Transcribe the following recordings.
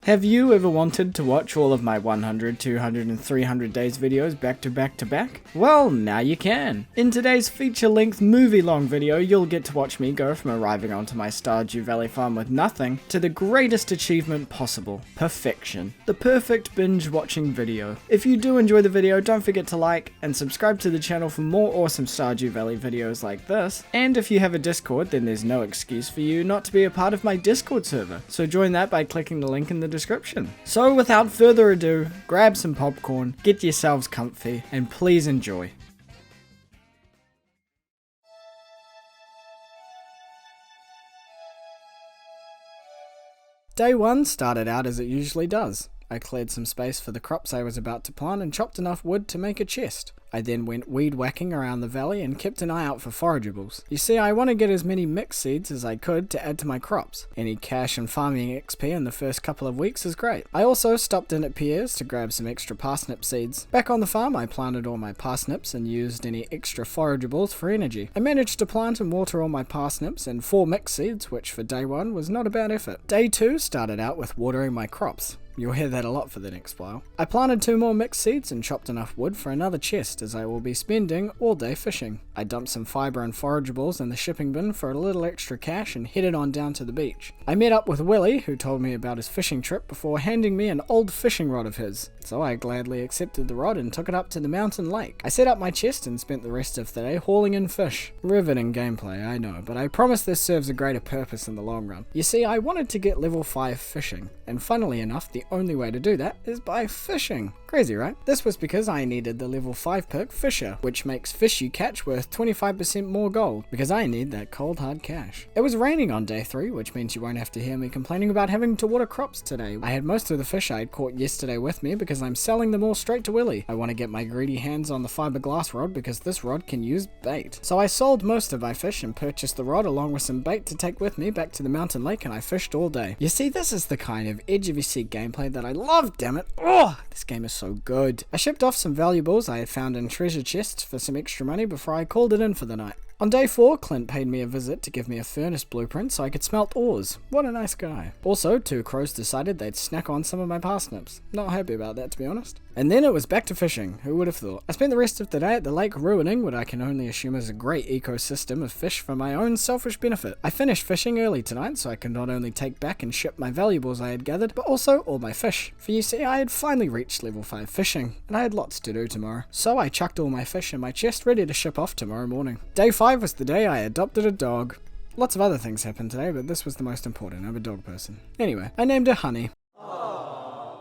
Have you ever wanted to watch all of my 100, 200, and 300 days videos back to back to back? Well, now you can. In today's feature-length movie-long video, you'll get to watch me go from arriving onto my Stardew Valley farm with nothing to the greatest achievement possible, perfection. The perfect binge-watching video. If you do enjoy the video, don't forget to like and subscribe to the channel for more awesome Stardew Valley videos like this. And if you have a Discord, then there's no excuse for you not to be a part of my Discord server. So join that by clicking the link in the description. So without further ado, grab some popcorn, get yourselves comfy, and please enjoy. Day 1 started out as it usually does. I cleared some space for the crops I was about to plant and chopped enough wood to make a chest. I then went weed whacking around the valley and kept an eye out for forageables. You see, I want to get as many mixed seeds as I could to add to my crops. Any cash and farming XP in the first couple of weeks is great. I also stopped in at Pierre's to grab some extra parsnip seeds. Back on the farm, I planted all my parsnips and used any extra forageables for energy. I managed to plant and water all my parsnips and 4 mixed seeds, which for day 1 was not a bad effort. Day 2 started out with watering my crops. You'll hear that a lot for the next while. I planted 2 more mixed seeds and chopped enough wood for another chest as I will be spending all day fishing. I dumped some fibre and forageables in the shipping bin for a little extra cash and headed on down to the beach. I met up with Willie, who told me about his fishing trip before handing me an old fishing rod of his. So I gladly accepted the rod and took it up to the mountain lake. I set up my chest and spent the rest of the day hauling in fish. Riveting gameplay, I know, but I promise this serves a greater purpose in the long run. You see, I wanted to get level 5 fishing, and funnily enough, the only way to do that is by fishing. Crazy, right? This was because I needed the level 5 perk Fisher, which makes fish you catch worth 25% more gold, because I need that cold hard cash. It was raining on day 3, which means you won't have to hear me complaining about having to water crops today. I had most of the fish I had caught yesterday with me because I'm selling them all straight to Willie. I want to get my greedy hands on the fiberglass rod because this rod can use bait. So I sold most of my fish and purchased the rod along with some bait to take with me back to the mountain lake, and I fished all day. You see, this is the kind of edge of your seat gameplay that I love, damn it. Oh, this game is so good. I shipped off some valuables I had found in treasure chests for some extra money before I called it in for the night. On day 4, Clint paid me a visit to give me a furnace blueprint so I could smelt ores. What a nice guy. Also, 2 crows decided they'd snack on some of my parsnips. Not happy about that, to be honest. And then it was back to fishing. Who would have thought? I spent the rest of the day at the lake ruining what I can only assume is a great ecosystem of fish for my own selfish benefit. I finished fishing early tonight so I could not only take back and ship my valuables I had gathered, but also all my fish. For you see, I had finally reached level 5 fishing, and I had lots to do tomorrow. So I chucked all my fish in my chest ready to ship off tomorrow morning. Day 5 was the day I adopted a dog. Lots of other things happened today, but this was the most important. I'm a dog person. Anyway, I named her Honey.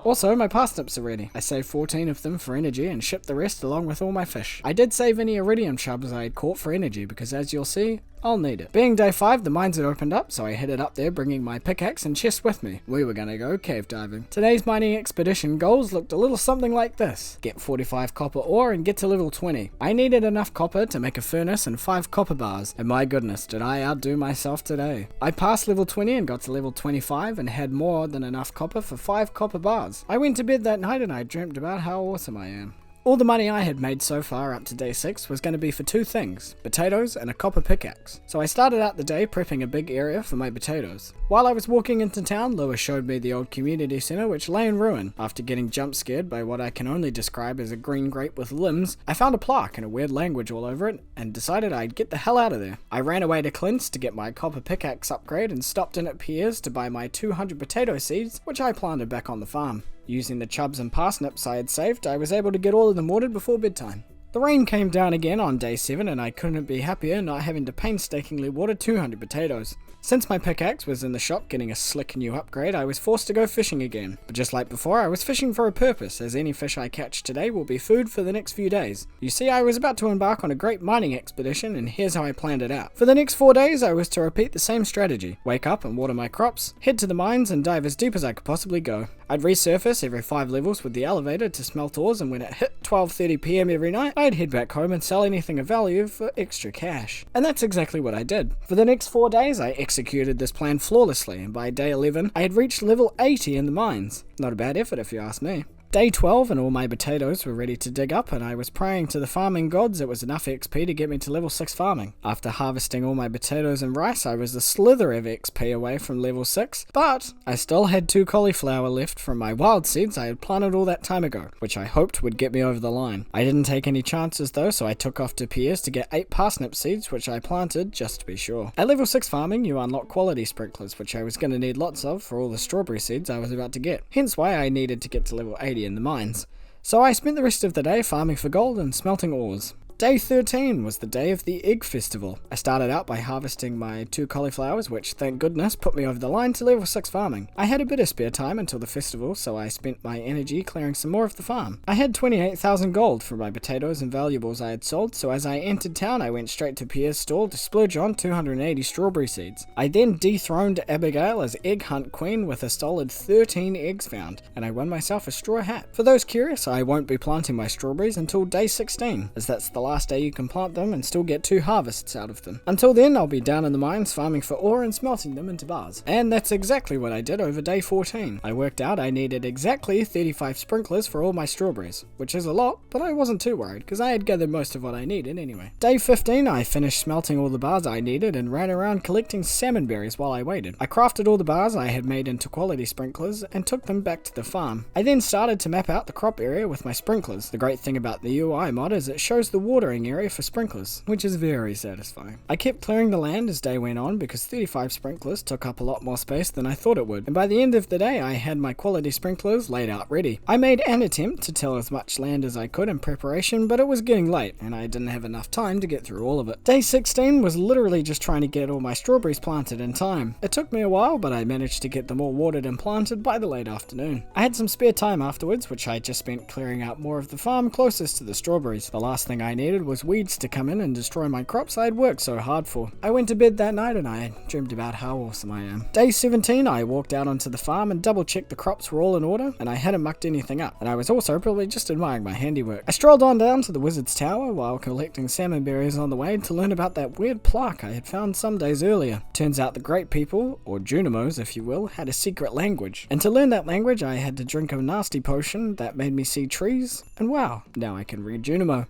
Also, my parsnips are ready. I saved 14 of them for energy and shipped the rest along with all my fish. I did save any iridium chubs I had caught for energy because, as you'll see, I'll need it. Being day 5, the mines had opened up, so I headed up there bringing my pickaxe and chest with me. We were gonna go cave diving. Today's mining expedition goals looked a little something like this. Get 45 copper ore and get to level 20. I needed enough copper to make a furnace and 5 copper bars, and my goodness, did I outdo myself today. I passed level 20 and got to level 25 and had more than enough copper for 5 copper bars. I went to bed that night and I dreamt about how awesome I am. All the money I had made so far up to day 6 was going to be for 2 things, potatoes and a copper pickaxe. So I started out the day prepping a big area for my potatoes. While I was walking into town, Lewis showed me the old community centre which lay in ruin. After getting jump scared by what I can only describe as a green grape with limbs, I found a plaque and a weird language all over it and decided I'd get the hell out of there. I ran away to Clint's to get my copper pickaxe upgrade and stopped in at Pierre's to buy my 200 potato seeds, which I planted back on the farm. Using the chubs and parsnips I had saved, I was able to get all of them watered before bedtime. The rain came down again on day 7 and I couldn't be happier not having to painstakingly water 200 potatoes. Since my pickaxe was in the shop getting a slick new upgrade, I was forced to go fishing again. But just like before, I was fishing for a purpose, as any fish I catch today will be food for the next few days. You see, I was about to embark on a great mining expedition, and here's how I planned it out. For the next 4 days, I was to repeat the same strategy. Wake up and water my crops, head to the mines and dive as deep as I could possibly go. I'd resurface every 5 levels with the elevator to smelt ores, and when it hit 12:30 PM every night, I'd head back home and sell anything of value for extra cash. And that's exactly what I did. For the next 4 days, I executed this plan flawlessly, and by day 11, I had reached level 80 in the mines. Not a bad effort if you ask me. Day 12 and all my potatoes were ready to dig up, and I was praying to the farming gods it was enough XP to get me to level 6 farming. After harvesting all my potatoes and rice, I was a slither of XP away from level 6, but I still had 2 cauliflower left from my wild seeds I had planted all that time ago, which I hoped would get me over the line. I didn't take any chances though, so I took off to Pierre's to get 8 parsnip seeds, which I planted just to be sure. At level 6 farming, you unlock quality sprinklers, which I was going to need lots of for all the strawberry seeds I was about to get, hence why I needed to get to level 80 in the mines. So I spent the rest of the day farming for gold and smelting ores. Day 13 was the day of the Egg Festival. I started out by harvesting my 2 cauliflowers, which thank goodness put me over the line to level 6 farming. I had a bit of spare time until the festival, so I spent my energy clearing some more of the farm. I had 28,000 gold for my potatoes and valuables I had sold, so as I entered town I went straight to Pierre's stall to splurge on 280 strawberry seeds. I then dethroned Abigail as egg hunt queen with a solid 13 eggs found, and I won myself a straw hat. For those curious, I won't be planting my strawberries until day 16, as that's the last day you can plant them and still get 2 harvests out of them. Until then, I'll be down in the mines farming for ore and smelting them into bars. And that's exactly what I did over day 14. I worked out I needed exactly 35 sprinklers for all my strawberries, which is a lot, but I wasn't too worried because I had gathered most of what I needed anyway. Day 15, I finished smelting all the bars I needed and ran around collecting salmon berries while I waited. I crafted all the bars I had made into quality sprinklers and took them back to the farm. I then started to map out the crop area with my sprinklers. The great thing about the UI mod is it shows the watering area for sprinklers, which is very satisfying. I kept clearing the land as day went on because 35 sprinklers took up a lot more space than I thought it would, and by the end of the day I had my quality sprinklers laid out ready. I made an attempt to till as much land as I could in preparation, but it was getting late and I didn't have enough time to get through all of it. Day 16 was literally just trying to get all my strawberries planted in time. It took me a while, but I managed to get them all watered and planted by the late afternoon. I had some spare time afterwards, which I just spent clearing out more of the farm closest to the strawberries. The last thing I needed was weeds to come in and destroy my crops I had worked so hard for. I went to bed that night and I dreamed about how awesome I am. Day 17, I walked out onto the farm and double checked the crops were all in order and I hadn't mucked anything up, and I was also probably just admiring my handiwork. I strolled on down to the Wizard's Tower while collecting salmon berries on the way to learn about that weird plaque I had found some days earlier. Turns out the great people, or Junimos if you will, had a secret language, and to learn that language I had to drink a nasty potion that made me see trees, and wow, now I can read Junimo.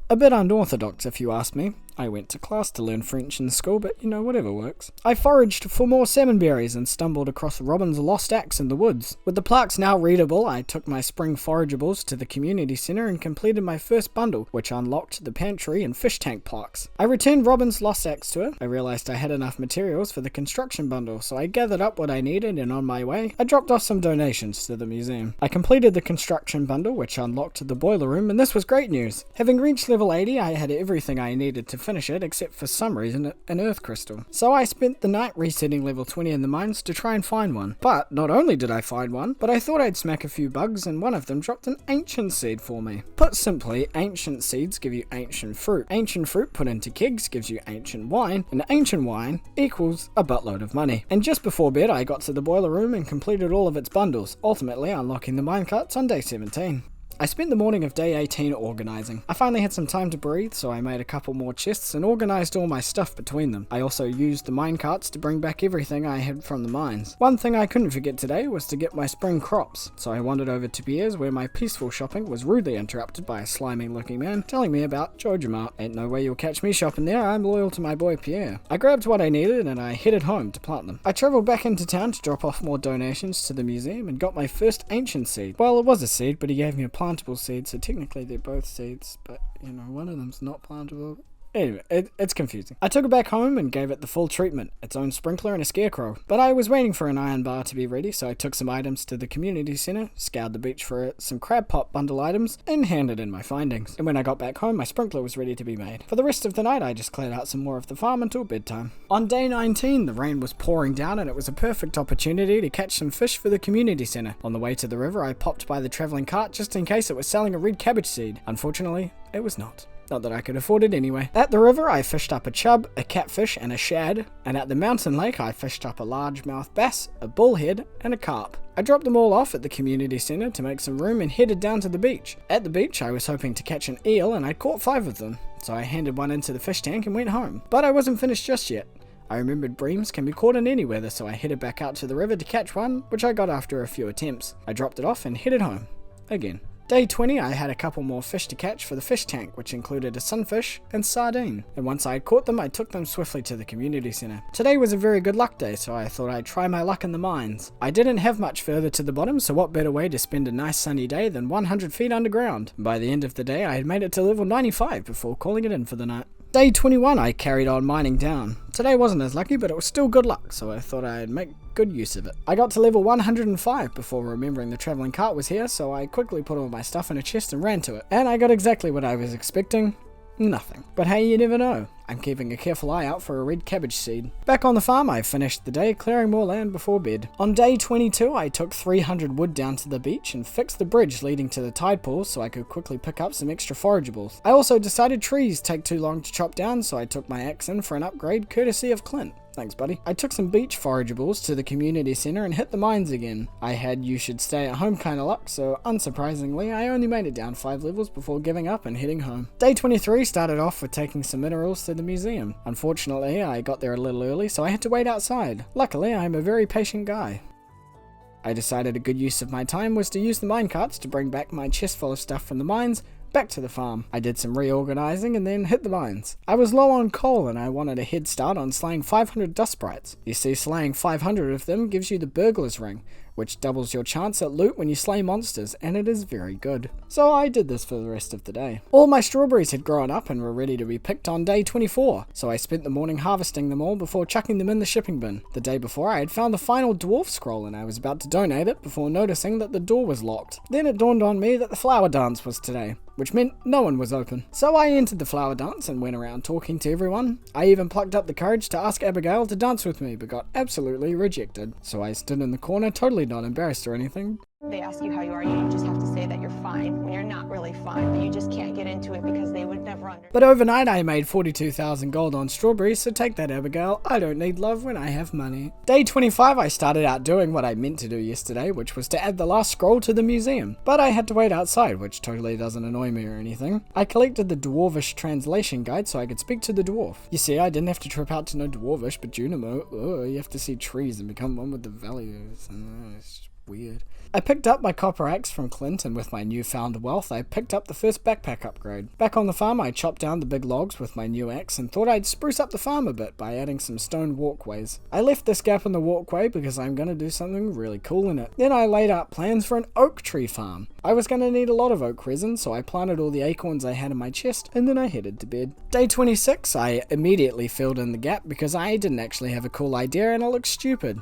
A bit unorthodox if you ask me. I went to class to learn French in school, but you know, whatever works. I foraged for more salmon berries and stumbled across Robin's lost axe in the woods. With the plaques now readable, I took my spring forageables to the community center and completed my first bundle, which unlocked the pantry and fish tank plaques. I returned Robin's lost axe to her. I realized I had enough materials for the construction bundle, so I gathered up what I needed, and on my way, I dropped off some donations to the museum. I completed the construction bundle, which unlocked the boiler room, and this was great news. Having reached level 80, I had everything I needed to finish it, except for some reason an earth crystal. So I spent the night resetting level 20 in the mines to try and find one. But not only did I find one, but I thought I'd smack a few bugs, and one of them dropped an ancient seed for me. Put simply, ancient seeds give you ancient fruit. Ancient fruit put into kegs gives you ancient wine, and ancient wine equals a buttload of money. And just before bed I got to the boiler room and completed all of its bundles, ultimately unlocking the minecarts on day 17. I spent the morning of day 18 organising. I finally had some time to breathe, so I made a couple more chests and organised all my stuff between them. I also used the minecarts to bring back everything I had from the mines. One thing I couldn't forget today was to get my spring crops, so I wandered over to Pierre's where my peaceful shopping was rudely interrupted by a slimy looking man telling me about Jojima. Ain't no way you'll catch me shopping there, I'm loyal to my boy Pierre. I grabbed what I needed and I headed home to plant them. I travelled back into town to drop off more donations to the museum and got my first ancient seed. Well, it was a seed, but he gave me a plantable seed, so technically they're both seeds, but you know, one of them's not plantable. Anyway, it's confusing. I took it back home and gave it the full treatment, its own sprinkler and a scarecrow. But I was waiting for an iron bar to be ready, so I took some items to the community centre, scoured the beach for some crab pot bundle items, and handed in my findings. And when I got back home, my sprinkler was ready to be made. For the rest of the night, I just cleared out some more of the farm until bedtime. On day 19, the rain was pouring down and it was a perfect opportunity to catch some fish for the community centre. On the way to the river, I popped by the travelling cart just in case it was selling a red cabbage seed. Unfortunately, it was not. Not that I could afford it anyway. At the river, I fished up a chub, a catfish, and a shad. And at the mountain lake, I fished up a largemouth bass, a bullhead, and a carp. I dropped them all off at the community centre to make some room and headed down to the beach. At the beach, I was hoping to catch an eel, and I caught 5 of them. So I handed one into the fish tank and went home. But I wasn't finished just yet. I remembered breams can be caught in any weather, so I headed back out to the river to catch one, which I got after a few attempts. I dropped it off and headed home. again. Day 20, I had a couple more fish to catch for the fish tank, which included a sunfish and sardine. And once I had caught them, I took them swiftly to the community center. Today was a very good luck day, so I thought I'd try my luck in the mines. I didn't have much further to the bottom, so what better way to spend a nice sunny day than 100 feet underground? By the end of the day, I had made it to level 95 before calling it in for the night. Day 21, I carried on mining down. Today wasn't as lucky, but it was still good luck, so I thought I'd make good use of it. I got to level 105 before remembering the travelling cart was here, so I quickly put all my stuff in a chest and ran to it. And I got exactly what I was expecting. Nothing. But hey, you never know. I'm keeping a careful eye out for a red cabbage seed. Back on the farm, I finished the day clearing more land before bed. On day 22, I took 300 wood down to the beach and fixed the bridge leading to the tide pool so I could quickly pick up some extra forageables. I also decided trees take too long to chop down, so I took my axe in for an upgrade courtesy of Clint. Thanks, buddy. I took some beach forageables to the community center and hit the mines again. I had you should stay at home kind of luck, so unsurprisingly, I only made it down 5 levels before giving up and heading home. Day 23 started off with taking some minerals to the museum. Unfortunately, I got there a little early, so I had to wait outside. Luckily, I'm a very patient guy. I decided a good use of my time was to use the minecarts to bring back my chest full of stuff from the mines back to the farm. I did some reorganizing and then hit the mines. I was low on coal and I wanted a head start on slaying 500 dust sprites. You see, slaying 500 of them gives you the burglar's ring, which doubles your chance at loot when you slay monsters, and it is very good. So I did this for the rest of the day. All my strawberries had grown up and were ready to be picked on day 24, so I spent the morning harvesting them all before chucking them in the shipping bin. The day before, I had found the final dwarf scroll and I was about to donate it before noticing that the door was locked. Then it dawned on me that the flower dance was today, which meant no one was open. So I entered the flower dance and went around talking to everyone. I even plucked up the courage to ask Abigail to dance with me, but got absolutely rejected. So I stood in the corner, totally not embarrassed or anything. They ask you how you are, you just have to say that you're fine when you're not really fine, but you just can't get into it because they would never understand. But overnight I made 42,000 gold on strawberries, so take that, Abigail. I don't need love when I have money. Day 25 I started out doing what I meant to do yesterday, which was to add the last scroll to the museum. But I had to wait outside, which totally doesn't annoy me or anything. I collected the Dwarvish translation guide so I could speak to the dwarf. You see, I didn't have to trip out to know Dwarvish, but Junimo, you have to see trees and become one with the values. It's just weird. I picked up my copper axe from Clint, and with my newfound wealth, I picked up the first backpack upgrade. Back on the farm, I chopped down the big logs with my new axe and thought I'd spruce up the farm a bit by adding some stone walkways. I left this gap in the walkway because I'm going to do something really cool in it. Then I laid out plans for an oak tree farm. I was going to need a lot of oak resin, so I planted all the acorns I had in my chest, and then I headed to bed. Day 26, I immediately filled in the gap because I didn't actually have a cool idea and it looked stupid.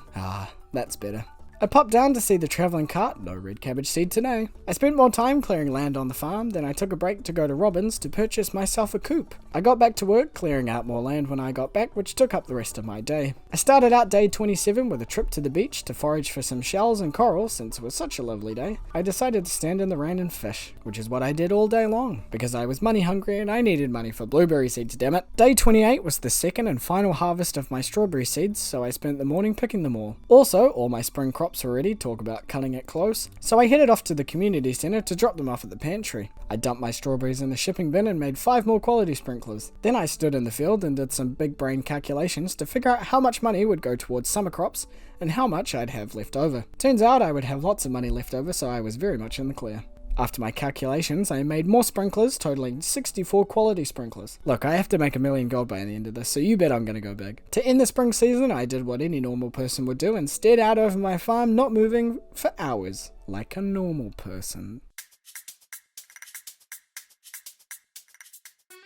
That's better. I popped down to see the travelling cart, no red cabbage seed today. I spent more time clearing land on the farm, then I took a break to go to Robin's to purchase myself a coop. I got back to work, clearing out more land when I got back, which took up the rest of my day. I started out day 27 with a trip to the beach to forage for some shells and coral since it was such a lovely day. I decided to stand in the rain and fish, which is what I did all day long, because I was money hungry and I needed money for blueberry seeds, damn it. Day 28 was the second and final harvest of my strawberry seeds, so I spent the morning picking them all. Also, all my spring crops were ready, talk about cutting it close, so I headed off to the community center to drop them off at the pantry. I dumped my strawberries in the shipping bin and made 5 more quality sprinklers. Then I stood in the field and did some big brain calculations to figure out how much money would go towards summer crops and how much I'd have left over. Turns out I would have lots of money left over, so I was very much in the clear. After my calculations, I made more sprinklers, totaling 64 quality sprinklers. Look, I have to make $1 million gold by the end of this, so you bet I'm gonna go big. To end the spring season, I did what any normal person would do and stared out over my farm, not moving for hours, like a normal person.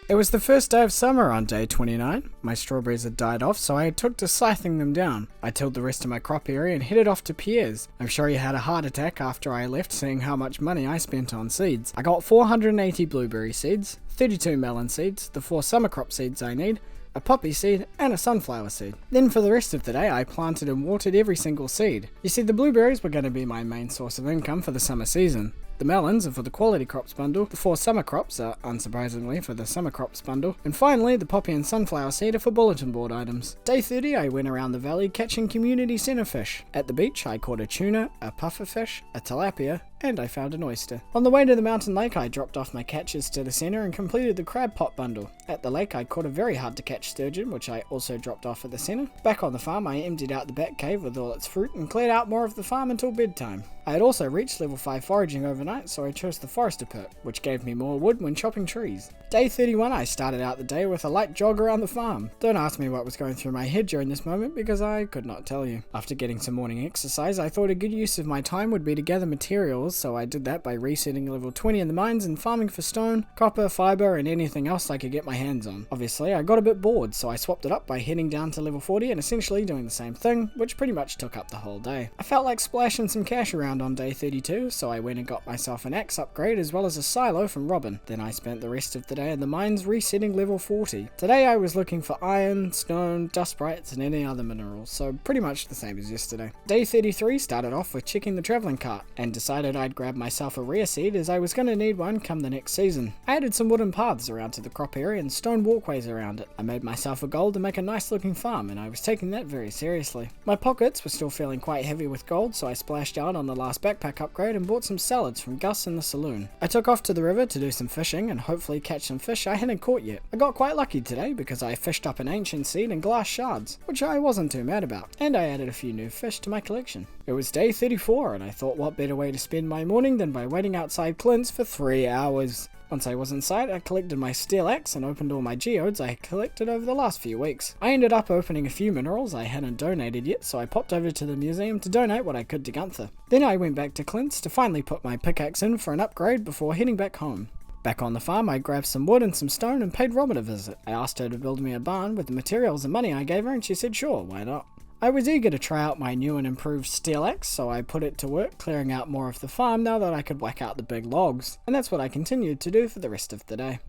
It was the first day of summer on day 29. My strawberries had died off, so I took to scything them down. I tilled the rest of my crop area and headed off to Pierre's. I'm sure he had a heart attack after I left, seeing how much money I spent on seeds. I got 480 blueberry seeds, 32 melon seeds, the 4 summer crop seeds I need, a poppy seed, and a sunflower seed. Then for the rest of the day, I planted and watered every single seed. You see, the blueberries were going to be my main source of income for the summer season. The melons are for the quality crops bundle, the 4 summer crops are, unsurprisingly, for the summer crops bundle, and finally the poppy and sunflower seed are for bulletin board items. Day 30 I went around the valley catching community center fish. At the beach I caught a tuna, a pufferfish, a tilapia, and I found an oyster. On the way to the mountain lake I dropped off my catches to the center and completed the crab pot bundle. At the lake I caught a very hard to catch sturgeon, which I also dropped off at the center. Back on the farm I emptied out the bat cave with all its fruit and cleared out more of the farm until bedtime. I had also reached level 5 foraging overnight, so I chose the forester perk, which gave me more wood when chopping trees. Day 31, I started out the day with a light jog around the farm. Don't ask me what was going through my head during this moment because I could not tell you. After getting some morning exercise, I thought a good use of my time would be to gather materials, so I did that by resetting level 20 in the mines and farming for stone, copper, fiber, and anything else I could get my hands on. Obviously, I got a bit bored, so I swapped it up by heading down to level 40 and essentially doing the same thing, which pretty much took up the whole day. I felt like splashing some cash around on day 32, so I went and got myself an axe upgrade as well as a silo from Robin. Then I spent the rest of the day in the mines resetting level 40. Today I was looking for iron, stone, dust sprites, and any other minerals, so pretty much the same as yesterday. Day 33 started off with checking the travelling cart, and decided I'd grab myself a rare seed as I was going to need one come the next season. I added some wooden paths around to the crop area and stone walkways around it. I made myself a goal to make a nice looking farm, and I was taking that very seriously. My pockets were still feeling quite heavy with gold, so I splashed out on the last backpack upgrade and bought some salads from Gus in the saloon. I took off to the river to do some fishing and hopefully catch some fish I hadn't caught yet. I got quite lucky today because I fished up an ancient seed and glass shards, which I wasn't too mad about, and I added a few new fish to my collection. It was day 34 and I thought what better way to spend my morning than by waiting outside Clint's for 3 hours. Once I was inside, I collected my steel axe and opened all my geodes I had collected over the last few weeks. I ended up opening a few minerals I hadn't donated yet, so I popped over to the museum to donate what I could to Gunther. Then I went back to Clint's to finally put my pickaxe in for an upgrade before heading back home. Back on the farm, I grabbed some wood and some stone and paid Robin a visit. I asked her to build me a barn with the materials and money I gave her, and she said sure, why not. I was eager to try out my new and improved steel axe, so I put it to work clearing out more of the farm now that I could whack out the big logs, and that's what I continued to do for the rest of the day.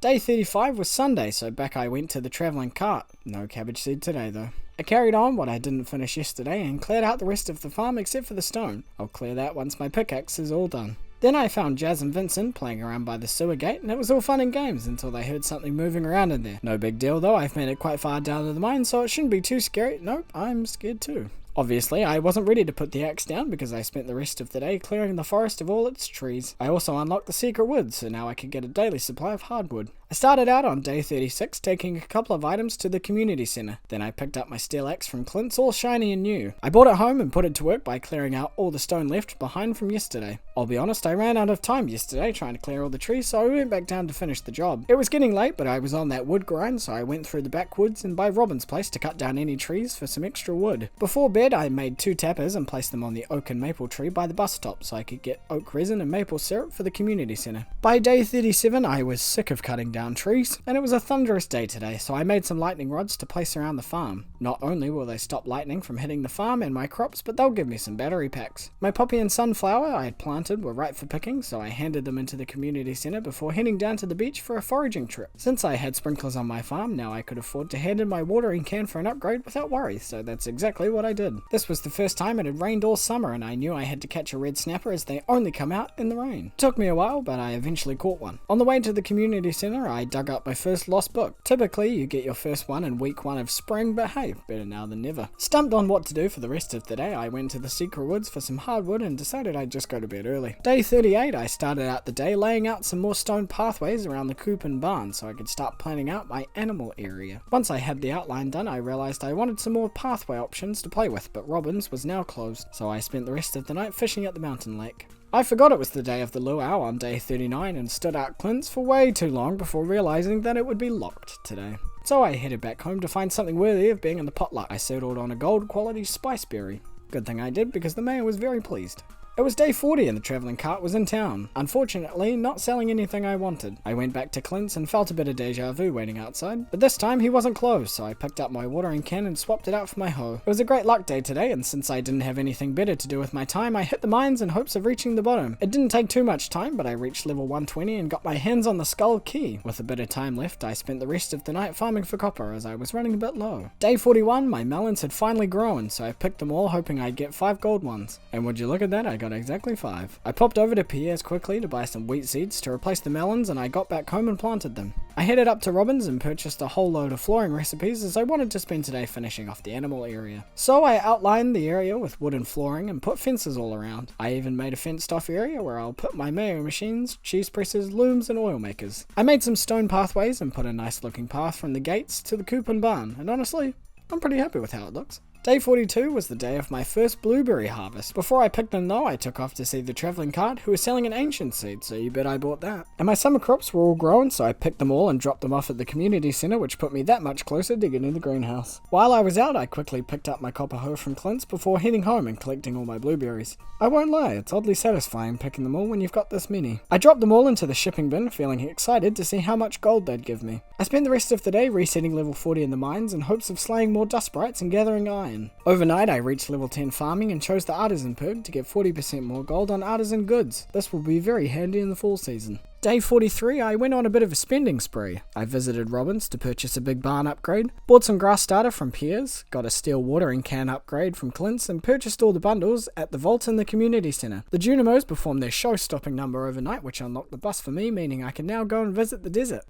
Day 35 was Sunday, so back I went to the travelling cart. No cabbage seed today though. I carried on what I didn't finish yesterday and cleared out the rest of the farm except for the stone. I'll clear that once my pickaxe is all done. Then I found Jazz and Vincent playing around by the sewer gate, and it was all fun and games until they heard something moving around in there. No big deal though, I've made it quite far down to the mine, so it shouldn't be too scary. Nope, I'm scared too. Obviously, I wasn't ready to put the axe down because I spent the rest of the day clearing the forest of all its trees. I also unlocked the secret woods, so now I could get a daily supply of hardwood. I started out on day 36 taking a couple of items to the community centre. Then I picked up my steel axe from Clint's all shiny and new. I brought it home and put it to work by clearing out all the stone left behind from yesterday. I'll be honest, I ran out of time yesterday trying to clear all the trees, so I went back down to finish the job. It was getting late, but I was on that wood grind, so I went through the backwoods and by Robin's place to cut down any trees for some extra wood. Before bed, I made 2 tappers and placed them on the oak and maple tree by the bus stop so I could get oak resin and maple syrup for the community centre. By day 37, I was sick of cutting down trees, and it was a thunderous day today, so I made some lightning rods to place around the farm. Not only will they stop lightning from hitting the farm and my crops, but they'll give me some battery packs. My poppy and sunflower I had planted were ripe for picking, so I handed them into the community centre before heading down to the beach for a foraging trip. Since I had sprinklers on my farm, now I could afford to hand in my watering can for an upgrade without worry, so that's exactly what I did. This was the first time it had rained all summer, and I knew I had to catch a red snapper as they only come out in the rain. It took me a while, but I eventually caught one. On the way to the community centre, I dug up my first lost book. Typically, you get your first one in week 1 of spring, but hey, better now than never. Stumped on what to do for the rest of the day, I went to the secret woods for some hardwood and decided I'd just go to bed early. Day 38, I started out the day laying out some more stone pathways around the coop and barn so I could start planning out my animal area. Once I had the outline done, I realised I wanted some more pathway options to play with, but Robin's was now closed, so I spent the rest of the night fishing at the mountain lake. I forgot it was the day of the luau on day 39 and stood out Clint's for way too long before realising that it would be locked today. So I headed back home to find something worthy of being in the potluck. I settled on a gold quality spiceberry. Good thing I did because the mayor was very pleased. It was day 40 and the travelling cart was in town. Unfortunately, not selling anything I wanted. I went back to Clint's and felt a bit of deja vu waiting outside, but this time he wasn't closed, so I picked up my watering can and swapped it out for my hoe. It was a great luck day today, and since I didn't have anything better to do with my time, I hit the mines in hopes of reaching the bottom. It didn't take too much time, but I reached level 120 and got my hands on the skull key. With a bit of time left, I spent the rest of the night farming for copper as I was running a bit low. Day 41, my melons had finally grown, so I picked them all hoping I'd get 5 gold ones. And would you look at that, I got exactly 5. I popped over to Pierre's quickly to buy some wheat seeds to replace the melons, and I got back home and planted them. I headed up to Robin's and purchased a whole load of flooring recipes as I wanted to spend today finishing off the animal area. So I outlined the area with wooden flooring and put fences all around. I even made a fenced off area where I'll put my mayo machines, cheese presses, looms and oil makers. I made some stone pathways and put a nice looking path from the gates to the coop and barn, and honestly, I'm pretty happy with how it looks. Day 42 was the day of my first blueberry harvest. Before I picked them though, I took off to see the travelling cart who was selling an ancient seed, so you bet I bought that. And my summer crops were all grown, so I picked them all and dropped them off at the community centre, which put me that much closer to getting the greenhouse. While I was out, I quickly picked up my copper hoe from Clint's before heading home and collecting all my blueberries. I won't lie, it's oddly satisfying picking them all when you've got this many. I dropped them all into the shipping bin, feeling excited to see how much gold they'd give me. I spent the rest of the day resetting level 40 in the mines in hopes of slaying more dust sprites and gathering iron. Overnight, I reached level 10 farming and chose the artisan perk to get 40% more gold on artisan goods. This will be very handy in the fall season. Day 43, I went on a bit of a spending spree. I visited Robin's to purchase a big barn upgrade, bought some grass starter from Piers, got a steel watering can upgrade from Clint's, and purchased all the bundles at the vault in the community centre. The Junimos performed their show-stopping number overnight, which unlocked the bus for me, meaning I can now go and visit the desert.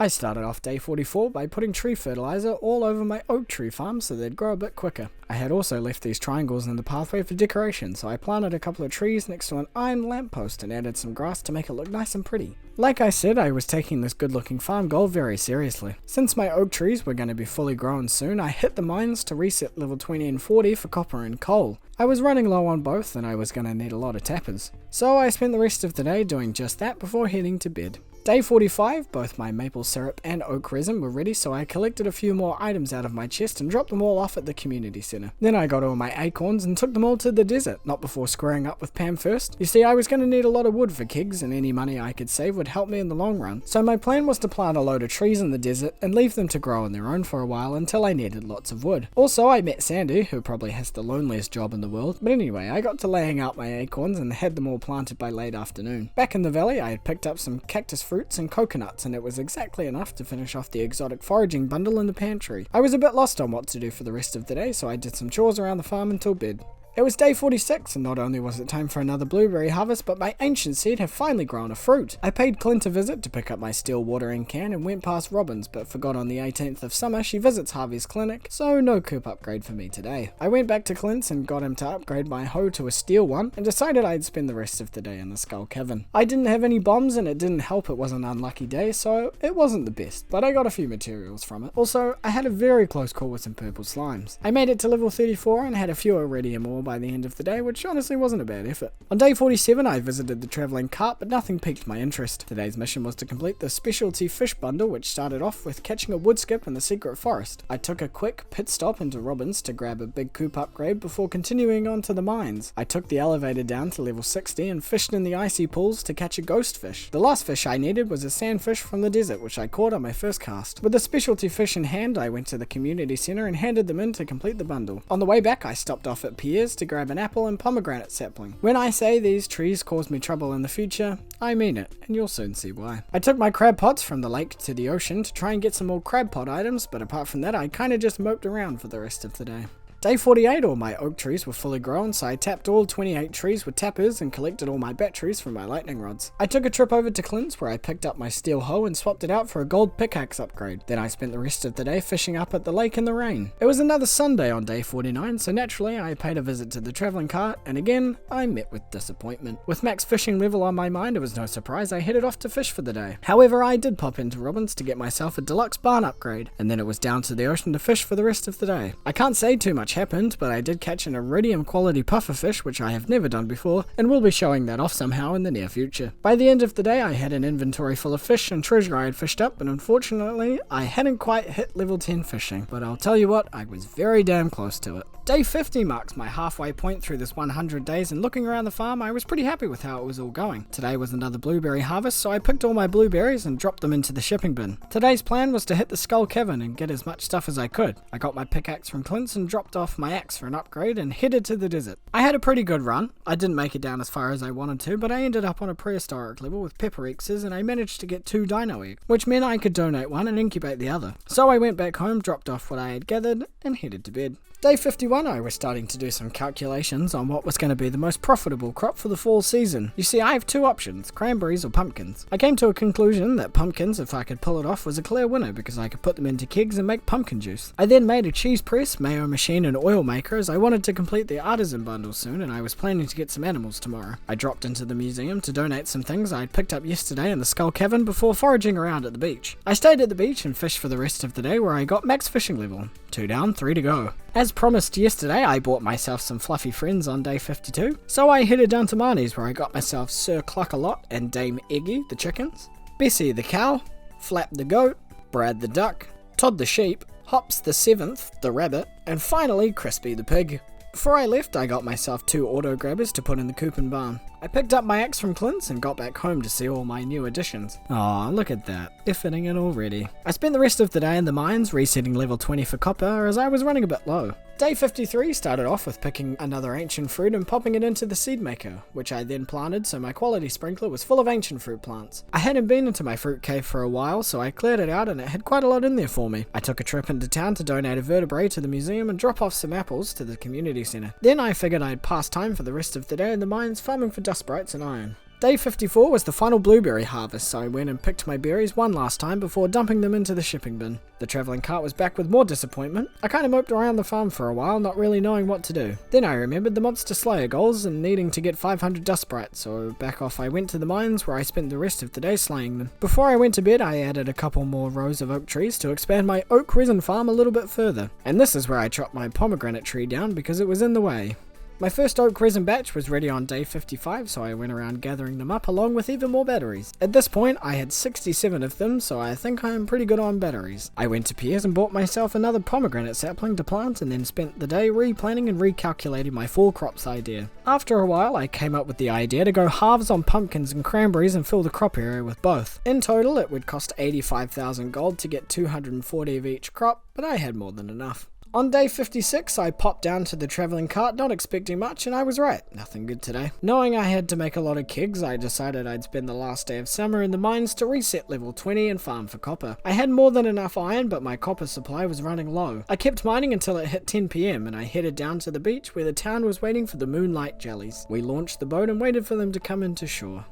I started off day 44 by putting tree fertilizer all over my oak tree farm so they'd grow a bit quicker. I had also left these triangles in the pathway for decoration, so I planted a couple of trees next to an iron lamppost and added some grass to make it look nice and pretty. Like I said, I was taking this good looking farm goal very seriously. Since my oak trees were going to be fully grown soon, I hit the mines to reset level 20 and 40 for copper and coal. I was running low on both and I was going to need a lot of tappers. So I spent the rest of the day doing just that before heading to bed. Day 45, both my maple syrup and oak resin were ready, so I collected a few more items out of my chest and dropped them all off at the community centre. Then I got all my acorns and took them all to the desert, not before squaring up with Pam first. You see, I was going to need a lot of wood for kegs, and any money I could save would help me in the long run. So my plan was to plant a load of trees in the desert and leave them to grow on their own for a while until I needed lots of wood. Also, I met Sandy, who probably has the loneliest job in the world, but anyway, I got to laying out my acorns and had them all planted by late afternoon. Back in the valley, I had picked up some cactus fruits and coconuts, and it was exactly enough to finish off the exotic foraging bundle in the pantry. I was a bit lost on what to do for the rest of the day, so I did some chores around the farm until bed. It was day 46, and not only was it time for another blueberry harvest, but my ancient seed had finally grown a fruit. I paid Clint a visit to pick up my steel watering can and went past Robin's, but forgot on the 18th of summer she visits Harvey's clinic, so no coop upgrade for me today. I went back to Clint's and got him to upgrade my hoe to a steel one, and decided I'd spend the rest of the day in the Skull Cavern. I didn't have any bombs, and it didn't help it was an unlucky day, so it wasn't the best, but I got a few materials from it. Also, I had a very close call with some purple slimes. I made it to level 34 and had a few iridium ore by the end of the day, which honestly wasn't a bad effort. On day 47 I visited the travelling cart, but nothing piqued my interest. Today's mission was to complete the specialty fish bundle, which started off with catching a wood skip in the secret forest. I took a quick pit stop into Robin's to grab a big coop upgrade before continuing on to the mines. I took the elevator down to level 60 and fished in the icy pools to catch a ghost fish. The last fish I needed was a sandfish from the desert, which I caught on my first cast. With the specialty fish in hand, I went to the community centre and handed them in to complete the bundle. On the way back I stopped off at Piers to grab an apple and pomegranate sapling. When I say these trees cause me trouble in the future, I mean it, and you'll soon see why. I took my crab pots from the lake to the ocean to try and get some more crab pot items, but apart from that I kinda just moped around for the rest of the day. Day 48, all my oak trees were fully grown, so I tapped all 28 trees with tappers and collected all my batteries from my lightning rods. I took a trip over to Clint's where I picked up my steel hoe and swapped it out for a gold pickaxe upgrade. Then I spent the rest of the day fishing up at the lake in the rain. It was another Sunday on day 49, so naturally I paid a visit to the travelling cart, and again, I met with disappointment. With max fishing level on my mind, it was no surprise I headed off to fish for the day. However, I did pop into Robin's to get myself a deluxe barn upgrade, and then it was down to the ocean to fish for the rest of the day. I can't say too much happened, but I did catch an iridium quality pufferfish, which I have never done before, and will be showing that off somehow in the near future. By the end of the day I had an inventory full of fish and treasure I had fished up, but unfortunately I hadn't quite hit level 10 fishing, but I'll tell you what, I was very damn close to it. Day 50 marks my halfway point through this 100 days, and looking around the farm I was pretty happy with how it was all going. Today was another blueberry harvest, so I picked all my blueberries and dropped them into the shipping bin. Today's plan was to hit the Skull Cavern and get as much stuff as I could. I got my pickaxe from Clint's and dropped off my axe for an upgrade and headed to the desert. I had a pretty good run. I didn't make it down as far as I wanted to, but I ended up on a prehistoric level with pepper X's, and I managed to get 2 dino eggs, which meant I could donate one and incubate the other. So I went back home, dropped off what I had gathered, and headed to bed. Day 51 I was starting to do some calculations on what was going to be the most profitable crop for the fall season. You see, I have 2 options, cranberries or pumpkins. I came to a conclusion that pumpkins, if I could pull it off, was a clear winner because I could put them into kegs and make pumpkin juice. I then made a cheese press, mayo machine and oil maker as I wanted to complete the artisan bundle soon, and I was planning to get some animals tomorrow. I dropped into the museum to donate some things I had picked up yesterday in the Skull Cavern before foraging around at the beach. I stayed at the beach and fished for the rest of the day where I got max fishing level. 2 down, 3 to go. As promised yesterday, I bought myself some fluffy friends on day 52, so I headed down to Marnie's where I got myself Sir Cluck-a-Lot and Dame Eggy the chickens, Bessie the cow, Flap the goat, Brad the duck, Todd the sheep, Hops the seventh the rabbit, and finally Crispy the pig. Before I left, I got myself 2 auto grabbers to put in the coop and barn. I picked up my axe from Clint's and got back home to see all my new additions. Aw, look at that. They're fitting in already. I spent the rest of the day in the mines resetting level 20 for copper as I was running a bit low. Day 53 started off with picking another ancient fruit and popping it into the seed maker, which I then planted so my quality sprinkler was full of ancient fruit plants. I hadn't been into my fruit cave for a while, so I cleared it out and it had quite a lot in there for me. I took a trip into town to donate a vertebrae to the museum and drop off some apples to the community centre. Then I figured I'd pass time for the rest of the day in the mines farming for dust sprites and iron. Day 54 was the final blueberry harvest, so I went and picked my berries one last time before dumping them into the shipping bin. The travelling cart was back with more disappointment. I kinda moped around the farm for a while, not really knowing what to do. Then I remembered the Monster Slayer goals and needing to get 500 dust sprites, so back off I went to the mines where I spent the rest of the day slaying them. Before I went to bed, I added a couple more rows of oak trees to expand my oak resin farm a little bit further. And this is where I chopped my pomegranate tree down because it was in the way. My first oak resin batch was ready on day 55, so I went around gathering them up along with even more batteries. At this point, I had 67 of them, so I think I am pretty good on batteries. I went to Pierre's and bought myself another pomegranate sapling to plant and then spent the day replanning and recalculating my fall crops idea. After a while, I came up with the idea to go halves on pumpkins and cranberries and fill the crop area with both. In total, it would cost 85,000 gold to get 240 of each crop, but I had more than enough. On day 56, I popped down to the travelling cart, not expecting much, and I was right. Nothing good today. Knowing I had to make a lot of kegs, I decided I'd spend the last day of summer in the mines to reset level 20 and farm for copper. I had more than enough iron, but my copper supply was running low. I kept mining until it hit 10 PM, and I headed down to the beach where the town was waiting for the moonlight jellies. We launched the boat and waited for them to come into shore.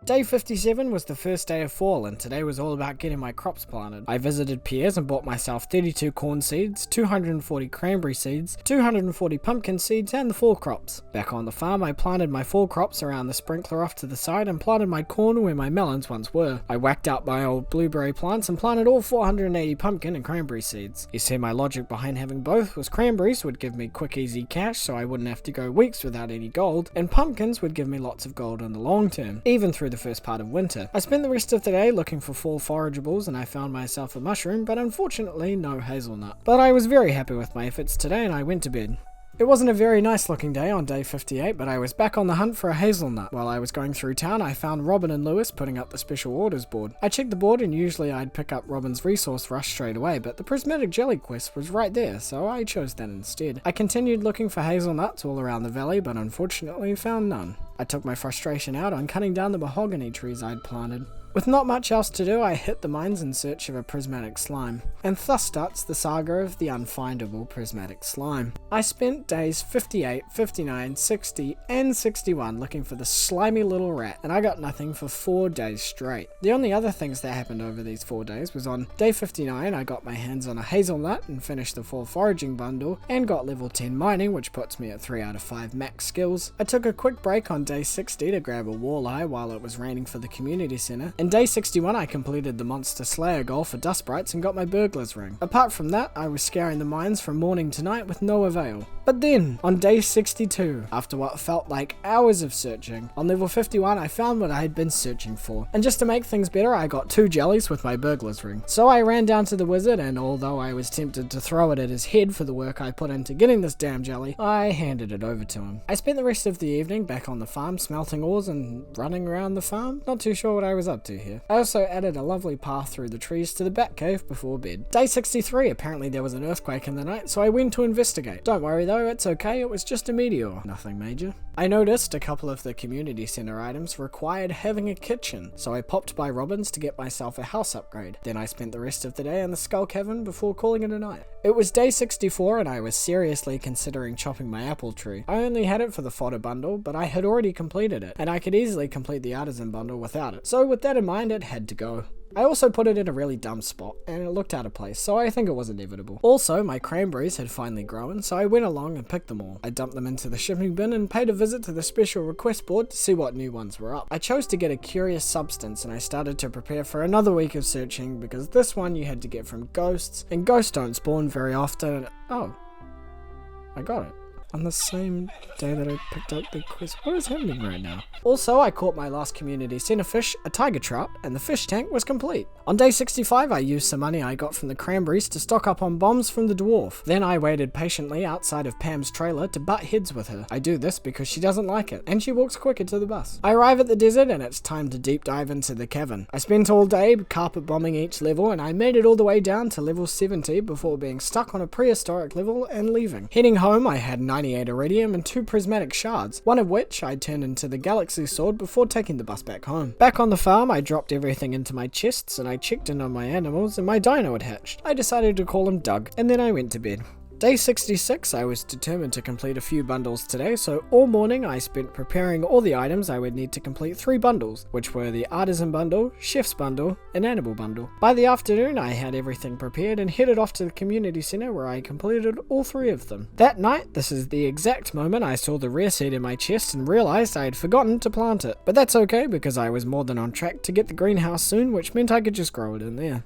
Day 57 was the first day of fall, and today was all about getting my crops planted. I visited Pierre's and bought myself 32 corn seeds, 240 cranberry seeds, 240 pumpkin seeds, and the fall crops. Back on the farm, I planted my fall crops around the sprinkler off to the side and planted my corn where my melons once were. I whacked out my old blueberry plants and planted all 480 pumpkin and cranberry seeds. You see, my logic behind having both was cranberries would give me quick easy cash so I wouldn't have to go weeks without any gold, and pumpkins would give me lots of gold in the long term, even through the first part of winter. I spent the rest of the day looking for fall forageables and I found myself a mushroom, but unfortunately no hazelnut. But I was very happy with my efforts today and I went to bed. It wasn't a very nice looking day on day 58, but I was back on the hunt for a hazelnut. While I was going through town, I found Robin and Lewis putting up the special orders board. I checked the board and usually I'd pick up Robin's resource rush straight away, but the prismatic jelly quest was right there, so I chose that instead. I continued looking for hazelnuts all around the valley, but unfortunately found none. I took my frustration out on cutting down the mahogany trees I'd planted. With not much else to do, I hit the mines in search of a prismatic slime, and thus starts the saga of the unfindable prismatic slime. I spent days 58, 59, 60, and 61 looking for the slimy little rat, and I got nothing for 4 days straight. The only other things that happened over these 4 days was on day 59 I got my hands on a hazelnut and finished the fall foraging bundle, and got level 10 mining, which puts me at 3 out of 5 max skills. I took a quick break on day 60 to grab a walleye while it was raining for the community centre. In day 61 I completed the Monster Slayer goal for dust sprites and got my burglar's ring. Apart from that, I was scouring the mines from morning to night with no avail. But then, on day 62, after what felt like hours of searching, on level 51 I found what I had been searching for. And just to make things better, I got 2 jellies with my burglar's ring. So I ran down to the wizard, and although I was tempted to throw it at his head for the work I put into getting this damn jelly, I handed it over to him. I spent the rest of the evening back on the farm smelting ores and running around the farm. Not too sure what I was up to here. I also added a lovely path through the trees to the bat cave before bed. Day 63, apparently there was an earthquake in the night, so I went to investigate. Don't worry though, it's okay, it was just a meteor. Nothing major. I noticed a couple of the community center items required having a kitchen, so I popped by Robin's to get myself a house upgrade. Then I spent the rest of the day in the skull cavern before calling it a night. It was day 64 and I was seriously considering chopping my apple tree. I only had it for the fodder bundle, but I had already completed it, and I could easily complete the artisan bundle without it. So with that in mind, it had to go. I also put it in a really dumb spot, and it looked out of place, so I think it was inevitable. Also, my cranberries had finally grown, so I went along and picked them all. I dumped them into the shipping bin and paid a visit to the special request board to see what new ones were up. I chose to get a curious substance, and I started to prepare for another week of searching, because this one you had to get from ghosts, and ghosts don't spawn very often. Oh, I got it. On the same day that I picked up the quest. What is happening right now? Also, I caught my last community center fish, a tiger trout, and the fish tank was complete. On day 65, I used some money I got from the cranberries to stock up on bombs from the dwarf. Then I waited patiently outside of Pam's trailer to butt heads with her. I do this because she doesn't like it, and she walks quicker to the bus. I arrive at the desert, and it's time to deep dive into the cavern. I spent all day carpet bombing each level, and I made it all the way down to level 70 before being stuck on a prehistoric level and leaving. Heading home, I had 98 iridium and 2 prismatic shards, one of which I turned into the galaxy sword before taking the bus back home. Back on the farm, I dropped everything into my chests and I checked in on my animals, and my dino had hatched. I decided to call him Doug, and then I went to bed. Day 66, I was determined to complete a few bundles today, so all morning I spent preparing all the items I would need to complete 3 bundles, which were the Artisan Bundle, Chef's Bundle, and Animal Bundle. By the afternoon, I had everything prepared and headed off to the community center where I completed all 3 of them. That night, this is the exact moment I saw the rare seed in my chest and realized I had forgotten to plant it. But that's okay, because I was more than on track to get the greenhouse soon, which meant I could just grow it in there.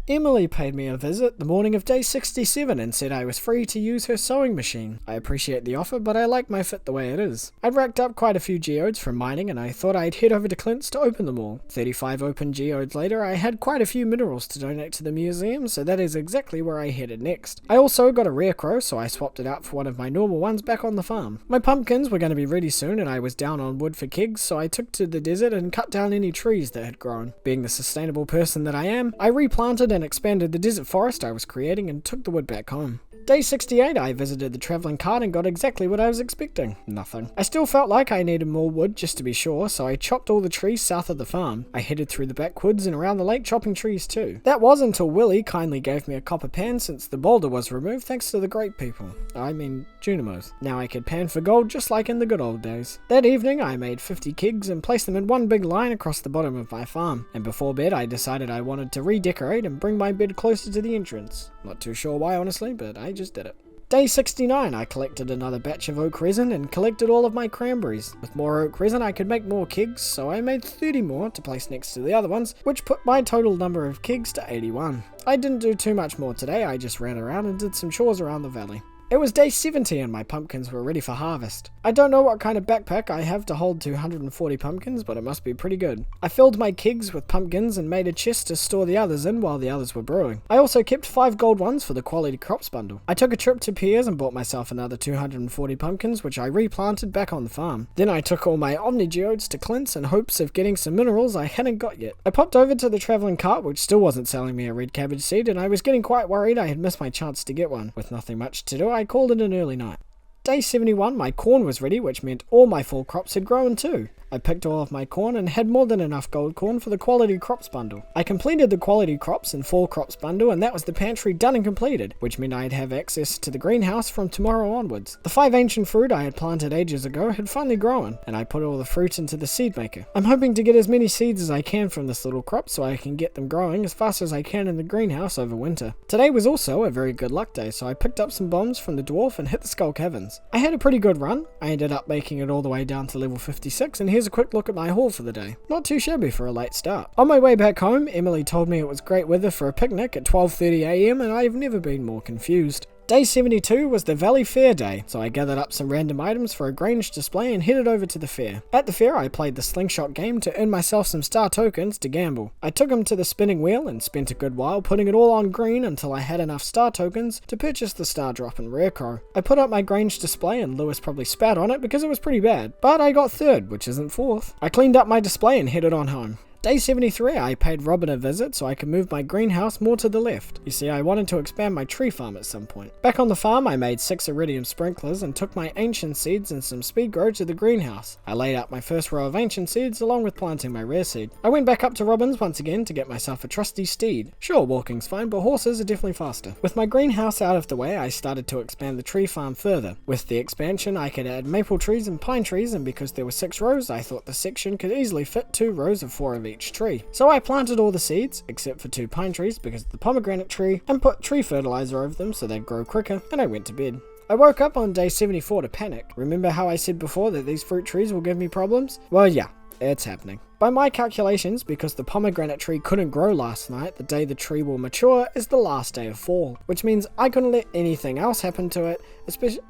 Emily paid me a visit the morning of day 67 and said I was free to use her sewing machine. I appreciate the offer, but I like my fit the way it is. I'd racked up quite a few geodes from mining, and I thought I'd head over to Clint's to open them all. 35 open geodes later, I had quite a few minerals to donate to the museum, so that is exactly where I headed next. I also got a rare crow, so I swapped it out for one of my normal ones back on the farm. My pumpkins were going to be ready soon, and I was down on wood for kegs, so I took to the desert and cut down any trees that had grown. Being the sustainable person that I am, I replanted and expanded the desert forest I was creating and took the wood back home. Day 68, I visited the travelling cart and got exactly what I was expecting. Nothing. I still felt like I needed more wood just to be sure, so I chopped all the trees south of the farm. I headed through the backwoods and around the lake chopping trees too. That was until Willie kindly gave me a copper pan since the boulder was removed thanks to the great people. I mean, Junimos. Now I could pan for gold just like in the good old days. That evening, I made 50 kegs and placed them in one big line across the bottom of my farm. And before bed, I decided I wanted to redecorate and bring my bed closer to the entrance. Not too sure why honestly, but I just did it. Day 69, I collected another batch of oak resin and collected all of my cranberries. With more oak resin, I could make more kegs, so I made 30 more to place next to the other ones, which put my total number of kegs to 81. I didn't do too much more today, I just ran around and did some chores around the valley. It was day 70 and my pumpkins were ready for harvest. I don't know what kind of backpack I have to hold 240 pumpkins, but it must be pretty good. I filled my kegs with pumpkins and made a chest to store the others in while the others were brewing. I also kept 5 gold ones for the quality crops bundle. I took a trip to Piers and bought myself another 240 pumpkins, which I replanted back on the farm. Then I took all my omni geodes to Clint's in hopes of getting some minerals I hadn't got yet. I popped over to the travelling cart, which still wasn't selling me a red cabbage seed, and I was getting quite worried I had missed my chance to get one. With nothing much to do, I called it an early night. Day 71, my corn was ready, which meant all my fall crops had grown too. I picked all of my corn and had more than enough gold corn for the quality crops bundle. I completed the quality crops and fall crops bundle, and that was the pantry done and completed, which meant I'd have access to the greenhouse from tomorrow onwards. The 5 ancient fruit I had planted ages ago had finally grown, and I put all the fruit into the seed maker. I'm hoping to get as many seeds as I can from this little crop so I can get them growing as fast as I can in the greenhouse over winter. Today was also a very good luck day, so I picked up some bombs from the dwarf and hit the skull caverns. I had a pretty good run. I ended up making it all the way down to level 56, and here's a quick look at my haul for the day. Not too shabby for a late start. On my way back home, Emily told me it was great weather for a picnic at 12:30 AM, and I've never been more confused. Day 72 was the Valley Fair day, so I gathered up some random items for a Grange display and headed over to the fair. At the fair, I played the slingshot game to earn myself some star tokens to gamble. I took them to the spinning wheel and spent a good while putting it all on green until I had enough star tokens to purchase the star drop and rare crow. I put up my Grange display and Lewis probably spat on it because it was pretty bad, but I got third, which isn't fourth. I cleaned up my display and headed on home. Day 73, I paid Robin a visit so I could move my greenhouse more to the left. You see, I wanted to expand my tree farm at some point. Back on the farm, I made 6 iridium sprinklers and took my ancient seeds and some speed grow to the greenhouse. I laid out my first row of ancient seeds along with planting my rare seed. I went back up to Robin's once again to get myself a trusty steed. Sure, walking's fine, but horses are definitely faster. With my greenhouse out of the way, I started to expand the tree farm further. With the expansion, I could add maple trees and pine trees, and because there were 6 rows, I thought the section could easily fit 2 rows of 4 of each. each tree. So I planted all the seeds, except for 2 pine trees because of the pomegranate tree, and put tree fertilizer over them so they'd grow quicker, and I went to bed. I woke up on day 74 to panic. Remember how I said before that these fruit trees will give me problems? Well, yeah, it's happening. By my calculations, because the pomegranate tree couldn't grow last night, the day the tree will mature is the last day of fall, which means I couldn't let anything else happen to it, especially...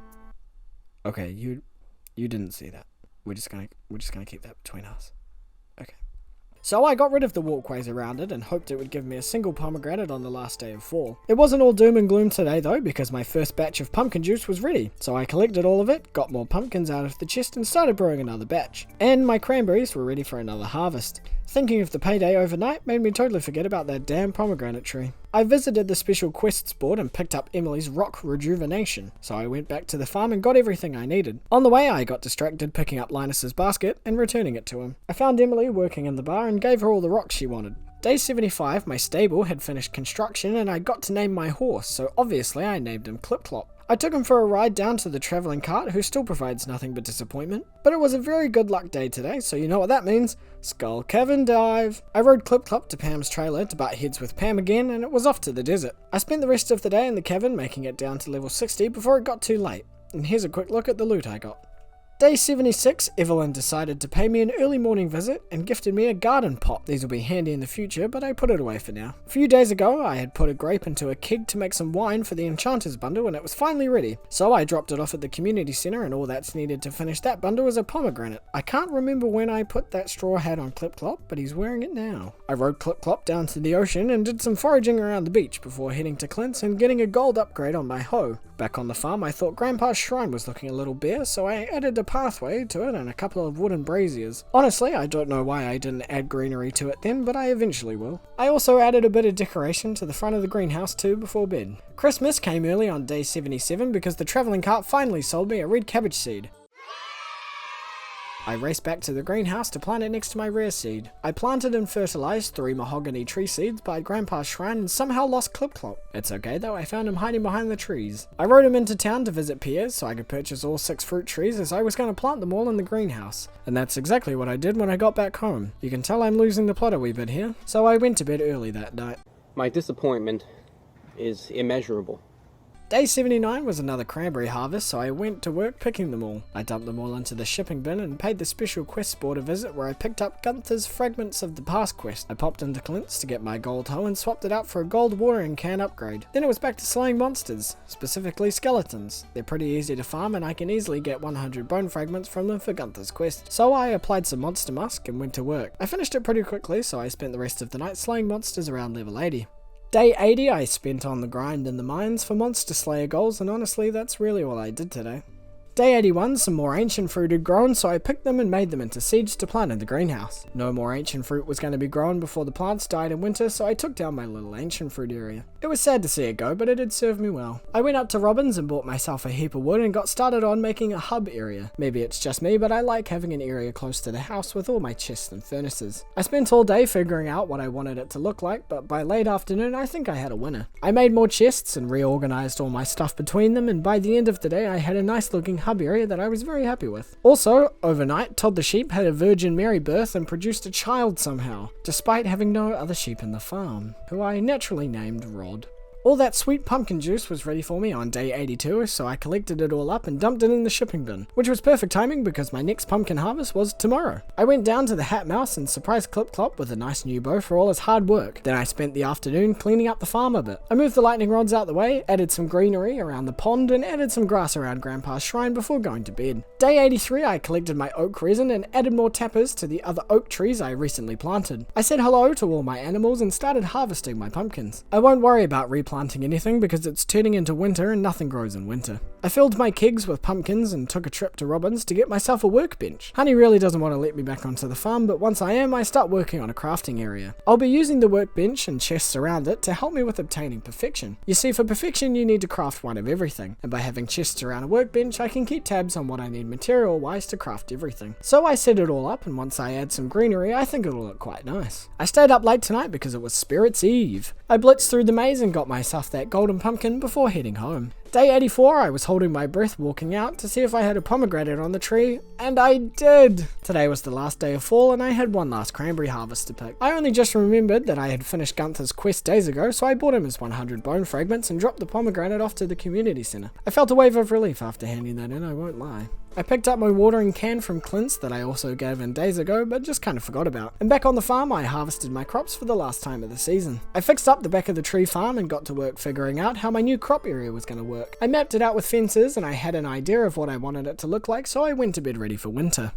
Okay, you didn't see that. We're just gonna keep that between us. Okay. So I got rid of the walkways around it and hoped it would give me a single pomegranate on the last day of fall. It wasn't all doom and gloom today though, because my first batch of pumpkin juice was ready. So I collected all of it, got more pumpkins out of the chest and started brewing another batch. And my cranberries were ready for another harvest. Thinking of the payday overnight made me totally forget about that damn pomegranate tree. I visited the special quests board and picked up Emily's rock rejuvenation, so I went back to the farm and got everything I needed. On the way I got distracted picking up Linus's basket and returning it to him. I found Emily working in the bar and gave her all the rocks she wanted. Day 75, my stable had finished construction and I got to name my horse, so obviously I named him Clip Clop. I took him for a ride down to the travelling cart, who still provides nothing but disappointment. But it was a very good luck day today, so you know what that means. Skull Cavern Dive! I rode Clip Clop to Pam's trailer to butt heads with Pam again, and it was off to the desert. I spent the rest of the day in the cavern making it down to level 60 before it got too late. And here's a quick look at the loot I got. Day 76, Evelyn decided to pay me an early morning visit and gifted me a garden pot. These will be handy in the future, but I put it away for now. A few days ago, I had put a grape into a keg to make some wine for the Enchanter's bundle and it was finally ready. So I dropped it off at the community centre and all that's needed to finish that bundle is a pomegranate. I can't remember when I put that straw hat on Clip Clop, but he's wearing it now. I rode Clip Clop down to the ocean and did some foraging around the beach before heading to Clint's and getting a gold upgrade on my hoe. Back on the farm, I thought Grandpa's shrine was looking a little bare, so I added a pathway to it and a couple of wooden braziers. Honestly, I don't know why I didn't add greenery to it then, but I eventually will. I also added a bit of decoration to the front of the greenhouse too before bed. Christmas came early on day 77 because the travelling cart finally sold me a red cabbage seed. I raced back to the greenhouse to plant it next to my rare seed. I planted and fertilized 3 mahogany tree seeds by Grandpa's shrine and somehow lost Clip Clop. It's okay though, I found him hiding behind the trees. I rode him into town to visit Pierre's so I could purchase all 6 fruit trees as I was going to plant them all in the greenhouse. And that's exactly what I did when I got back home. You can tell I'm losing the plot a wee bit here, so I went to bed early that night. My disappointment is immeasurable. Day 79 was another cranberry harvest, so I went to work picking them all. I dumped them all into the shipping bin and paid the special quest board a visit where I picked up Gunther's fragments of the past quest. I popped into Clint's to get my gold hoe and swapped it out for a gold watering can upgrade. Then it was back to slaying monsters, specifically skeletons. They're pretty easy to farm and I can easily get 100 bone fragments from them for Gunther's quest. So I applied some monster musk and went to work. I finished it pretty quickly, so I spent the rest of the night slaying monsters around level 80. Day 80 I spent on the grind in the mines for monster slayer goals, and honestly that's really all I did today. Day 81, some more ancient fruit had grown, so I picked them and made them into seeds to plant in the greenhouse. No more ancient fruit was going to be grown before the plants died in winter, so I took down my little ancient fruit area. It was sad to see it go, but it had served me well. I went up to Robin's and bought myself a heap of wood and got started on making a hub area. Maybe it's just me, but I like having an area close to the house with all my chests and furnaces. I spent all day figuring out what I wanted it to look like, but by late afternoon I think I had a winner. I made more chests and reorganized all my stuff between them, and by the end of the day I had a nice looking hub area that I was very happy with. Also, overnight, Todd the sheep had a Virgin Mary birth and produced a child somehow, despite having no other sheep in the farm, who I naturally named Rod. All that sweet pumpkin juice was ready for me on day 82, so I collected it all up and dumped it in the shipping bin, which was perfect timing because my next pumpkin harvest was tomorrow. I went down to the Hat Mouse and surprised Clip Clop with a nice new bow for all his hard work. Then I spent the afternoon cleaning up the farm a bit. I moved the lightning rods out the way, added some greenery around the pond, and added some grass around Grandpa's shrine before going to bed. Day 83 I collected my oak resin and added more tappers to the other oak trees I recently planted. I said hello to all my animals and started harvesting my pumpkins. I won't worry about replanting anything because it's turning into winter and nothing grows in winter. I filled my kegs with pumpkins and took a trip to Robin's to get myself a workbench. Honey really doesn't want to let me back onto the farm, but once I am, I start working on a crafting area. I'll be using the workbench and chests around it to help me with obtaining perfection. You see, for perfection you need to craft one of everything, and by having chests around a workbench I can keep tabs on what I need material wise to craft everything. So I set it all up, and once I add some greenery I think it'll look quite nice. I stayed up late tonight because it was Spirit's Eve. I blitzed through the maze and got myself that golden pumpkin before heading home. Day 84, I was holding my breath walking out to see if I had a pomegranate on the tree, and I did! Today was the last day of fall and I had one last cranberry harvest to pick. I only just remembered that I had finished Gunther's quest days ago, so I bought him his 100 bone fragments and dropped the pomegranate off to the community centre. I felt a wave of relief after handing that in, I won't lie. I picked up my watering can from Clint's that I also gave in days ago, but just kind of forgot about. And back on the farm, I harvested my crops for the last time of the season. I fixed up the back of the tree farm and got to work figuring out how my new crop area was going to work. I mapped it out with fences and I had an idea of what I wanted it to look like, so I went to bed ready for winter.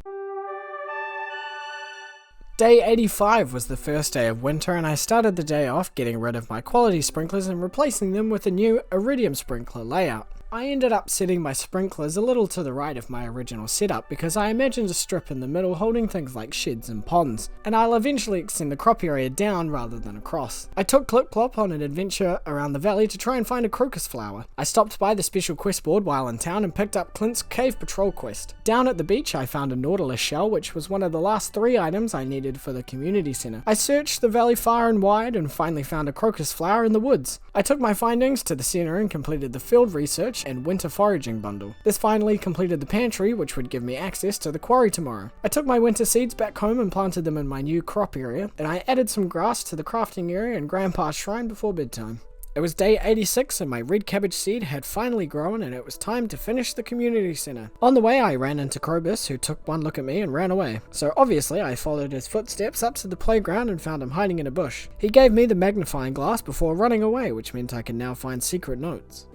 Day 85 was the first day of winter and I started the day off getting rid of my quality sprinklers and replacing them with a new iridium sprinkler layout. I ended up setting my sprinklers a little to the right of my original setup because I imagined a strip in the middle holding things like sheds and ponds, and I'll eventually extend the crop area down rather than across. I took Clip Clop on an adventure around the valley to try and find a crocus flower. I stopped by the special quest board while in town and picked up Clint's Cave Patrol quest. Down at the beach I found a nautilus shell, which was one of the last 3 items I needed for the community centre. I searched the valley far and wide and finally found a crocus flower in the woods. I took my findings to the centre and completed the field research and winter foraging bundle. This finally completed the pantry, which would give me access to the quarry tomorrow. I took my winter seeds back home and planted them in my new crop area, and I added some grass to the crafting area and Grandpa's shrine before bedtime. It was day 86 and my red cabbage seed had finally grown and it was time to finish the community centre. On the way I ran into Krobus, who took one look at me and ran away. So obviously I followed his footsteps up to the playground and found him hiding in a bush. He gave me the magnifying glass before running away, which meant I could now find secret notes.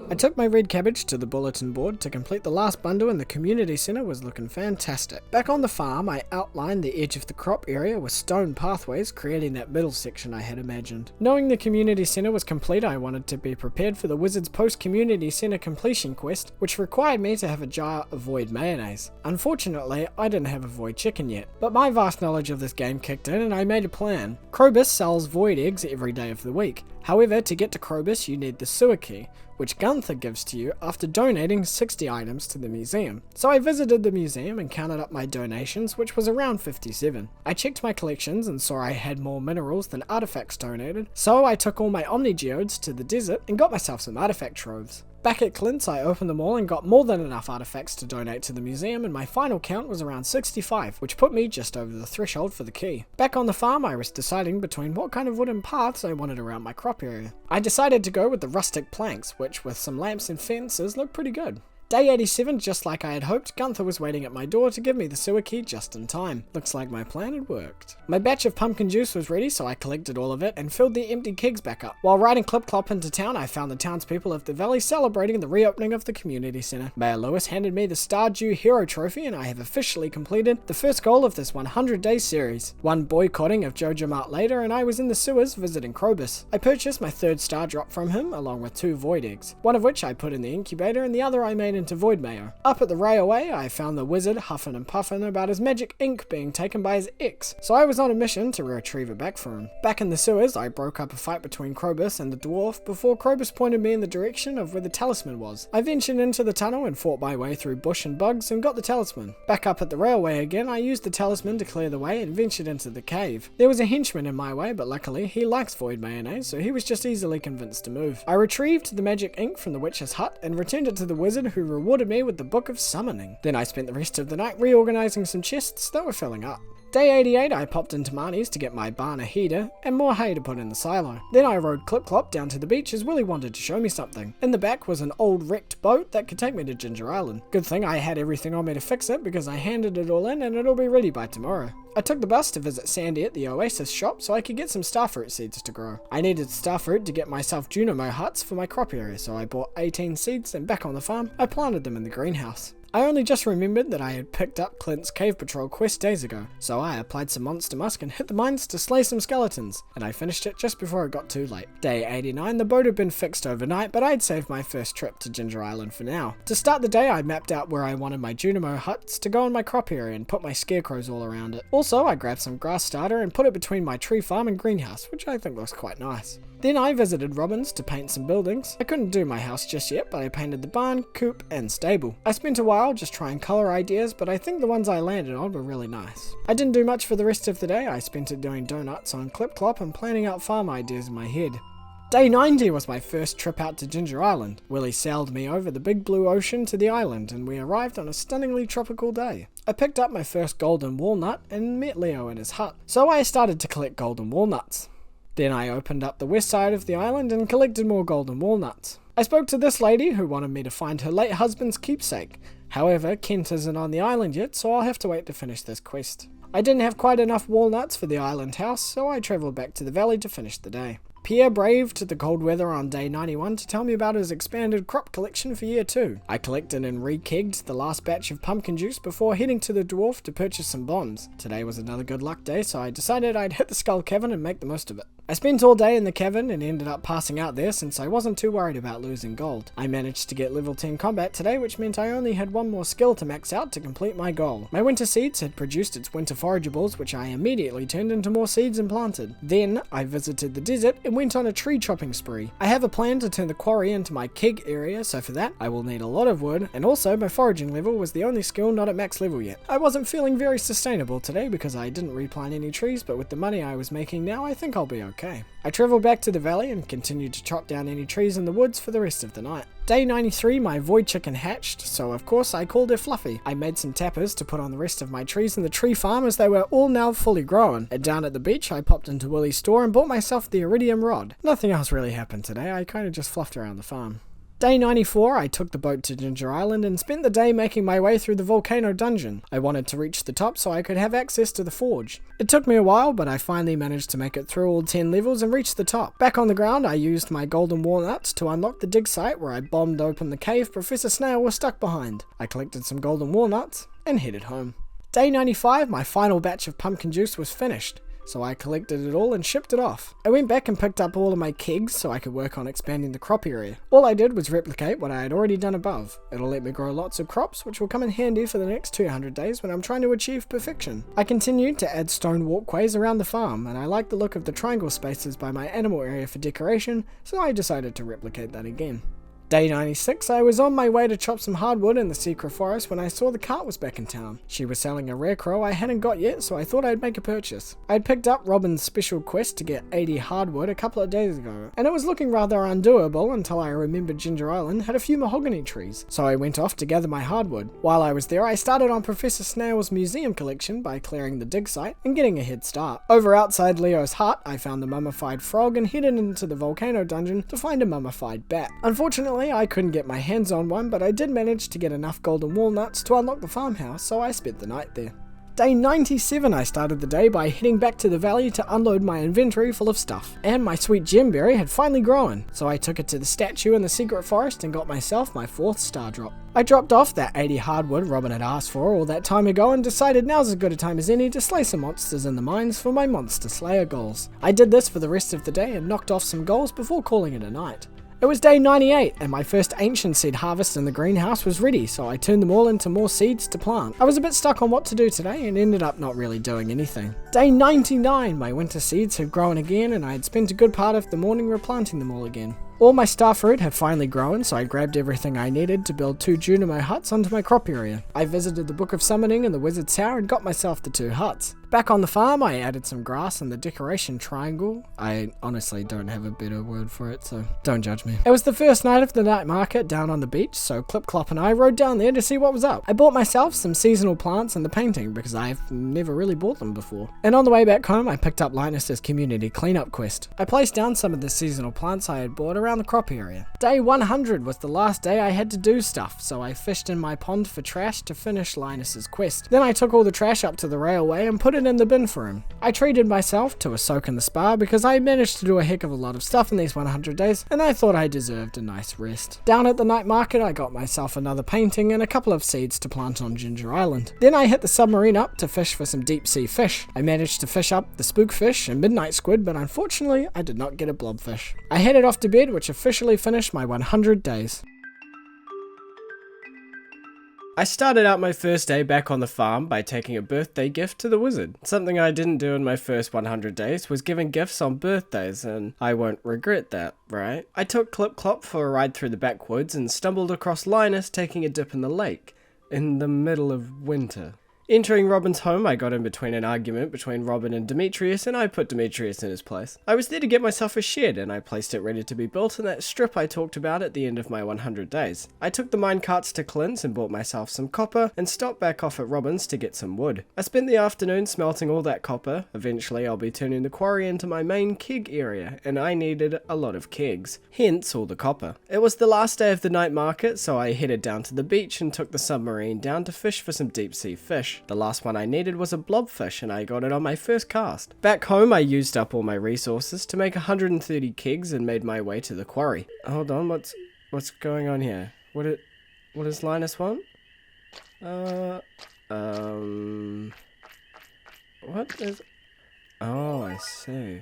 I took my red cabbage to the bulletin board to complete the last bundle and the community centre was looking fantastic. Back on the farm I outlined the edge of the crop area with stone pathways, creating that middle section I had imagined. Knowing the community centre was complete, I wanted to be prepared for the Wizard's post-community centre completion quest, which required me to have a jar of void mayonnaise. Unfortunately, I didn't have a void chicken yet, but my vast knowledge of this game kicked in and I made a plan. Krobus sells void eggs every day of the week. However, to get to Krobus you need the sewer key, which Gunther gives to you after donating 60 items to the museum. So I visited the museum and counted up my donations, which was around 57. I checked my collections and saw I had more minerals than artifacts donated, so I took all my Omnigeodes to the desert and got myself some artifact troves. Back at Clint's, I opened them all and got more than enough artifacts to donate to the museum, and my final count was around 65, which put me just over the threshold for the key. Back on the farm, I was deciding between what kind of wooden paths I wanted around my crop area. I decided to go with the rustic planks, which with some lamps and fences looked pretty good. Day 87, just like I had hoped, Gunther was waiting at my door to give me the sewer key just in time. Looks like my plan had worked. My batch of pumpkin juice was ready, so I collected all of it and filled the empty kegs back up. While riding Clip Clop into town, I found the townspeople of the valley celebrating the reopening of the community centre. Mayor Lewis handed me the Stardew Hero Trophy and I have officially completed the first goal of this 100-day series. One boycotting of Jojo Mart later and I was in the sewers visiting Krobus. I purchased my 3rd star drop from him along with 2 void eggs, one of which I put in the incubator and the other I made into void mayo. Up at the railway, I found the wizard huffing and puffing about his magic ink being taken by his ex, so I was on a mission to retrieve it back for him. Back in the sewers, I broke up a fight between Krobus and the dwarf before Krobus pointed me in the direction of where the talisman was. I ventured into the tunnel and fought my way through bush and bugs and got the talisman. Back up at the railway again, I used the talisman to clear the way and ventured into the cave. There was a henchman in my way, but luckily he likes void mayonnaise, so he was just easily convinced to move. I retrieved the magic ink from the witch's hut and returned it to the wizard, who rewarded me with the Book of Summoning. Then I spent the rest of the night reorganizing some chests that were filling up. Day 88, I popped into Marnie's to get my barn a heater and more hay to put in the silo. Then I rode Clip Clop down to the beach as Willie wanted to show me something. In the back was an old wrecked boat that could take me to Ginger Island. Good thing I had everything on me to fix it because I handed it all in and it'll be ready by tomorrow. I took the bus to visit Sandy at the Oasis shop so I could get some starfruit seeds to grow. I needed starfruit to get myself Junimo huts for my crop area, so I bought 18 seeds and back on the farm, I planted them in the greenhouse. I only just remembered that I had picked up Clint's Cave Patrol quest days ago, so I applied some Monster Musk and hit the mines to slay some skeletons, and I finished it just before it got too late. Day 89, the boat had been fixed overnight, but I'd saved my first trip to Ginger Island for now. To start the day, I mapped out where I wanted my Junimo huts to go in my crop area and put my scarecrows all around it. Also, I grabbed some grass starter and put it between my tree farm and greenhouse, which I think looks quite nice. Then I visited Robin's to paint some buildings. I couldn't do my house just yet, but I painted the barn, coop, and stable. I spent a while just trying colour ideas, but I think the ones I landed on were really nice. I didn't do much for the rest of the day. I spent it doing donuts on Clip Clop and planning out farm ideas in my head. Day 90 was my first trip out to Ginger Island. Willie sailed me over the big blue ocean to the island and we arrived on a stunningly tropical day. I picked up my first golden walnut and met Leo in his hut, so I started to collect golden walnuts. Then I opened up the west side of the island and collected more golden walnuts. I spoke to this lady who wanted me to find her late husband's keepsake. However, Kent isn't on the island yet, so I'll have to wait to finish this quest. I didn't have quite enough walnuts for the island house, so I travelled back to the valley to finish the day. Pierre braved the cold weather on day 91 to tell me about his expanded crop collection for year 2. I collected and re-kegged the last batch of pumpkin juice before heading to the dwarf to purchase some bombs. Today was another good luck day, so I decided I'd hit the skull cavern and make the most of it. I spent all day in the cavern and ended up passing out there since I wasn't too worried about losing gold. I managed to get level 10 combat today, which meant I only had one more skill to max out to complete my goal. My winter seeds had produced its winter forageables, which I immediately turned into more seeds and planted. Then I visited the desert and went on a tree chopping spree. I have a plan to turn the quarry into my keg area, so for that I will need a lot of wood, and also my foraging level was the only skill not at max level yet. I wasn't feeling very sustainable today because I didn't replant any trees, but with the money I was making now I think I'll be okay. I travelled back to the valley and continued to chop down any trees in the woods for the rest of the night. Day 93 my void chicken hatched, so of course I called her Fluffy. I made some tappers to put on the rest of my trees in the tree farm as they were all now fully grown. And down at the beach I popped into Willie's store and bought myself the iridium rod. Nothing else really happened today, I kinda just fluffed around the farm. Day 94, I took the boat to Ginger Island and spent the day making my way through the volcano dungeon. I wanted to reach the top so I could have access to the forge. It took me a while, but I finally managed to make it through all 10 levels and reach the top. Back on the ground, I used my golden walnuts to unlock the dig site where I bombed open the cave Professor Snail was stuck behind. I collected some golden walnuts and headed home. Day 95, my final batch of pumpkin juice was finished, so I collected it all and shipped it off. I went back and picked up all of my kegs so I could work on expanding the crop area. All I did was replicate what I had already done above. It'll let me grow lots of crops, which will come in handy for the next 200 days when I'm trying to achieve perfection. I continued to add stone walkways around the farm, and I like the look of the triangle spaces by my animal area for decoration, so I decided to replicate that again. Day 96, I was on my way to chop some hardwood in the secret forest when I saw the cart was back in town. She was selling a rare crow I hadn't got yet, so I thought I'd make a purchase. I'd picked up Robin's special quest to get 80 hardwood a couple of days ago, and it was looking rather undoable until I remembered Ginger Island had a few mahogany trees, so I went off to gather my hardwood. While I was there, I started on Professor Snail's museum collection by clearing the dig site and getting a head start. Over outside Leo's hut, I found the mummified frog and headed into the volcano dungeon to find a mummified bat. Unfortunately, I couldn't get my hands on one, but I did manage to get enough golden walnuts to unlock the farmhouse, so I spent the night there. Day 97 I started the day by heading back to the valley to unload my inventory full of stuff. And my sweet gemberry had finally grown, so I took it to the statue in the secret forest and got myself my 4th star drop. I dropped off that 80 hardwood Robin had asked for all that time ago and decided now's as good a time as any to slay some monsters in the mines for my monster slayer goals. I did this for the rest of the day and knocked off some goals before calling it a night. It was day 98 and my first ancient seed harvest in the greenhouse was ready, so I turned them all into more seeds to plant. I was a bit stuck on what to do today and ended up not really doing anything. Day 99, my winter seeds had grown again and I had spent a good part of the morning replanting them all again. All my starfruit had finally grown, so I grabbed everything I needed to build 2 Junimo huts onto my crop area. I visited the Book of Summoning and the Wizard's Tower and got myself the 2 huts. Back on the farm, I added some grass and the decoration triangle. I honestly don't have a better word for it, so don't judge me. It was the first night of the night market down on the beach, so Clip Clop and I rode down there to see what was up. I bought myself some seasonal plants and the painting because I've never really bought them before. And on the way back home, I picked up Linus's community cleanup quest. I placed down some of the seasonal plants I had bought around the crop area. Day 100 was the last day I had to do stuff, so I fished in my pond for trash to finish Linus's quest. Then I took all the trash up to the railway and put it in the bin for him. I treated myself to a soak in the spa because I managed to do a heck of a lot of stuff in these 100 days and I thought I deserved a nice rest. Down at the night market I got myself another painting and a couple of seeds to plant on Ginger Island. Then I hit the submarine up to fish for some deep sea fish. I managed to fish up the spookfish and midnight squid, but unfortunately I did not get a blobfish. I headed off to bed, which officially finished my 100 days. I started out my first day back on the farm by taking a birthday gift to the wizard. Something I didn't do in my first 100 days was giving gifts on birthdays, and I won't regret that, right? I took Clip Clop for a ride through the backwoods and stumbled across Linus taking a dip in the lake, in the middle of winter. Entering Robin's home, I got in between an argument between Robin and Demetrius, and I put Demetrius in his place. I was there to get myself a shed, and I placed it ready to be built in that strip I talked about at the end of my 100 days. I took the minecarts to Clint's and bought myself some copper, and stopped back off at Robin's to get some wood. I spent the afternoon smelting all that copper. Eventually I'll be turning the quarry into my main keg area, and I needed a lot of kegs, hence all the copper. It was the last day of the night market, so I headed down to the beach and took the submarine down to fish for some deep sea fish. The last one I needed was a blobfish, and I got it on my first cast. Back home I used up all my resources to make 130 kegs and made my way to the quarry. Hold on, what's going on here? What does Linus want? What is... Oh, I see.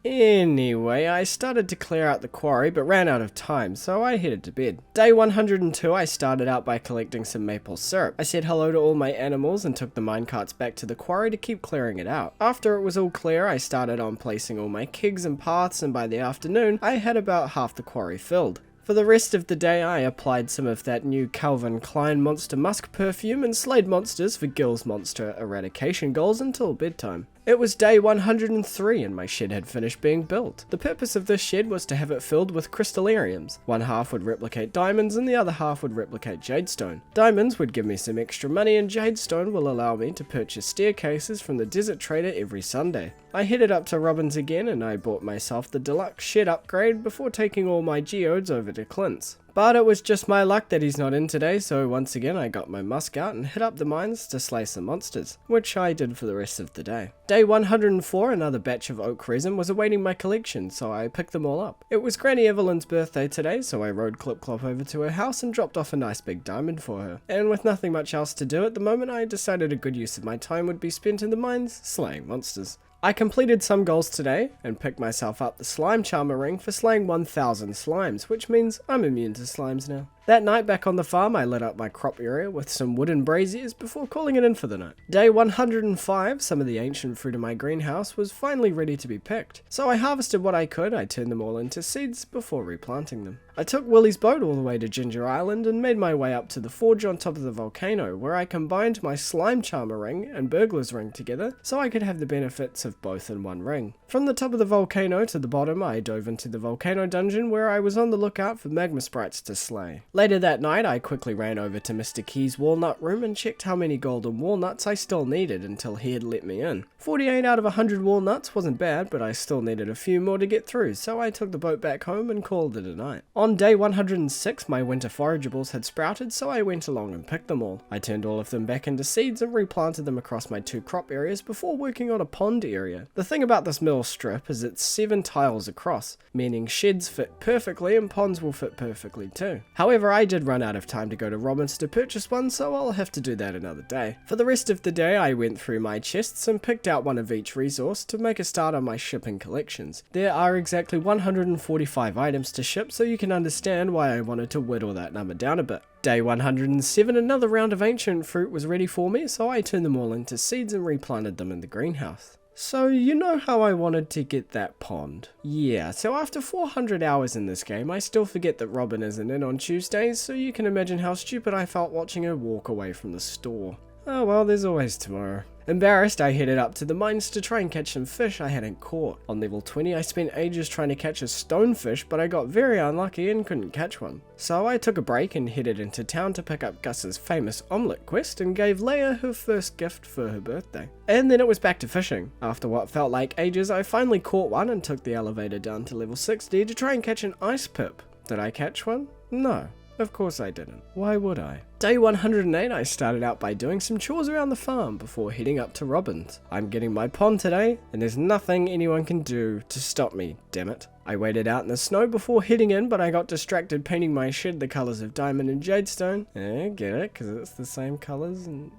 Anyway, I started to clear out the quarry but ran out of time, so I headed to bed. Day 102 I started out by collecting some maple syrup. I said hello to all my animals and took the minecarts back to the quarry to keep clearing it out. After it was all clear, I started on placing all my kegs and paths, and by the afternoon I had about half the quarry filled. For the rest of the day I applied some of that new Calvin Klein Monster Musk perfume and slayed monsters for Gil's monster eradication goals until bedtime. It was day 103 and my shed had finished being built. The purpose of this shed was to have it filled with crystallariums. One half would replicate diamonds and the other half would replicate jadestone. Diamonds would give me some extra money, and jadestone will allow me to purchase staircases from the desert trader every Sunday. I headed up to Robin's again and I bought myself the deluxe shed upgrade before taking all my geodes over to Clint's. But it was just my luck that he's not in today, so once again I got my musk out and hit up the mines to slay some monsters, which I did for the rest of the day. Day 104, another batch of oak resin was awaiting my collection, so I picked them all up. It was Granny Evelyn's birthday today, so I rode Clip Clop over to her house and dropped off a nice big diamond for her. And with nothing much else to do at the moment, I decided a good use of my time would be spent in the mines slaying monsters. I completed some goals today, and picked myself up the Slime Charmer ring for slaying 1000 slimes, which means I'm immune to slimes now. That night back on the farm I lit up my crop area with some wooden braziers before calling it in for the night. Day 105, some of the ancient fruit in my greenhouse was finally ready to be picked, so I harvested what I could. I turned them all into seeds before replanting them. I took Willie's boat all the way to Ginger Island and made my way up to the forge on top of the volcano, where I combined my Slime Charmer ring and Burglar's ring together so I could have the benefits of both in one ring. From the top of the volcano to the bottom I dove into the volcano dungeon, where I was on the lookout for magma sprites to slay. Later that night I quickly ran over to Mr. Key's walnut room and checked how many golden walnuts I still needed until he had let me in. 48 out of 100 walnuts wasn't bad, but I still needed a few more to get through, so I took the boat back home and called it a night. On day 106 my winter forageables had sprouted, so I went along and picked them all. I turned all of them back into seeds and replanted them across my 2 crop areas before working on a pond area. The thing about this middle strip is it's 7 tiles across, meaning sheds fit perfectly and ponds will fit perfectly too. However, I did run out of time to go to Robin's to purchase one, so I'll have to do that another day. For the rest of the day I went through my chests and picked out one of each resource to make a start on my shipping collections. There are exactly 145 items to ship, so you can understand why I wanted to whittle that number down a bit. Day 107, another round of ancient fruit was ready for me, so I turned them all into seeds and replanted them in the greenhouse. So you know how I wanted to get that pond? Yeah, so after 400 hours in this game, I still forget that Robin isn't in on Tuesdays, so you can imagine how stupid I felt watching her walk away from the store. Oh well, there's always tomorrow. Embarrassed, I headed up to the mines to try and catch some fish I hadn't caught. On level 20, I spent ages trying to catch a stonefish, but I got very unlucky and couldn't catch one. So I took a break and headed into town to pick up Gus's famous omelette quest and gave Leia her first gift for her birthday. And then it was back to fishing. After what felt like ages, I finally caught one and took the elevator down to level 60 to try and catch an ice pip. Did I catch one? No. Of course I didn't. Why would I? Day 108 I started out by doing some chores around the farm before heading up to Robin's. I'm getting my pond today, and there's nothing anyone can do to stop me, damn it. I waited out in the snow before heading in, but I got distracted painting my shed the colours of diamond and jadestone. Get it? Because it's the same colours and...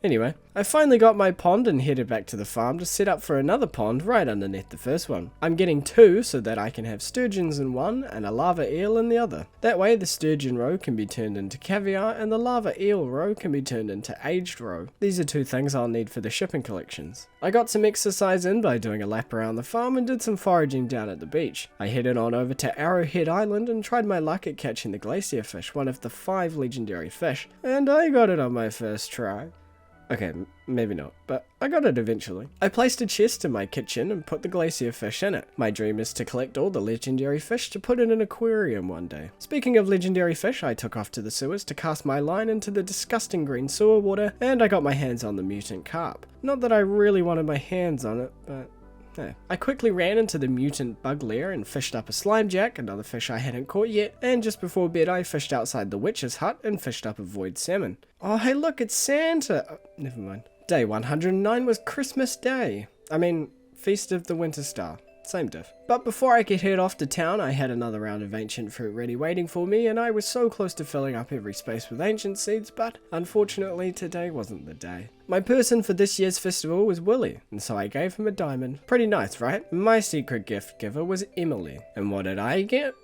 Anyway, I finally got my pond and headed back to the farm to set up for another pond right underneath the first one. I'm getting two so that I can have sturgeons in one and a lava eel in the other. That way the sturgeon roe can be turned into caviar and the lava eel roe can be turned into aged roe. These are two things I'll need for the shipping collections. I got some exercise in by doing a lap around the farm and did some foraging down at the beach. I headed on over to Arrowhead Island and tried my luck at catching the glacier fish, one of the 5 legendary fish, and I got it on my first try. Okay, maybe not, but I got it eventually. I placed a chest in my kitchen and put the glacier fish in it. My dream is to collect all the legendary fish to put in an aquarium one day. Speaking of legendary fish, I took off to the sewers to cast my line into the disgusting green sewer water, and I got my hands on the mutant carp. Not that I really wanted my hands on it, but no. I quickly ran into the mutant bug lair and fished up a slimejack, another fish I hadn't caught yet, and just before bed I fished outside the witch's hut and fished up a void salmon. Oh hey look, it's Santa! Oh, never mind. Day 109 was Christmas Day. I mean, Feast of the Winter Star. Same diff. But before I could head off to town, I had another round of ancient fruit ready waiting for me, and I was so close to filling up every space with ancient seeds, but unfortunately today wasn't the day. My person for this year's festival was Willie, and so I gave him a diamond. Pretty nice, right? My secret gift giver was Emily. And what did I get?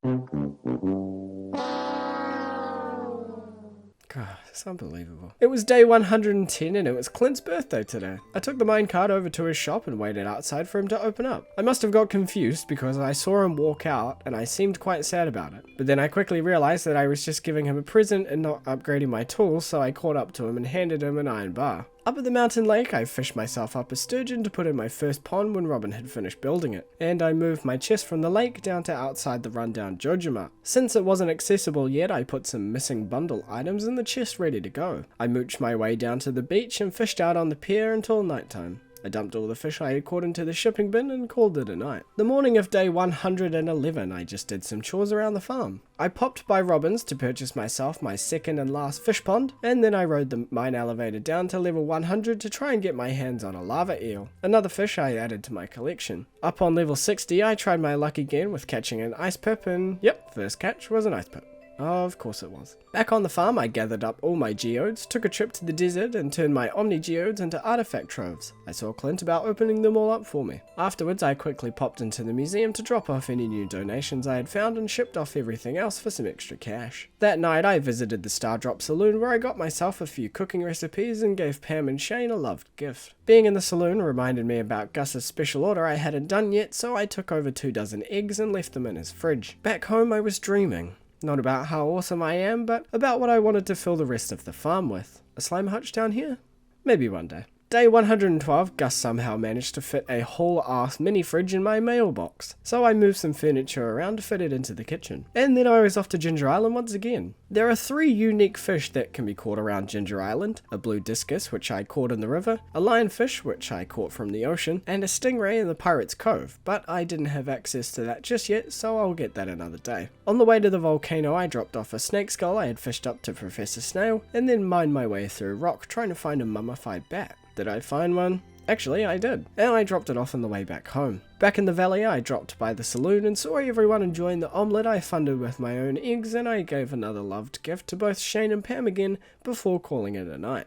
God, it's unbelievable. It was day 110 and it was Clint's birthday today. I took the minecart over to his shop and waited outside for him to open up. I must have got confused because I saw him walk out and I seemed quite sad about it. But then I quickly realized that I was just giving him a present and not upgrading my tools, so I caught up to him and handed him an iron bar. Up at the mountain lake, I fished myself up a sturgeon to put in my first pond when Robin had finished building it, and I moved my chest from the lake down to outside the rundown Jojima. Since it wasn't accessible yet, I put some missing bundle items in the chest ready to go. I mooched my way down to the beach and fished out on the pier until nighttime. I dumped all the fish I had caught into the shipping bin and called it a night. The morning of day 111, I just did some chores around the farm. I popped by Robin's to purchase myself my second and last fish pond, and then I rode the mine elevator down to level 100 to try and get my hands on a lava eel, another fish I added to my collection. Up on level 60, I tried my luck again with catching an ice pip, and yep, first catch was an ice pip. Of course it was. Back on the farm, I gathered up all my geodes, took a trip to the desert, and turned my omni geodes into artifact troves. I saw Clint about opening them all up for me. Afterwards, I quickly popped into the museum to drop off any new donations I had found and shipped off everything else for some extra cash. That night, I visited the Stardrop Saloon where I got myself a few cooking recipes and gave Pam and Shane a loved gift. Being in the saloon reminded me about Gus's special order I hadn't done yet, so I took over 24 eggs and left them in his fridge. Back home, I was dreaming. Not about how awesome I am, but about what I wanted to fill the rest of the farm with. A slime hutch down here? Maybe one day. Day 112, Gus somehow managed to fit a whole-ass mini-fridge in my mailbox, so I moved some furniture around to fit it into the kitchen. And then I was off to Ginger Island once again. There are 3 unique fish that can be caught around Ginger Island: a blue discus, which I caught in the river, a lionfish, which I caught from the ocean, and a stingray in the Pirate's Cove, but I didn't have access to that just yet, so I'll get that another day. On the way to the volcano, I dropped off a snake skull I had fished up to Professor Snail, and then mined my way through rock trying to find a mummified bat. Did I find one? Actually, I did, and I dropped it off on the way back home. Back in the valley, I dropped by the saloon and saw everyone enjoying the omelette I funded with my own eggs, and I gave another loved gift to both Shane and Pam again before calling it a night.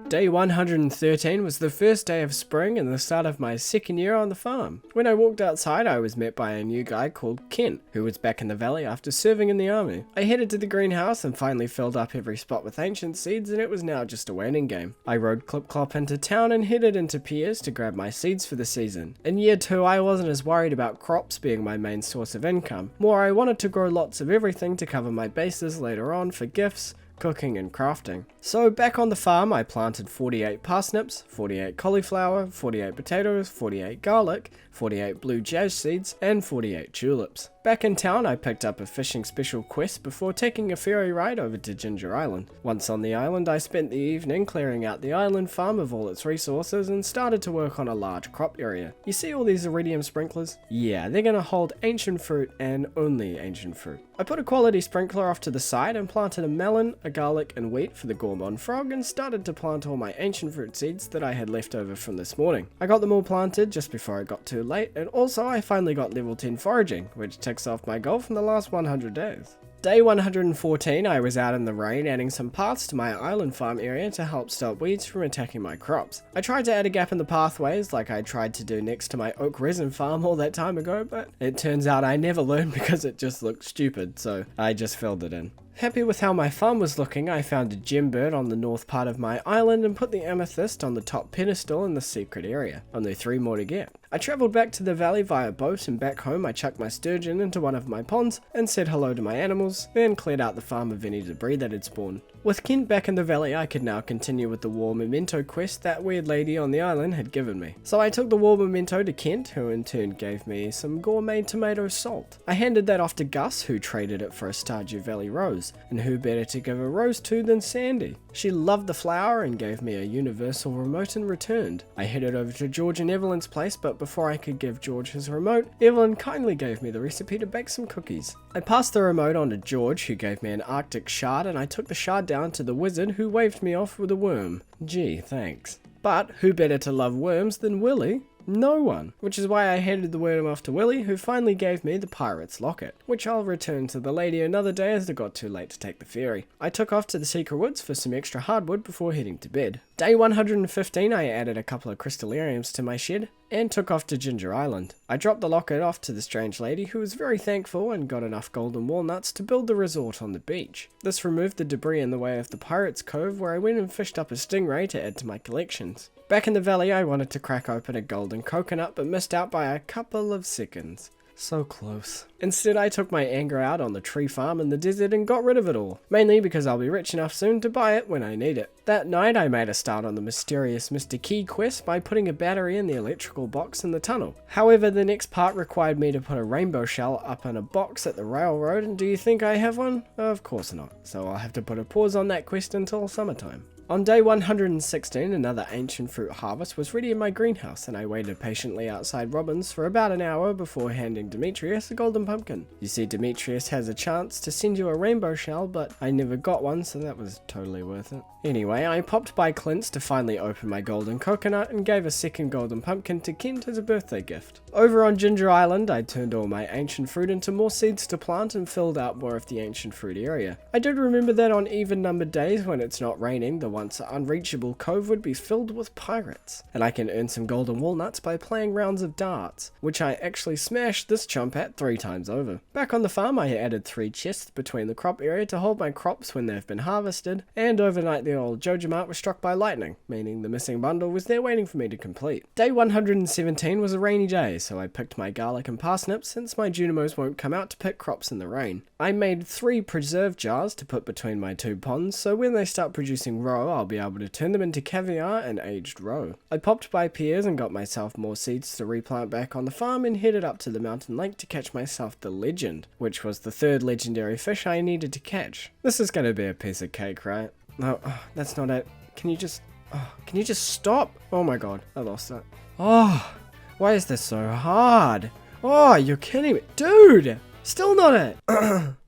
Day 113 was the first day of spring and the start of my second year on the farm. When I walked outside, I was met by a new guy called Ken, who was back in the valley after serving in the army. I headed to the greenhouse and finally filled up every spot with ancient seeds, and it was now just a waiting game. I rode Clip Clop into town and headed into Piers to grab my seeds for the season. In year 2, I wasn't as worried about crops being my main source of income. More, I wanted to grow lots of everything to cover my bases later on for gifts, cooking and crafting. So back on the farm, I planted 48 parsnips, 48 cauliflower, 48 potatoes, 48 garlic, 48 blue jazz seeds, and 48 tulips. Back in town, I picked up a fishing special quest before taking a ferry ride over to Ginger Island. Once on the island, I spent the evening clearing out the island farm of all its resources and started to work on a large crop area. You see all these iridium sprinklers? Yeah, they're gonna hold ancient fruit and only ancient fruit. I put a quality sprinkler off to the side and planted a melon, a garlic, and wheat for the gourmand frog, and started to plant all my ancient fruit seeds that I had left over from this morning. I got them all planted just before it got too late, and also I finally got level 10 foraging, which ticks off my goal from the last 100 days. Day 114, I was out in the rain adding some paths to my island farm area to help stop weeds from attacking my crops. I tried to add a gap in the pathways like I tried to do next to my oak resin farm all that time ago, but it turns out I never learned because it just looked stupid, so I just filled it in. Happy with how my farm was looking, I found a gem bird on the north part of my island and put the amethyst on the top pedestal in the secret area. Only 3 more to get. I travelled back to the valley via boat, and back home I chucked my sturgeon into one of my ponds and said hello to my animals, then cleared out the farm of any debris that had spawned. With Kent back in the valley, I could now continue with the war memento quest that weird lady on the island had given me. So I took the war memento to Kent, who in turn gave me some gourmet tomato salt. I handed that off to Gus, who traded it for a Stardew Valley rose, and who better to give a rose to than Sandy? She loved the flower and gave me a universal remote in return. I headed over to George and Evelyn's place, but before I could give George his remote, Evelyn kindly gave me the recipe to bake some cookies. I passed the remote on to George, who gave me an Arctic shard, and I took the shard down to the wizard, who waved me off with a worm. Gee, thanks. But who better to love worms than Willy? No one. Which is why I handed the worm off to Willy, who finally gave me the pirate's locket, which I'll return to the lady another day as it got too late to take the ferry. I took off to the secret woods for some extra hardwood before heading to bed. Day 115, I added a couple of crystallariums to my shed and took off to Ginger Island. I dropped the locket off to the strange lady, who was very thankful and got enough golden walnuts to build the resort on the beach. This removed the debris in the way of the Pirate's Cove, where I went and fished up a stingray to add to my collections. Back in the valley, I wanted to crack open a golden coconut, but missed out by a couple of seconds. So close. Instead, I took my anger out on the tree farm in the desert and got rid of it all, mainly because I'll be rich enough soon to buy it when I need it. That night, I made a start on the mysterious Mr. Key quest by putting a battery in the electrical box in the tunnel. However, the next part required me to put a rainbow shell up in a box at the railroad, and do you think I have one? Of course not, so I'll have to put a pause on that quest until summertime. On day 116, another ancient fruit harvest was ready in my greenhouse, and I waited patiently outside Robin's for about an hour before handing Demetrius a golden pumpkin. You see, Demetrius has a chance to send you a rainbow shell, but I never got one, so that was totally worth it. Anyway, I popped by Clint's to finally open my golden coconut and gave a second golden pumpkin to Kent as a birthday gift. Over on Ginger Island, I turned all my ancient fruit into more seeds to plant and filled out more of the ancient fruit area. I did remember that on even-numbered days when it's not raining, the once unreachable cove would be filled with pirates, and I can earn some golden walnuts by playing rounds of darts, which I actually smashed this chump at 3 times over. Back on the farm, I added 3 chests between the crop area to hold my crops when they've been harvested, and overnight the old Jojamart was struck by lightning, meaning the missing bundle was there waiting for me to complete. Day 117 was a rainy day, so I picked my garlic and parsnips since my Junimos won't come out to pick crops in the rain. I made 3 preserve jars to put between my 2 ponds, so when they start producing roe, I'll be able to turn them into caviar and aged roe. I popped by Piers and got myself more seeds to replant back on the farm and headed up to the mountain lake to catch myself the legend, which was the 3rd legendary fish I needed to catch. This is going to be a piece of cake, right? No, that's not it. Can you just stop? Oh my god, I lost that. Oh, why is this so hard? Oh, you're kidding me. Dude, still not it.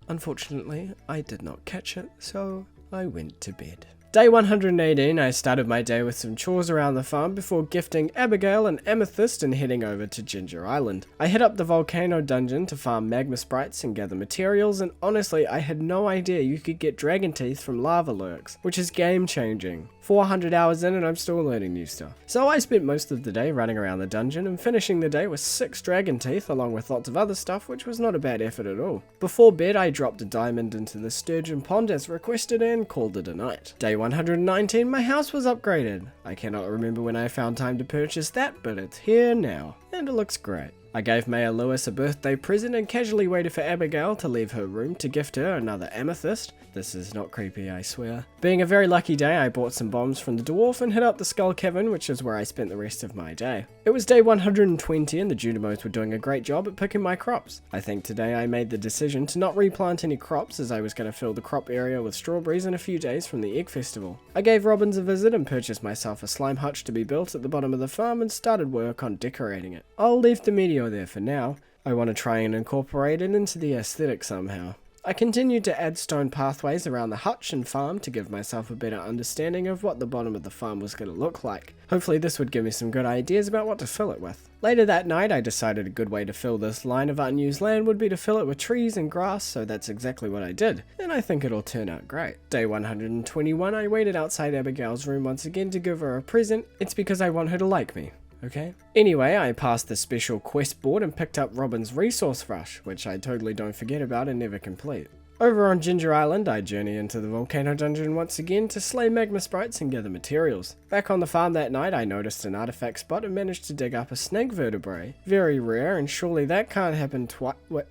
Unfortunately, I did not catch it, so I went to bed. Day 118, I started my day with some chores around the farm before gifting Abigail an amethyst and heading over to Ginger Island. I hit up the volcano dungeon to farm magma sprites and gather materials, and honestly, I had no idea you could get dragon teeth from lava lurks, which is game changing. 400 hours in and I'm still learning new stuff. So I spent most of the day running around the dungeon and finishing the day with 6 dragon teeth along with lots of other stuff, which was not a bad effort at all. Before bed, I dropped a diamond into the sturgeon pond as requested and called it a night. Day 119, my house was upgraded. I cannot remember when I found time to purchase that, but it's here now, and it looks great. I gave Mayor Lewis a birthday present and casually waited for Abigail to leave her room to gift her another amethyst. This is not creepy, I swear. Being a very lucky day, I bought some bombs from the dwarf and hit up the skull cavern, which is where I spent the rest of my day. It was day 120 and the Junimos were doing a great job at picking my crops. I think today I made the decision to not replant any crops as I was going to fill the crop area with strawberries in a few days from the Egg Festival. I gave Robbins a visit and purchased myself a slime hutch to be built at the bottom of the farm and started work on decorating it. I'll leave the meteor there for now. I want to try and incorporate it into the aesthetic somehow. I continued to add stone pathways around the hutch and farm to give myself a better understanding of what the bottom of the farm was going to look like. Hopefully this would give me some good ideas about what to fill it with. Later that night I decided a good way to fill this line of unused land would be to fill it with trees and grass, so that's exactly what I did, and I think it'll turn out great. Day 121 I waited outside Abigail's room once again to give her a present. It's because I want her to like me. Okay. Anyway, I passed the special quest board and picked up Robin's resource rush, which I totally don't forget about and never complete. Over on Ginger Island, I journey into the volcano dungeon once again to slay magma sprites and gather materials. Back on the farm that night, I noticed an artifact spot and managed to dig up a snake vertebrae. Very rare, and surely that can't happen twice. Wait,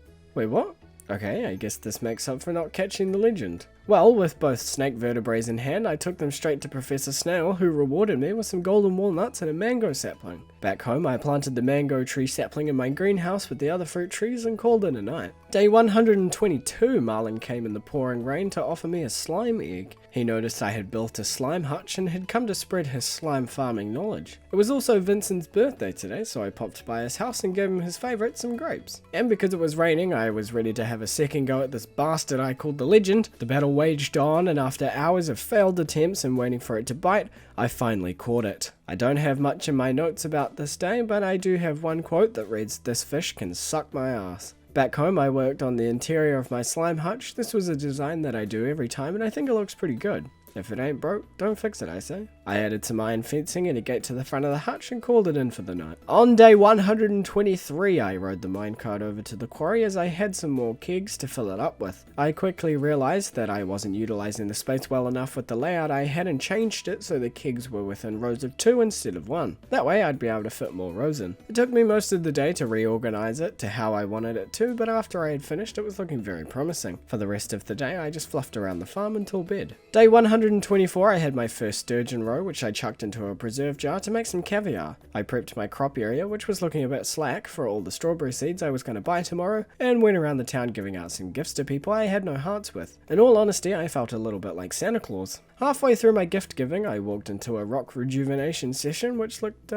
what? Okay, I guess this makes up for not catching the legend. Well, with both snake vertebrae in hand, I took them straight to Professor Snail, who rewarded me with some golden walnuts and a mango sapling. Back home, I planted the mango tree sapling in my greenhouse with the other fruit trees and called it a night. Day 122, Marlin came in the pouring rain to offer me a slime egg. He noticed I had built a slime hutch and had come to spread his slime farming knowledge. It was also Vincent's birthday today, so I popped by his house and gave him his favourite, some grapes. And because it was raining, I was ready to have a second go at this bastard I called the Legend. The battle waged on, and after hours of failed attempts and waiting for it to bite, I finally caught it. I don't have much in my notes about this day, but I do have one quote that reads, "This fish can suck my ass." Back home, I worked on the interior of my slime hutch. This was a design that I do every time, and I think it looks pretty good. If it ain't broke, don't fix it, I say. I added some iron fencing and a gate to the front of the hutch and called it in for the night. On day 123, I rode the minecart over to the quarry as I had some more kegs to fill it up with. I quickly realized that I wasn't utilizing the space well enough with the layout I had and changed it so the kegs were within rows of 2 instead of 1. That way I'd be able to fit more rows in. It took me most of the day to reorganize it to how I wanted it to, but after I had finished it was looking very promising. For the rest of the day I just fluffed around the farm until bed. Day 124 I had my first sturgeon roe, which I chucked into a preserve jar to make some caviar. I prepped my crop area, which was looking a bit slack, for all the strawberry seeds I was going to buy tomorrow, and went around the town giving out some gifts to people I had no hearts with. In all honesty, I felt a little bit like Santa Claus. Halfway through my gift giving, I walked into a rock rejuvenation session, which looked,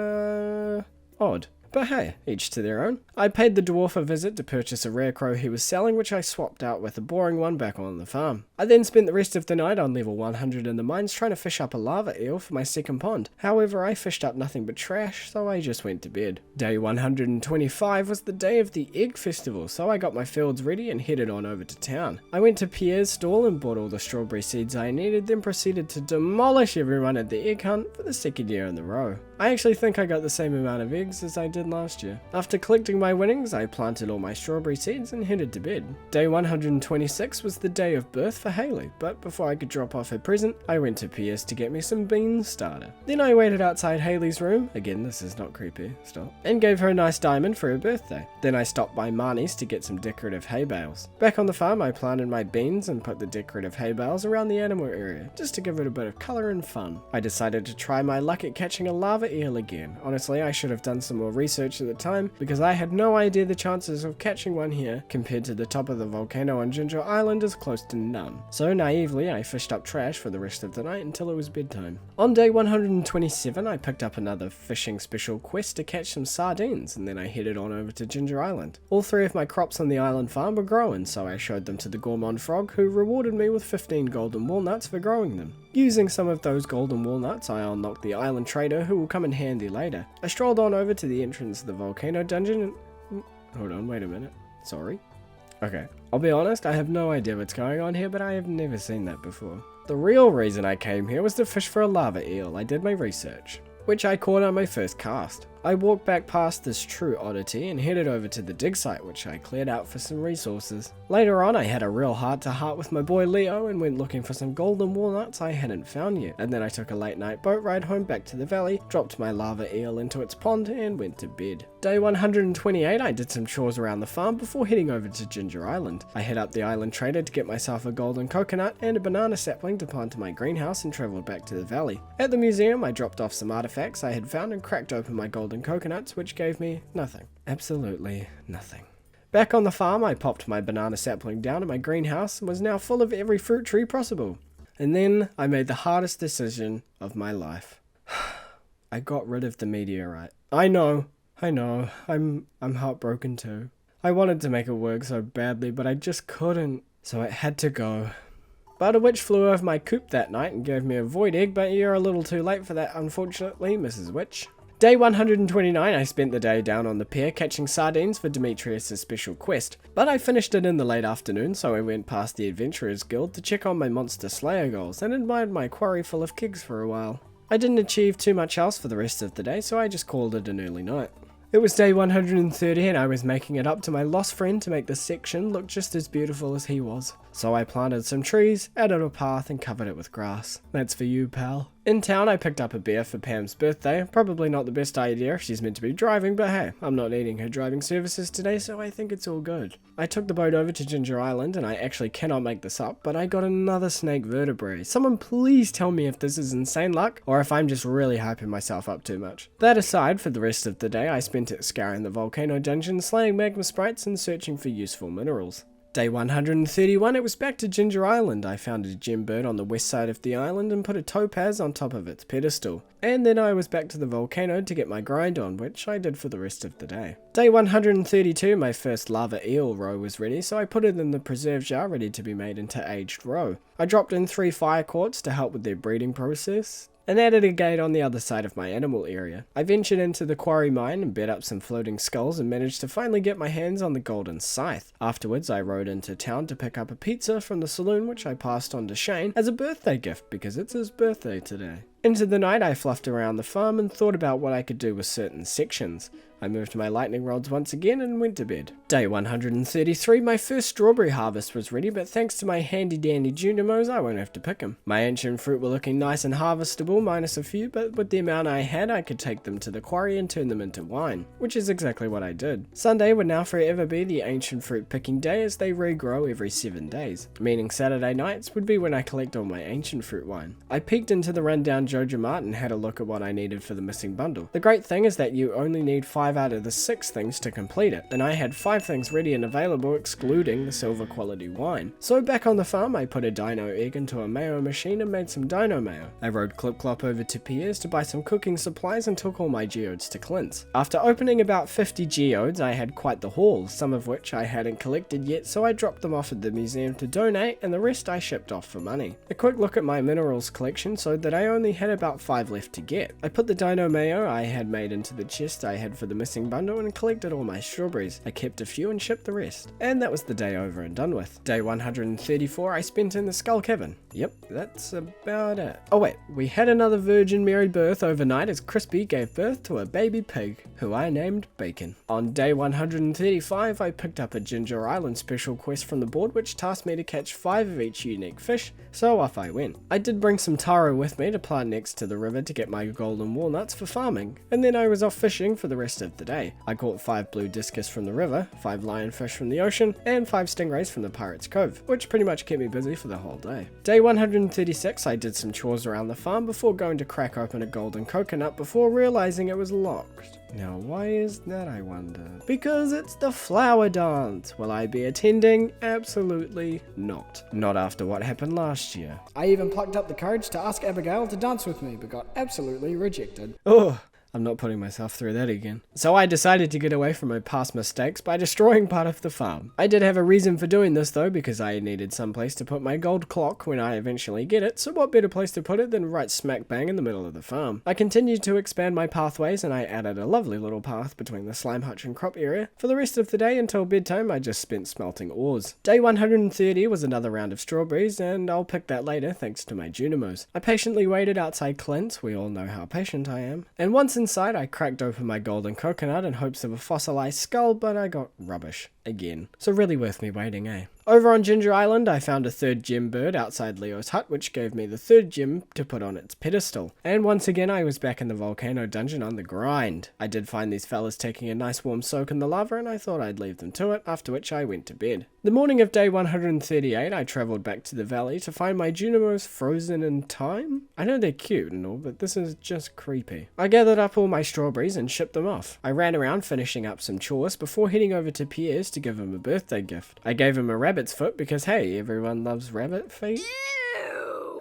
odd. But hey, each to their own. I paid the dwarf a visit to purchase a rare crow he was selling, which I swapped out with a boring one back on the farm. I then spent the rest of the night on level 100 in the mines trying to fish up a lava eel for my second pond. However, I fished up nothing but trash, so I just went to bed. Day 125 was the day of the egg festival, so I got my fields ready and headed on over to town. I went to Pierre's stall and bought all the strawberry seeds I needed, then proceeded to demolish everyone at the egg hunt for the second year in a row. I actually think I got the same amount of eggs as I did last year. After collecting my winnings, I planted all my strawberry seeds and headed to bed. Day 126 was the day of birth for Haley, but before I could drop off her present, I went to Pierre's to get me some bean starter. Then I waited outside Haley's room, again this is not creepy, stop, and gave her a nice diamond for her birthday. Then I stopped by Marnie's to get some decorative hay bales. Back on the farm I planted my beans and put the decorative hay bales around the animal area, just to give it a bit of colour and fun. I decided to try my luck at catching a lava eel again. Honestly, I should have done some more research at the time, because I had no idea the chances of catching one here compared to the top of the volcano on Ginger Island is close to none. So naively, I fished up trash for the rest of the night until it was bedtime. On day 127, I picked up another fishing special quest to catch some sardines, and then I headed on over to Ginger Island. All 3 of my crops on the island farm were growing, so I showed them to the gourmand frog, who rewarded me with 15 golden walnuts for growing them. Using some of those golden walnuts, I unlocked the island trader, who will come in handy later. I strolled on over to the entrance of the volcano dungeon and... Hold on, wait a minute. Sorry. Okay, I'll be honest, I have no idea what's going on here, but I have never seen that before. The real reason I came here was to fish for a lava eel. I did my research, which I caught on my first cast. I walked back past this true oddity and headed over to the dig site, which I cleared out for some resources. Later on, I had a real heart-to-heart with my boy Leo and went looking for some golden walnuts I hadn't found yet. And then I took a late night boat ride home back to the valley, dropped my lava eel into its pond and went to bed. Day 128, I did some chores around the farm before heading over to Ginger Island. I hit up the island trader to get myself a golden coconut and a banana sapling to plant to my greenhouse and travelled back to the valley. At the museum, I dropped off some artifacts I had found and cracked open my golden coconuts, which gave me nothing. Absolutely nothing. Back on the farm, I popped my banana sapling down at my greenhouse and was now full of every fruit tree possible. And then I made the hardest decision of my life. I got rid of the meteorite. I know, I'm heartbroken too. I wanted to make it work so badly, but I just couldn't. so it had to go. But a witch flew over my coop that night and gave me a void egg, but you're a little too late for that, unfortunately, Mrs. Witch. Day 129, I spent the day down on the pier catching sardines for Demetrius' special quest, but I finished it in the late afternoon, so I went past the Adventurers Guild to check on my Monster Slayer goals and admired my quarry full of kegs for a while. I didn't achieve too much else for the rest of the day, so I just called it an early night. It was day 130 and I was making it up to my lost friend to make this section look just as beautiful as he was. So I planted some trees, added a path and covered it with grass. That's for you, pal. In town I picked up a beer for Pam's birthday. Probably not the best idea if she's meant to be driving, but hey, I'm not needing her driving services today, so I think it's all good. I took the boat over to Ginger Island and I actually cannot make this up, but I got another snake vertebrae. Someone please tell me if this is insane luck or if I'm just really hyping myself up too much. That aside, for the rest of the day I spent it scouring the volcano dungeon, slaying magma sprites and searching for useful minerals. Day 131, it was back to Ginger Island. I found a gem bird on the west side of the island and put a topaz on top of its pedestal. And then I was back to the volcano to get my grind on, which I did for the rest of the day. Day 132, my first lava eel roe was ready, so I put it in the preserve jar ready to be made into aged roe. I dropped in 3 fire quartz to help with their breeding process, and added a gate on the other side of my animal area. I ventured into the quarry mine and bet up some floating skulls and managed to finally get my hands on the golden scythe. Afterwards I rode into town to pick up a pizza from the saloon, which I passed on to Shane as a birthday gift because it's his birthday today. Into the night I fluffed around the farm and thought about what I could do with certain sections. I moved my lightning rods once again and went to bed. Day 133, my first strawberry harvest was ready, but thanks to my handy dandy Junimos, I won't have to pick them. My ancient fruit were looking nice and harvestable, minus a few, but with the amount I had, I could take them to the quarry and turn them into wine, which is exactly what I did. Sunday would now forever be the ancient fruit picking day as they regrow every 7 days, meaning Saturday nights would be when I collect all my ancient fruit wine. I peeked into the rundown Joja Mart and had a look at what I needed for the missing bundle. The great thing is that you only need 5 out of the 6 things to complete it, and I had 5 things ready and available excluding the silver quality wine. So back on the farm I put a dino egg into a mayo machine and made some dino mayo. I rode Clip Clop over to Pierre's to buy some cooking supplies and took all my geodes to Clint's. After opening about 50 geodes I had quite the haul, some of which I hadn't collected yet, so I dropped them off at the museum to donate and the rest I shipped off for money. A quick look at my minerals collection showed that I only had about 5 left to get. I put the dino mayo I had made into the chest I had for the missing bundle and collected all my strawberries. I kept a few and shipped the rest. And that was the day over and done with. Day 134 I spent in the Skull Cavern. Yep, that's about it. Oh wait, we had another Virgin Mary birth overnight as Crispy gave birth to a baby pig, who I named Bacon. On day 135 I picked up a Ginger Island special quest from the board which tasked me to catch 5 of each unique fish, so off I went. I did bring some taro with me to plant next to the river to get my golden walnuts for farming, and then I was off fishing for the rest of the day. I caught 5 blue discus from the river, 5 lionfish from the ocean, and 5 stingrays from the Pirate's Cove, which pretty much kept me busy for the whole day. Day 136 I did some chores around the farm before going to crack open a golden coconut before realizing it was locked. Now why is that, I wonder? Because it's the flower dance. Will I be attending? Absolutely not. Not after what happened last year. I even plucked up the courage to ask Abigail to dance with me, but got absolutely rejected. Oh, I'm not putting myself through that again. So I decided to get away from my past mistakes by destroying part of the farm. I did have a reason for doing this though, because I needed some place to put my gold clock when I eventually get it, so what better place to put it than right smack bang in the middle of the farm. I continued to expand my pathways and I added a lovely little path between the slime hutch and crop area. For the rest of the day until bedtime I just spent smelting ores. Day 130 was another round of strawberries, and I'll pick that later thanks to my Junimos. I patiently waited outside Clint's, we all know how patient I am, and once inside I cracked open my golden coconut in hopes of a fossilized skull, but I got rubbish again. So really worth me waiting, eh? Over on Ginger Island, I found a 3rd gem bird outside Leo's hut, which gave me the 3rd gem to put on its pedestal. And once again, I was back in the volcano dungeon on the grind. I did find these fellas taking a nice warm soak in the lava, and I thought I'd leave them to it, after which I went to bed. The morning of day 138, I travelled back to the valley to find my Junimos frozen in time. I know they're cute and all, but this is just creepy. I gathered up all my strawberries and shipped them off. I ran around finishing up some chores before heading over to Pierre's to give him a birthday gift. I gave him a rabbit's foot because hey, everyone loves rabbit feet.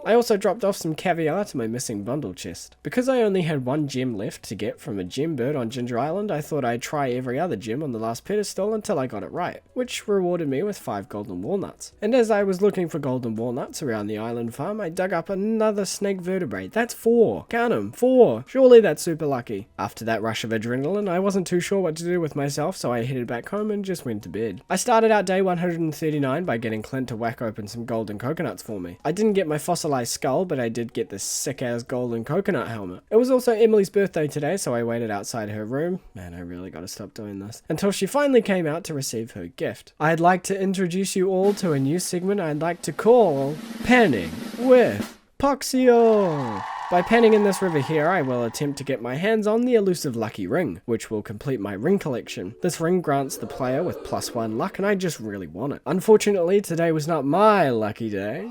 I also dropped off some caviar to my missing bundle chest. Because I only had one gem left to get from a gem bird on Ginger Island, I thought I'd try every other gem on the last pedestal until I got it right, which rewarded me with 5 golden walnuts. And as I was looking for golden walnuts around the island farm, I dug up another snake vertebrae. That's 4. Count 'em, 4. Surely that's super lucky. After that rush of adrenaline, I wasn't too sure what to do with myself, so I headed back home and just went to bed. I started out day 139 by getting Clint to whack open some golden coconuts for me. I didn't get my fossilized skull, but I did get this sick-ass golden coconut helmet. It was also Emily's birthday today, so I waited outside her room. Man, I really gotta stop doing this. Until she finally came out to receive her gift. I'd like to introduce you all to a new segment I'd like to call Panning with Poxio. By panning in this river here, I will attempt to get my hands on the elusive lucky ring, which will complete my ring collection. This ring grants the player with +1 luck, and I just really want it. Unfortunately, today was not my lucky day.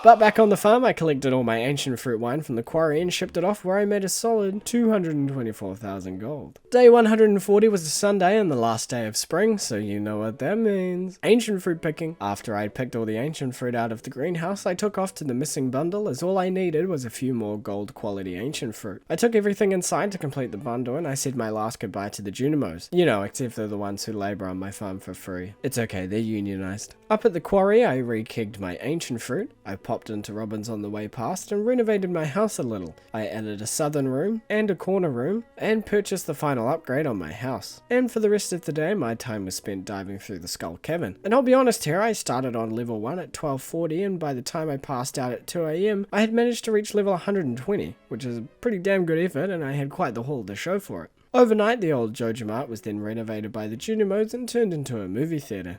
But back on the farm, I collected all my ancient fruit wine from the quarry and shipped it off, where I made a solid 224,000 gold. Day 140 was a Sunday and the last day of spring, so you know what that means. Ancient fruit picking. After I'd picked all the ancient fruit out of the greenhouse, I took off to the missing bundle, as all I needed was a few more gold quality ancient fruit. I took everything inside to complete the bundle, and I said my last goodbye to the Junimos. You know, except for the ones who labour on my farm for free. It's okay, they're unionized. Up at the quarry, I re-kegged my ancient fruit. I popped into Robin's on the way past and renovated my house a little. I added a southern room and a corner room and purchased the final upgrade on my house. And for the rest of the day, my time was spent diving through the Skull Cavern. And I'll be honest here, I started on level 1 at 1240, and by the time I passed out at 2 AM, I had managed to reach level 120, which is a pretty damn good effort, and I had quite the haul to show for it. Overnight, the old Joja Mart was then renovated by the Junimos and turned into a movie theatre.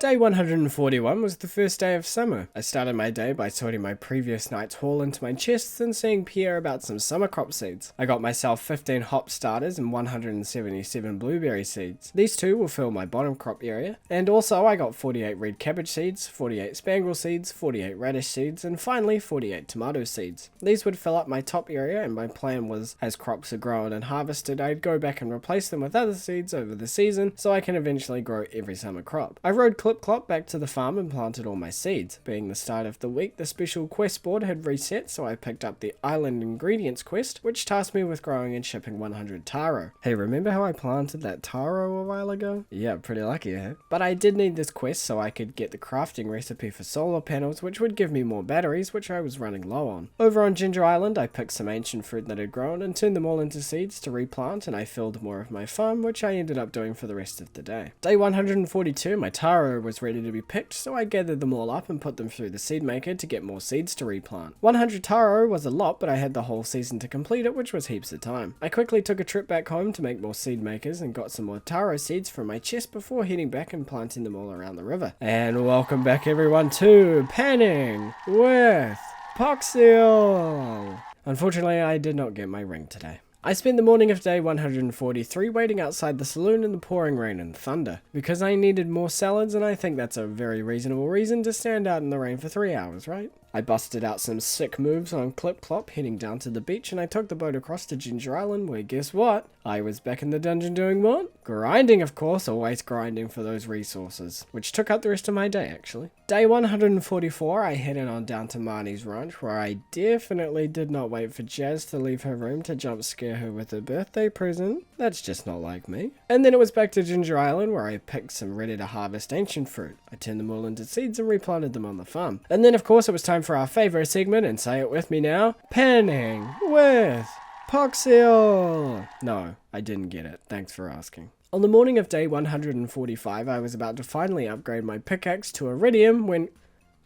Day 141 was the first day of summer. I started my day by sorting my previous night's haul into my chests and seeing Pierre about some summer crop seeds. I got myself 15 hop starters and 177 blueberry seeds. These two will fill my bottom crop area. And also I got 48 red cabbage seeds, 48 spangle seeds, 48 radish seeds, and finally 48 tomato seeds. These would fill up my top area, and my plan was, as crops are grown and harvested, I'd go back and replace them with other seeds over the season so I can eventually grow every summer crop. I rode Clip-Clop back to the farm and planted all my seeds. Being the start of the week, the special quest board had reset, so I picked up the Island Ingredients quest, which tasked me with growing and shipping 100 taro. Hey, remember how I planted that taro a while ago? Yeah, pretty lucky, eh? But I did need this quest so I could get the crafting recipe for solar panels, which would give me more batteries, which I was running low on. Over on Ginger Island, I picked some ancient fruit that had grown and turned them all into seeds to replant, and I filled more of my farm, which I ended up doing for the rest of the day. Day 142, my taro was ready to be picked, so I gathered them all up and put them through the seed maker to get more seeds to replant. 100 taro was a lot, but I had the whole season to complete it, which was heaps of time. I quickly took a trip back home to make more seed makers and got some more taro seeds from my chest before heading back and planting them all around the river. And welcome back everyone to Panning with Poxio! Unfortunately, I did not get my ring today. I spent the morning of day 143 waiting outside the saloon in the pouring rain and thunder, because I needed more salads, and I think that's a very reasonable reason to stand out in the rain for 3 hours, right? I busted out some sick moves on Clip-Clop heading down to the beach, and I took the boat across to Ginger Island, where guess what? I was back in the dungeon doing what? Grinding, of course, always grinding for those resources, which took up the rest of my day actually. Day 144, I headed on down to Marnie's ranch, where I definitely did not wait for Jazz to leave her room to jump scare her with a birthday present. That's just not like me. And then it was back to Ginger Island, where I picked some ready to harvest ancient fruit. I turned them all into seeds and replanted them on the farm. And then of course it was time for our favourite segment, and say it with me now, Panning with Poxio! No, I didn't get it. Thanks for asking. On the morning of day 145, I was about to finally upgrade my pickaxe to iridium when...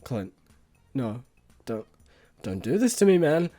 Clint, no, don't do this to me, man.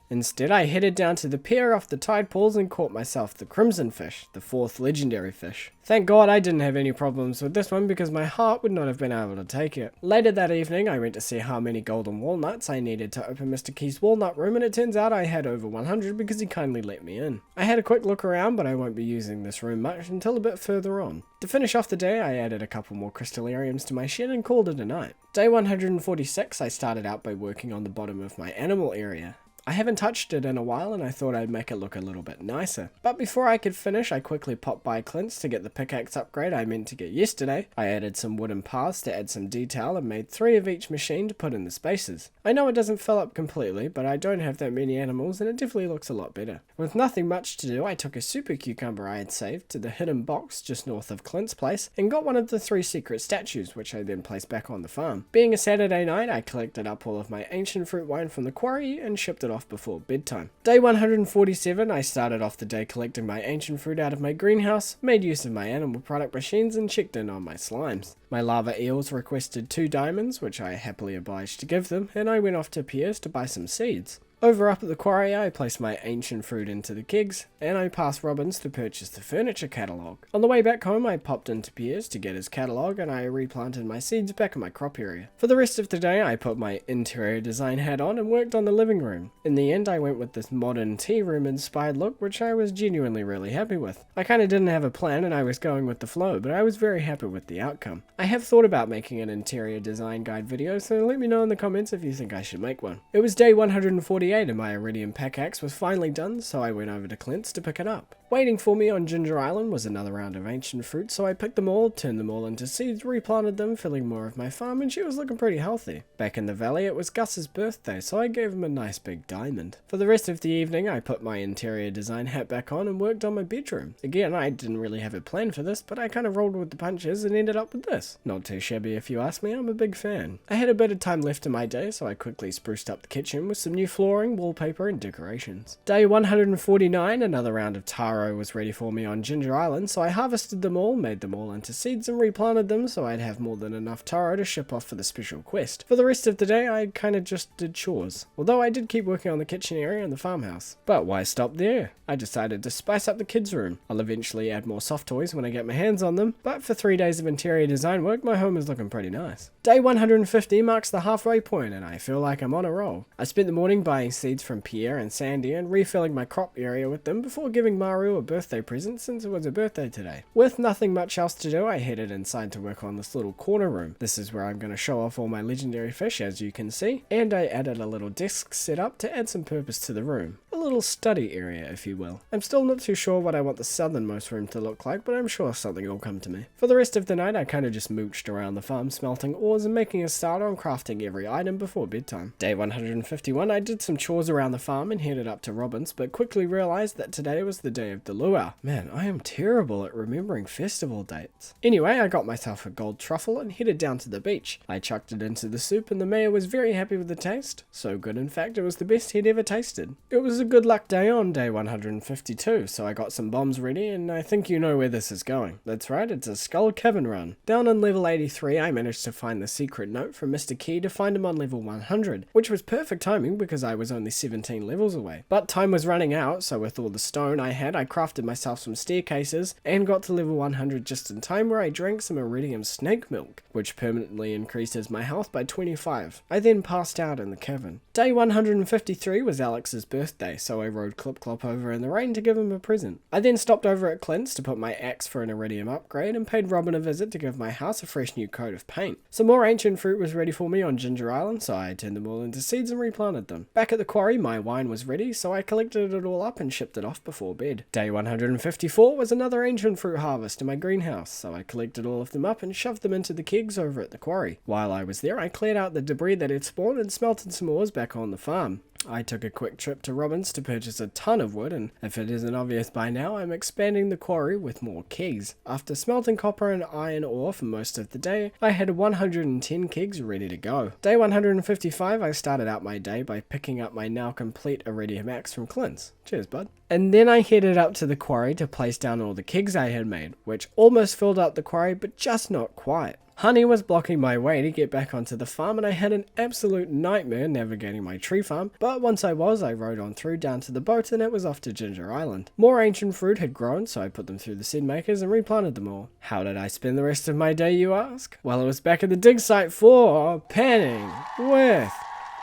Instead, I headed down to the pier off the tide pools and caught myself the crimson fish, the 4th legendary fish. Thank God I didn't have any problems with this one, because my heart would not have been able to take it. Later that evening, I went to see how many golden walnuts I needed to open Mr. Key's walnut room, and it turns out I had over 100 because he kindly let me in. I had a quick look around, but I won't be using this room much until a bit further on. To finish off the day, I added a couple more crystallariums to my shed and called it a night. Day 146, I started out by working on the bottom of my animal area. I haven't touched it in a while and I thought I'd make it look a little bit nicer. But before I could finish, I quickly popped by Clint's to get the pickaxe upgrade I meant to get yesterday. I added some wooden paths to add some detail and made 3 of each machine to put in the spaces. I know it doesn't fill up completely, but I don't have that many animals and it definitely looks a lot better. With nothing much to do, I took a super cucumber I had saved to the hidden box just north of Clint's place and got one of the 3 secret statues, which I then placed back on the farm. Being a Saturday night, I collected up all of my ancient fruit wine from the quarry and shipped it off before bedtime. Day 147, I started off the day collecting my ancient fruit out of my greenhouse, made use of my animal product machines and checked in on my slimes. My lava eels requested 2 diamonds, which I happily obliged to give them, and I went off to Pierre's to buy some seeds. Over up at the quarry, I placed my ancient fruit into the kegs, and I passed Robbins to purchase the furniture catalogue. On the way back home, I popped into Pierre's to get his catalogue, and I replanted my seeds back in my crop area. For the rest of the day, I put my interior design hat on and worked on the living room. In the end, I went with this modern tea room inspired look, which I was genuinely really happy with. I kinda didn't have a plan and I was going with the flow, but I was very happy with the outcome. I have thought about making an interior design guide video, so let me know in the comments if you think I should make one. It was day 148 and my iridium pickaxe was finally done, so I went over to Clint's to pick it up. Waiting for me on Ginger Island was another round of ancient fruit, so I picked them all, turned them all into seeds, replanted them, filling more of my farm, and she was looking pretty healthy. Back in the valley, it was Gus's birthday, so I gave him a nice big diamond. For the rest of the evening, I put my interior design hat back on and worked on my bedroom. Again, I didn't really have a plan for this, but I kind of rolled with the punches and ended up with this. Not too shabby if you ask me, I'm a big fan. I had a bit of time left in my day, so I quickly spruced up the kitchen with some new flooring, wallpaper, and decorations. Day 149, another round of taro was ready for me on Ginger Island, so I harvested them all, made them all into seeds and replanted them so I'd have more than enough taro to ship off for the special quest. For the rest of the day I kinda just did chores, although I did keep working on the kitchen area and the farmhouse. But why stop there? I decided to spice up the kids' room. I'll eventually add more soft toys when I get my hands on them, but for 3 days of interior design work my home is looking pretty nice. Day 150 marks the halfway point and I feel like I'm on a roll. I spent the morning buying seeds from Pierre and Sandy and refilling my crop area with them before giving Maru a birthday present since it was her birthday today. With nothing much else to do, I headed inside to work on this little corner room. This is where I'm going to show off all my legendary fish, as you can see, and I added a little desk setup to add some purpose to the room. A little study area, if you will. I'm still not too sure what I want the southernmost room to look like, but I'm sure something will come to me. For the rest of the night, I kind of just mooched around the farm smelting ores and making a start on crafting every item before bedtime. Day 151, I did some chores around the farm and headed up to Robbins, but quickly realized that today was the day of the luau. Man, I am terrible at remembering festival dates. Anyway, I got myself a gold truffle and headed down to the beach. I chucked it into the soup and the mayor was very happy with the taste. So good, in fact, it was the best he'd ever tasted. It was a good luck day on day 152, so I got some bombs ready and I think you know where this is going. That's right, it's a Skull Cavern run. Down on level 83, I managed to find the secret note from Mr. Key to find him on level 100, which was perfect timing because I was only 17 levels away. But time was running out, so with all the stone I had, I crafted myself some staircases and got to level 100 just in time, where I drank some iridium snake milk, which permanently increases my health by 25. I then passed out in the cavern. Day 153 was Alex's birthday, so I rode Clip Clop over in the rain to give him a present. I then stopped over at Clint's to put my axe for an iridium upgrade and paid Robin a visit to give my house a fresh new coat of paint. Some more ancient fruit was ready for me on Ginger Island, so I turned them all into seeds and replanted them. Back at the quarry, my wine was ready, so I collected it all up and shipped it off before bed. Day 154 was another ancient fruit harvest in my greenhouse, so I collected all of them up and shoved them into the kegs over at the quarry. While I was there, I cleared out the debris that had spawned and smelted some ores back on the farm. I took a quick trip to Robbins to purchase a ton of wood, and if it isn't obvious by now, I'm expanding the quarry with more kegs. After smelting copper and iron ore for most of the day, I had 110 kegs ready to go. Day 155, I started out my day by picking up my now complete iridium axe from Clint's. Cheers, bud. And then I headed up to the quarry to place down all the kegs I had made, which almost filled up the quarry, but just not quite. Honey was blocking my way to get back onto the farm and I had an absolute nightmare navigating my tree farm, but once I rode on through down to the boat and it was off to Ginger Island. More ancient fruit had grown, so I put them through the seed makers and replanted them all. How did I spend the rest of my day, you ask? Well, it was back at the dig site for panning with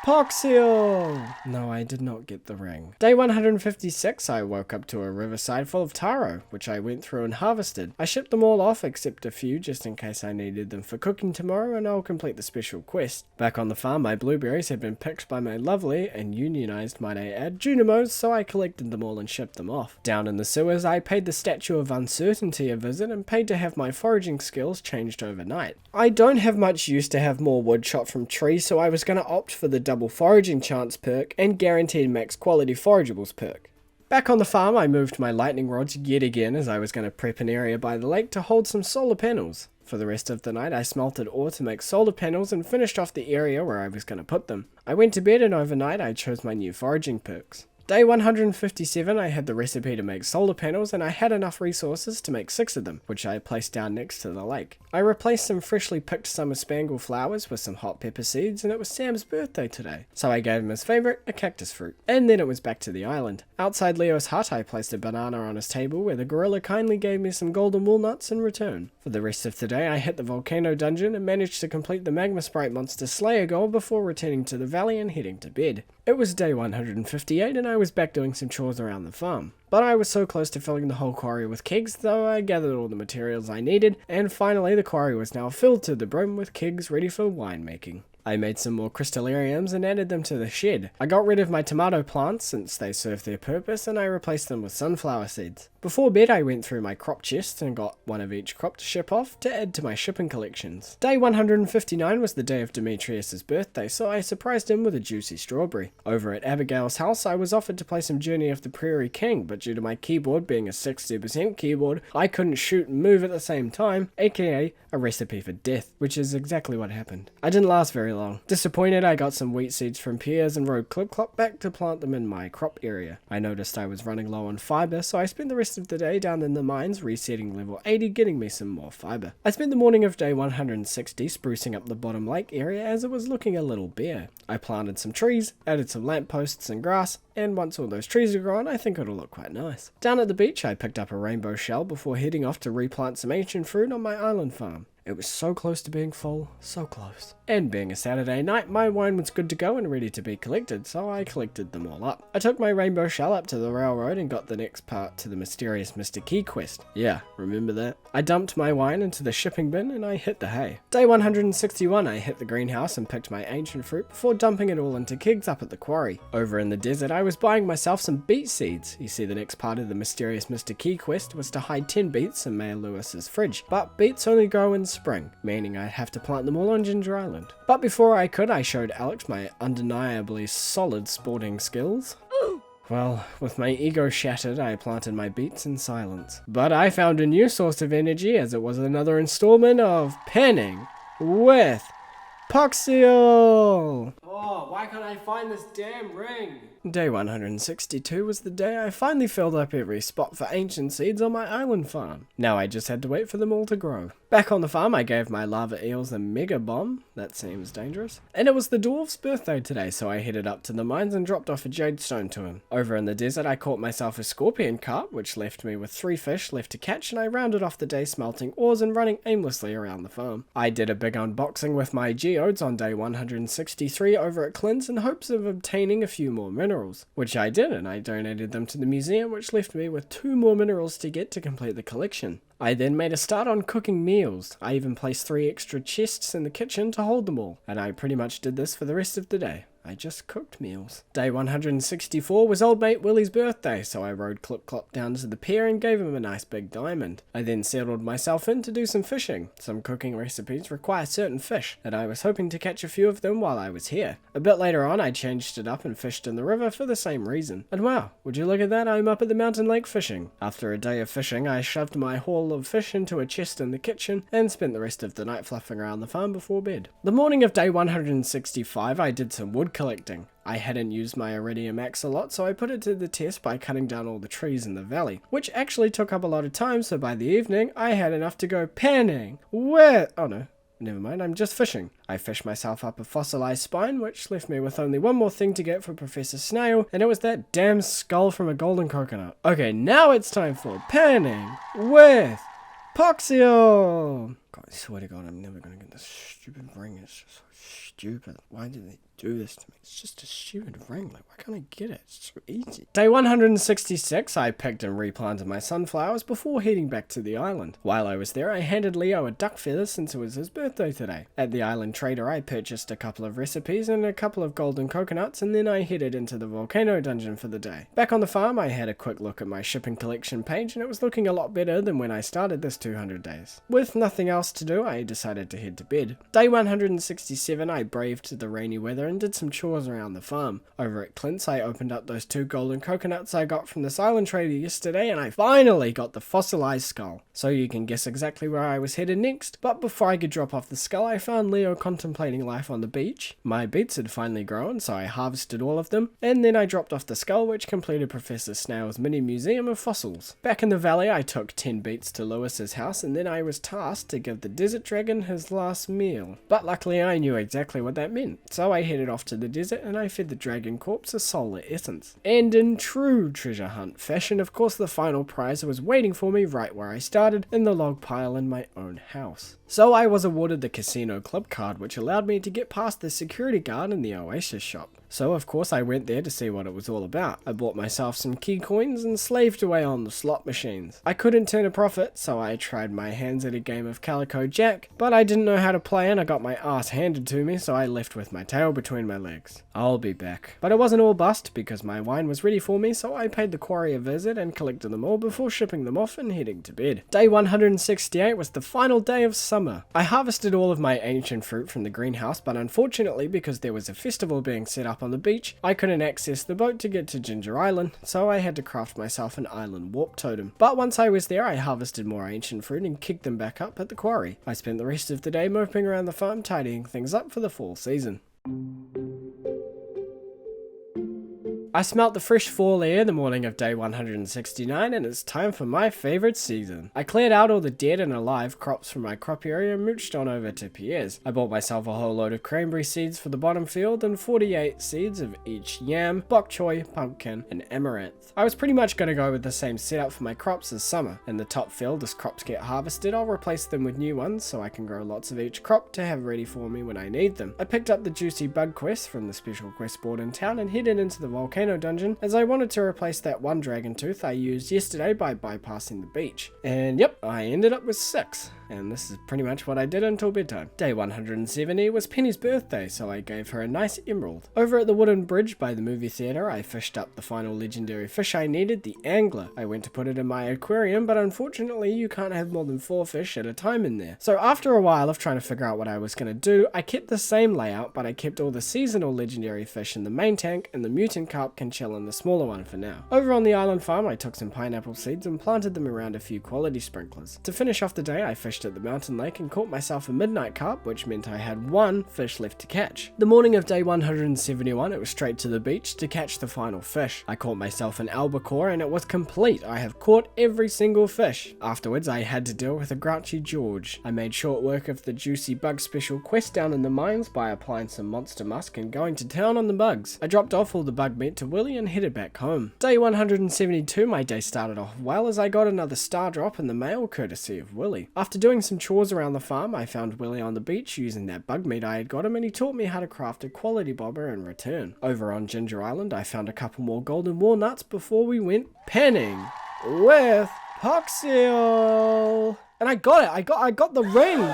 Poxio! No, I did not get the ring. Day 156, I woke up to a riverside full of taro, which I went through and harvested. I shipped them all off except a few just in case I needed them for cooking tomorrow, and I'll complete the special quest. Back on the farm, my blueberries had been picked by my lovely and unionized, might I add, Junimos, so I collected them all and shipped them off. Down in the sewers, I paid the Statue of Uncertainty a visit and paid to have my foraging skills changed overnight. I don't have much use to have more wood chopped from trees, so I was going to opt for the double foraging chance perk and guaranteed max quality forageables perk. Back on the farm, I moved my lightning rods yet again as I was going to prep an area by the lake to hold some solar panels. For the rest of the night, I smelted ore to make solar panels and finished off the area where I was going to put them. I went to bed and overnight I chose my new foraging perks. Day 157, I had the recipe to make solar panels and I had enough resources to make 6 of them, which I placed down next to the lake. I replaced some freshly picked summer spangle flowers with some hot pepper seeds, and it was Sam's birthday today, so I gave him his favourite, a cactus fruit. And then it was back to the island. Outside Leo's hut, I placed a banana on his table where the gorilla kindly gave me some golden walnuts in return. For the rest of the day, I hit the volcano dungeon and managed to complete the magma sprite monster slayer goal before returning to the valley and heading to bed. It was day 158 and I was back doing some chores around the farm. But I was so close to filling the whole quarry with kegs, though I gathered all the materials I needed, and finally the quarry was now filled to the brim with kegs ready for winemaking. I made some more crystallariums and added them to the shed. I got rid of my tomato plants since they served their purpose, and I replaced them with sunflower seeds. Before bed, I went through my crop chest and got one of each crop to ship off to add to my shipping collections. Day 159 was the day of Demetrius's birthday, so I surprised him with a juicy strawberry. Over at Abigail's house, I was offered to play some Journey of the Prairie King, but due to my keyboard being a 60% keyboard, I couldn't shoot and move at the same time, aka a recipe for death, which is exactly what happened. I didn't last very long. Disappointed, I got some wheat seeds from Piers and rode Clip Clop back to plant them in my crop area. I noticed I was running low on fibre, so I spent the rest of the day down in the mines resetting level 80, getting me some more fibre. I spent the morning of day 160 sprucing up the bottom lake area as it was looking a little bare. I planted some trees, added some lampposts and grass, and once all those trees are gone, I think it'll look quite nice. Down at the beach, I picked up a rainbow shell before heading off to replant some ancient fruit on my island farm. It was so close to being full, so close. And being a Saturday night, my wine was good to go and ready to be collected, so I collected them all up. I took my rainbow shell up to the railroad and got the next part to the mysterious Mr. Key quest. Yeah, remember that? I dumped my wine into the shipping bin and I hit the hay. Day 161, I hit the greenhouse and picked my ancient fruit before dumping it all into kegs up at the quarry. Over in the desert, I was buying myself some beet seeds. You see, the next part of the mysterious Mr. Key quest was to hide 10 beets in Mayor Lewis's fridge, but beets only grow in spring, meaning I'd have to plant them all on Ginger Island. But before I could, I showed Alex my undeniably solid sporting skills. Well, with my ego shattered, I planted my beets in silence. But I found a new source of energy as it was another installment of Penning with Poxio! Oh, why can't I find this damn ring? Day 162 was the day I finally filled up every spot for ancient seeds on my island farm. Now I just had to wait for them all to grow. Back on the farm, I gave my lava eels a mega bomb. That seems dangerous. And it was the dwarf's birthday today, so I headed up to the mines and dropped off a jade stone to him. Over in the desert, I caught myself a scorpion carp, which left me with 3 fish left to catch, and I rounded off the day smelting ores and running aimlessly around the farm. I did a big unboxing with my geodes on day 163 over at Clint's in hopes of obtaining a few more minerals, which I did, and I donated them to the museum, which left me with 2 more minerals to get to complete the collection. I then made a start on cooking meals. I even placed 3 extra chests in the kitchen to hold them all, and I pretty much did this for the rest of the day. I just cooked meals. Day 164 was old mate Willie's birthday, so I rode Clip Clop down to the pier and gave him a nice big diamond. I then settled myself in to do some fishing. Some cooking recipes require certain fish, and I was hoping to catch a few of them while I was here. A bit later on, I changed it up and fished in the river for the same reason. And wow, would you look at that, I'm up at the mountain lake fishing. After a day of fishing, I shoved my haul of fish into a chest in the kitchen and spent the rest of the night fluffing around the farm before bed. The morning of day 165, I did some wood collecting. I hadn't used my iridium axe a lot, so I put it to the test by cutting down all the trees in the valley, which actually took up a lot of time, so by the evening, I had enough to go panning. Oh no, never mind, I'm just fishing. I fished myself up a fossilized spine, which left me with only one more thing to get for Professor Snail, and it was that damn skull from a golden coconut. Okay, now it's time for panning with Poxio! God, I swear to God, I'm never gonna get this stupid ring. It's just so stupid. Why did they do this to me? It's just a stupid ring. Like, why can't I get it? It's so easy. Day 166, I picked and replanted my sunflowers before heading back to the island. While I was there, I handed Leo a duck feather since it was his birthday today. At the island trader, I purchased a couple of recipes and a couple of golden coconuts, and then I headed into the volcano dungeon for the day. Back on the farm, I had a quick look at my shipping collection page, and it was looking a lot better than when I started this 200 days. With nothing else to do, I decided to head to bed. Day 167, I braved the rainy weather and did some chores around the farm. Over at Clint's, I opened up those 2 golden coconuts I got from this island trader yesterday, and I finally got the fossilized skull. So you can guess exactly where I was headed next. But before I could drop off the skull, I found Leo contemplating life on the beach. My beets had finally grown, so I harvested all of them, and then I dropped off the skull, which completed Professor Snail's mini museum of fossils. Back in the valley, I took 10 beets to Lewis's house, and then I was tasked to give the desert dragon his last meal. But luckily I knew exactly what that meant, so I headed off to the desert and I fed the dragon corpse a solar essence. And in true treasure hunt fashion, of course, the final prize was waiting for me right where I started, in the log pile in my own house. So I was awarded the casino club card, which allowed me to get past the security guard in the Oasis shop. So of course I went there to see what it was all about. I bought myself some key coins and slaved away on the slot machines. I couldn't turn a profit, so I tried my hands at a game of Calico Jack, but I didn't know how to play and I got my ass handed to me, so I left with my tail between my legs. I'll be back. But it wasn't all bust, because my wine was ready for me, so I paid the quarry a visit and collected them all before shipping them off and heading to bed. Day 168 was the final day of summer. I harvested all of my ancient fruit from the greenhouse, but unfortunately, because there was a festival being set up on the beach, I couldn't access the boat to get to Ginger Island, so I had to craft myself an island warp totem. But once I was there, I harvested more ancient fruit and kicked them back up at the quarry. I spent the rest of the day moping around the farm, tidying things up for the fall season. I smelt the fresh fall air the morning of day 169, and it's time for my favourite season. I cleared out all the dead and alive crops from my crop area and mooched on over to Pierre's. I bought myself a whole load of cranberry seeds for the bottom field and 48 seeds of each yam, bok choy, pumpkin, and amaranth. I was pretty much going to go with the same setup for my crops as summer. In the top field, as crops get harvested, I'll replace them with new ones so I can grow lots of each crop to have ready for me when I need them. I picked up the juicy bug quest from the special quest board in town and headed into the volcano dungeon, as I wanted to replace that one dragon tooth I used yesterday by bypassing the beach. And yep, I ended up with 6. And this is pretty much what I did until bedtime. Day 170 was Penny's birthday, so I gave her a nice emerald. Over at the wooden bridge by the movie theatre, I fished up the final legendary fish I needed, the angler. I went to put it in my aquarium, but unfortunately you can't have more than 4 fish at a time in there. So after a while of trying to figure out what I was going to do, I kept the same layout, but I kept all the seasonal legendary fish in the main tank, and the mutant carp can chill in the smaller one for now. Over on the island farm, I took some pineapple seeds and planted them around a few quality sprinklers. To finish off the day, I fished at the mountain lake and caught myself a midnight carp, which meant I had 1 fish left to catch. The morning of day 171, it was straight to the beach to catch the final fish. I caught myself an albacore and it was complete. I have caught every single fish. Afterwards, I had to deal with a grouchy George. I made short work of the juicy bug special quest down in the mines by applying some monster musk and going to town on the bugs. I dropped off all the bug meat to Willie and headed back home. Day 172, my day started off well as I got another star drop in the mail courtesy of Willie. After doing some chores around the farm, I found Willie on the beach using that bug meat I had got him, and he taught me how to craft a quality bobber in return. Over on Ginger Island, I found a couple more golden walnuts before we went panning with Poxil. And I got it! I got the ring!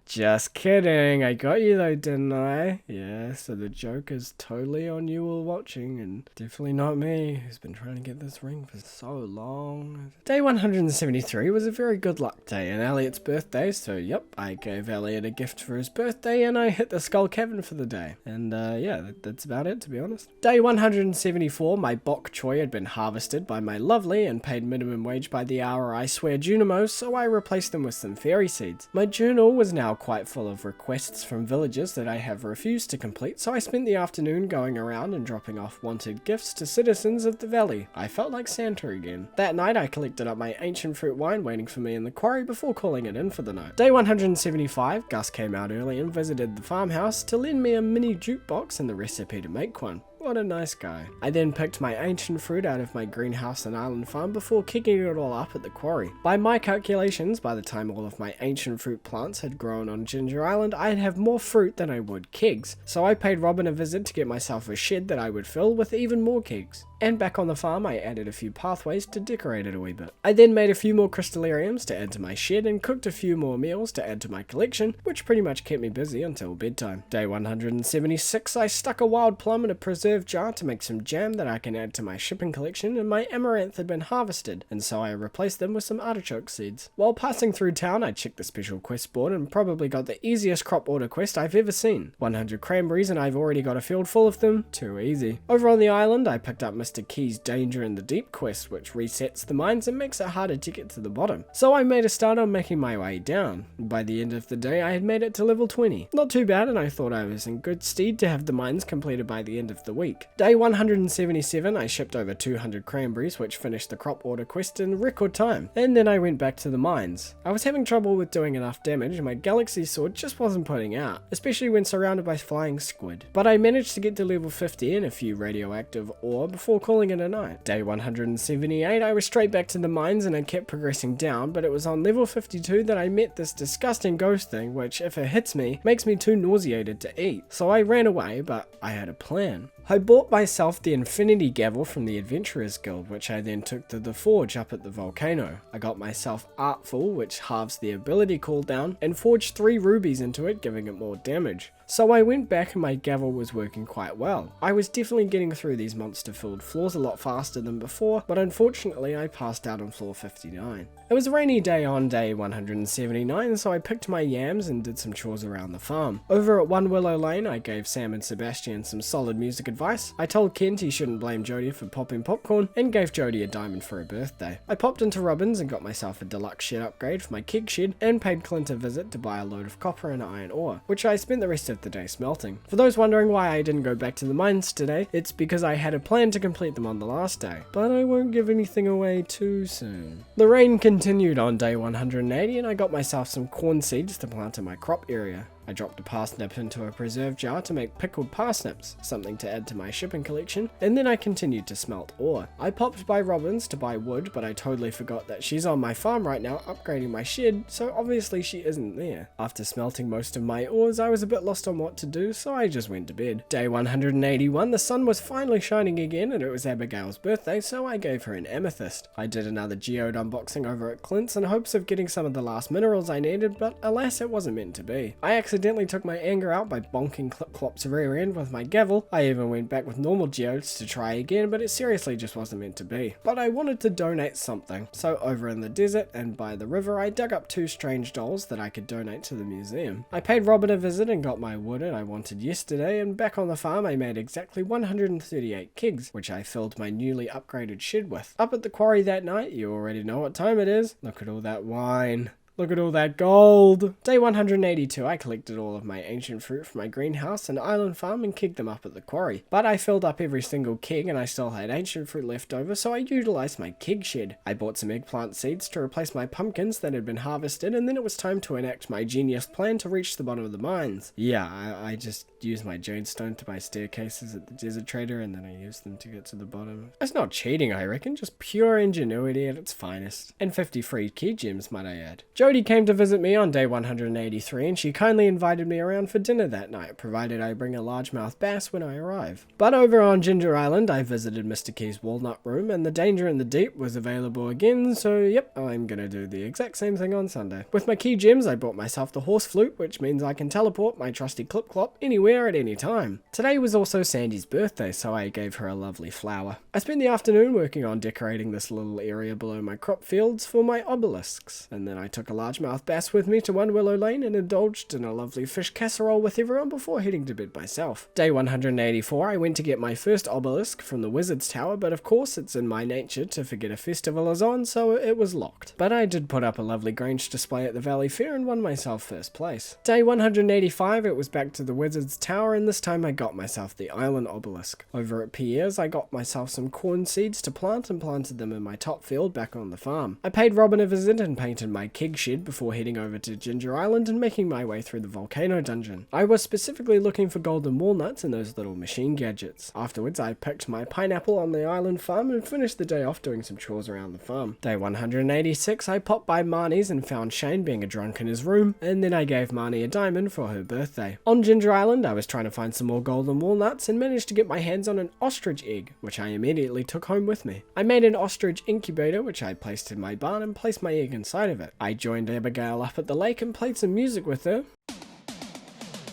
Just kidding, I got you though, didn't I? Yeah, so the joke is totally on you all watching, and definitely not me, who's been trying to get this ring for so long. Day 173 was a very good luck day, and Elliot's birthday, so yep, I gave Elliot a gift for his birthday, and I hit the Skull Cavern for the day. And yeah, that's about it, to be honest. Day 174, my bok choy had been harvested by my lovely and paid minimum wage by the hour, I swear, Junimo, so I replaced them with some fairy seeds. My journal was now quite full of requests from villagers that I have refused to complete, so I spent the afternoon going around and dropping off wanted gifts to citizens of the valley. I felt like Santa again. That night I collected up my ancient fruit wine waiting for me in the quarry before calling it in for the night. Day 175, Gus came out early and visited the farmhouse to lend me a mini jukebox and the recipe to make one. What a nice guy. I then picked my ancient fruit out of my greenhouse and island farm before kicking it all up at the quarry. By my calculations, by the time all of my ancient fruit plants had grown on Ginger Island, I'd have more fruit than I would kegs, so I paid Robin a visit to get myself a shed that I would fill with even more kegs. And back on the farm, I added a few pathways to decorate it a wee bit. I then made a few more crystallariums to add to my shed and cooked a few more meals to add to my collection, which pretty much kept me busy until bedtime. Day 176, I stuck a wild plum in a preserve jar to make some jam that I can add to my shipping collection, and my amaranth had been harvested, and so I replaced them with some artichoke seeds. While passing through town, I checked the special quest board and probably got the easiest crop order quest I've ever seen. 100 cranberries and I've already got a field full of them. Too easy. Over on the island, I picked up Mr. Key's Danger in the Deep quest, which resets the mines and makes it harder to get to the bottom. So I made a start on making my way down. By the end of the day, I had made it to level 20. Not too bad, and I thought I was in good stead to have the mines completed by the end of the week. Day 177, I shipped over 200 cranberries, which finished the crop order quest in record time, and then I went back to the mines. I was having trouble with doing enough damage, and my galaxy sword just wasn't putting out, especially when surrounded by flying squid. But I managed to get to level 50 and a few radioactive ore before calling it a night. Day 178, I was straight back to the mines and I kept progressing down, but it was on level 52 that I met this disgusting ghost thing, which, if it hits me, makes me too nauseated to eat. So I ran away, but I had a plan. I bought myself the Infinity Gavel from the Adventurers Guild, which I then took to the forge up at the volcano. I got myself Artful, which halves the ability cooldown, and forged 3 rubies into it, giving it more damage. So I went back and my gavel was working quite well. I was definitely getting through these monster-filled floors a lot faster than before, but unfortunately I passed out on floor 59. It was a rainy day on day 179, so I picked my yams and did some chores around the farm. Over at One Willow Lane, I gave Sam and Sebastian some solid music advice. I told Kent he shouldn't blame Jodie for popping popcorn, and gave Jodie a diamond for her birthday. I popped into Robin's and got myself a deluxe shed upgrade for my keg shed, and paid Clint a visit to buy a load of copper and iron ore, which I spent the rest of the day smelting. For those wondering why I didn't go back to the mines today, it's because I had a plan to complete them on the last day, but I won't give anything away too soon. The rain continued on day 180 and I got myself some corn seeds to plant in my crop area. I dropped a parsnip into a preserve jar to make pickled parsnips, something to add to my shipping collection, and then I continued to smelt ore. I popped by Robin's to buy wood, but I totally forgot that she's on my farm right now upgrading my shed, so obviously she isn't there. After smelting most of my ores, I was a bit lost on what to do, so I just went to bed. Day 181, the sun was finally shining again and it was Abigail's birthday, so I gave her an amethyst. I did another geode unboxing over at Clint's in hopes of getting some of the last minerals I needed, but alas, it wasn't meant to be. I accidentally took my anger out by bonking Clip-Clop's rear end with my gavel. I even went back with normal geodes to try again, but it seriously just wasn't meant to be. But I wanted to donate something, so over in the desert and by the river I dug up 2 strange dolls that I could donate to the museum. I paid Robin a visit and got my wood I wanted yesterday, and back on the farm I made exactly 138 kegs, which I filled my newly upgraded shed with. Up at the quarry that night, you already know what time it is. Look at all that wine. Look at all that gold! Day 182, I collected all of my ancient fruit from my greenhouse and island farm and kegged them up at the quarry. But I filled up every single keg and I still had ancient fruit left over, so I utilised my keg shed. I bought some eggplant seeds to replace my pumpkins that had been harvested, and then it was time to enact my genius plan to reach the bottom of the mines. Yeah, I just used my jadestone to buy staircases at the desert trader, and then I used them to get to the bottom. It's not cheating, I reckon, just pure ingenuity at its finest. And 50 free key gems, might I add. Jodie came to visit me on day 183 and she kindly invited me around for dinner that night, provided I bring a largemouth bass when I arrive. But over on Ginger Island, I visited Mr. Key's walnut room and the Danger in the Deep was available again, so yep, I'm gonna do the exact same thing on Sunday. With my key gems, I bought myself the horse flute, which means I can teleport my trusty Clip-Clop anywhere at any time. Today was also Sandy's birthday, so I gave her a lovely flower. I spent the afternoon working on decorating this little area below my crop fields for my obelisks, and then I took a largemouth bass with me to One Willow Lane and indulged in a lovely fish casserole with everyone before heading to bed myself. Day 184, I went to get my first obelisk from the Wizard's Tower, but of course it's in my nature to forget a festival is on, so it was locked. But I did put up a lovely Grange display at the Valley Fair and won myself first place. Day 185, it was back to the Wizard's Tower, and this time I got myself the Island Obelisk. Over at Pierre's, I got myself some corn seeds to plant and planted them in my top field back on the farm. I paid Robin a visit and painted my keg shed before heading over to Ginger Island and making my way through the volcano dungeon. I was specifically looking for golden walnuts and those little machine gadgets. Afterwards, I picked my pineapple on the island farm and finished the day off doing some chores around the farm. Day 186, I popped by Marnie's and found Shane being a drunk in his room, and then I gave Marnie a diamond for her birthday. On Ginger Island, I was trying to find some more golden walnuts and managed to get my hands on an ostrich egg, which I immediately took home with me. I made an ostrich incubator, which I placed in my barn and placed my egg inside of it. I joined Abigail up at the lake and played some music with her.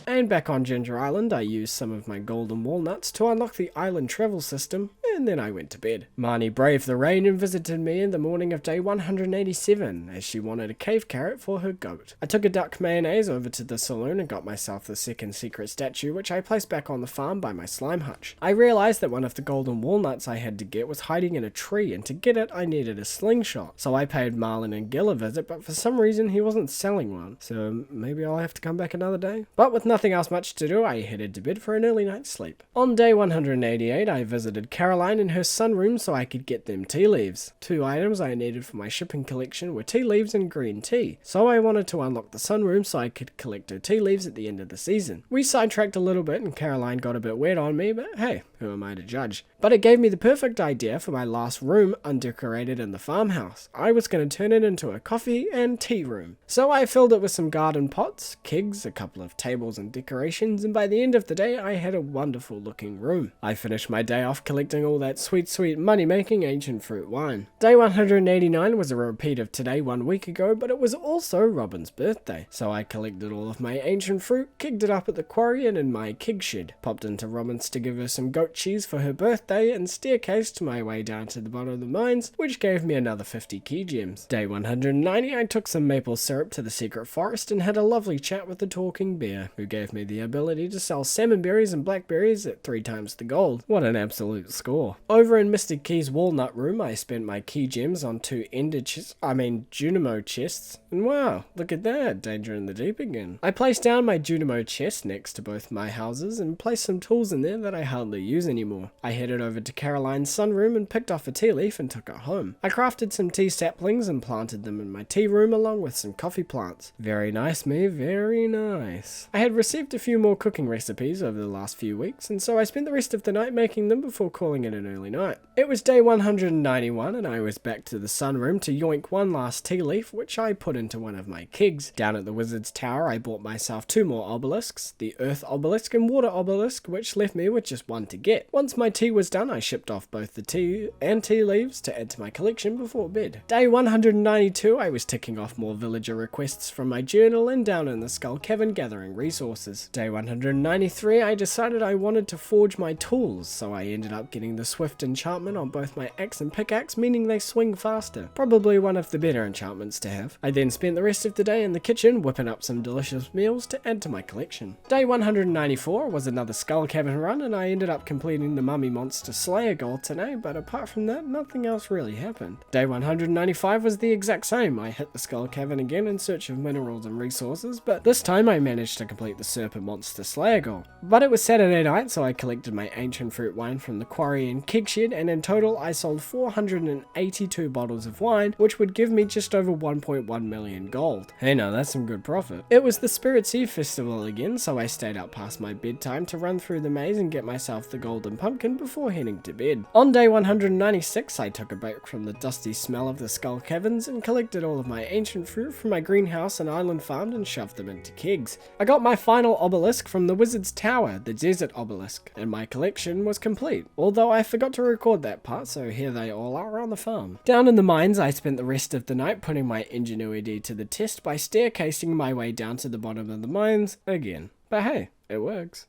And back on Ginger Island, I used some of my golden walnuts to unlock the island travel system, and then I went to bed. Marnie braved the rain and visited me in the morning of day 187, as she wanted a cave carrot for her goat. I took a duck mayonnaise over to the saloon and got myself the second secret statue, which I placed back on the farm by my slime hutch. I realized that one of the golden walnuts I had to get was hiding in a tree, and to get it I needed a slingshot. So I paid Marlin and Gil a visit, but for some reason he wasn't selling one, so maybe I'll have to come back another day. But with nothing else much to do, I headed to bed for an early night's sleep. On day 188, I visited Caroline in her sunroom so I could get them tea leaves. 2 items I needed for my shipping collection were tea leaves and green tea, so I wanted to unlock the sunroom so I could collect her tea leaves at the end of the season. We sidetracked a little bit and Caroline got a bit wet on me, but hey, who am I to judge? But it gave me the perfect idea for my last room undecorated in the farmhouse. I was going to turn it into a coffee and tea room. So I filled it with some garden pots, kegs, a couple of tables and decorations, and by the end of the day I had a wonderful looking room. I finished my day off collecting all that sweet money making ancient fruit wine. Day 189 was a repeat of today 1 week ago, but it was also Robin's birthday. So I collected all of my ancient fruit, kegged it up at the quarry and in my keg shed, popped into Robin's to give her some goat cheese for her birthday, and staircased my way down to the bottom of the mines, which gave me another 50 key gems. Day 190, I took some maple syrup to the secret forest and had a lovely chat with the talking bear, who gave me the ability to sell salmon berries and blackberries at 3 times the gold. What an absolute score. Over in Mr. Key's walnut room, I spent my key gems on 2 Junimo chests, and wow, look at that, danger in the deep again. I placed down my Junimo chest next to both my houses and placed some tools in there that I hardly use anymore. I headed over to Caroline's sunroom and picked off a tea leaf and took it home. I crafted some tea saplings and planted them in my tea room along with some coffee plants. Very nice me, very nice. I had received a few more cooking recipes over the last few weeks, and so I spent the rest of the night making them before calling it an early night. It was day 191 and I was back to the sunroom to yoink one last tea leaf, which I put into one of my kegs. Down at the Wizard's Tower I bought myself 2 more obelisks, the Earth Obelisk and Water Obelisk, which left me with just 1 to get. Once my tea was done, I shipped off both the tea and tea leaves to add to my collection before bed. Day 192, I was ticking off more villager requests from my journal and down in the Skull Cavern gathering resources. Day 193, I decided I wanted to forge my tools, so I ended up getting the Swift enchantment on both my axe and pickaxe, meaning they swing faster. Probably one of the better enchantments to have. I then spent the rest of the day in the kitchen whipping up some delicious meals to add to my collection. Day 194 was another Skull Cavern run, and I ended up completing the Mummy Monster Slayer goal today, but apart from that, nothing else really happened. Day 195 was the exact same. I hit the Skull Cavern again in search of minerals and resources, but this time I managed to complete the Serpent Monster Slayer goal. But it was Saturday night, so I collected my ancient fruit wine from the quarry and keg shed, and in total I sold 482 bottles of wine, which would give me just over 1.1 million gold. Hey now, that's some good profit. It was the Spirit's Eve festival again, so I stayed out past my bedtime to run through the maze and get myself the golden pumpkin before heading to bed. On day 196, I took a break from the dusty smell of the Skull Caverns and collected all of my ancient fruit from my greenhouse and island farm and shoved them into kegs. I got my final obelisk from the Wizard's Tower, the Desert Obelisk, and my collection was complete, although I forgot to record that part, so here they all are on the farm. Down in the mines, I spent the rest of the night putting my ingenuity to the test by staircasing my way down to the bottom of the mines again. But hey, it works.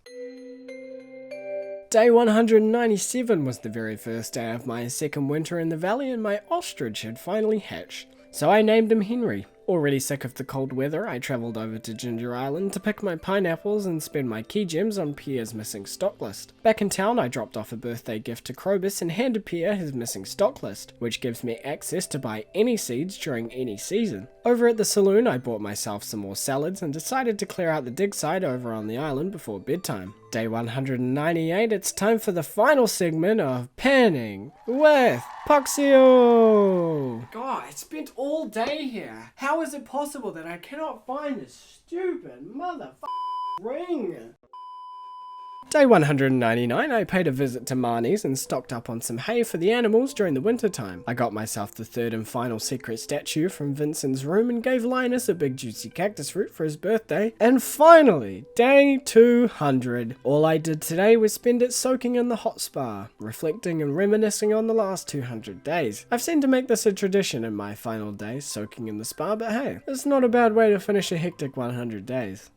Day 197 was the very first day of my second winter in the valley, and my ostrich had finally hatched. So I named him Henry. Already sick of the cold weather, I travelled over to Ginger Island to pick my pineapples and spend my key gems on Pierre's missing stock list. Back in town, I dropped off a birthday gift to Krobus and handed Pierre his missing stock list, which gives me access to buy any seeds during any season. Over at the saloon, I bought myself some more salads and decided to clear out the dig site over on the island before bedtime. Day 198, it's time for the final segment of Panning with Poxio! God, I spent all day here. How is it possible that I cannot find this stupid ring? Day 199, I paid a visit to Marnie's and stocked up on some hay for the animals during the winter time. I got myself the third and final secret statue from Vincent's room and gave Linus a big juicy cactus fruit for his birthday. And finally, day 200. All I did today was spend it soaking in the hot spa, reflecting and reminiscing on the last 200 days. I've seemed to make this a tradition in my final days, soaking in the spa, but hey, it's not a bad way to finish a hectic 100 days.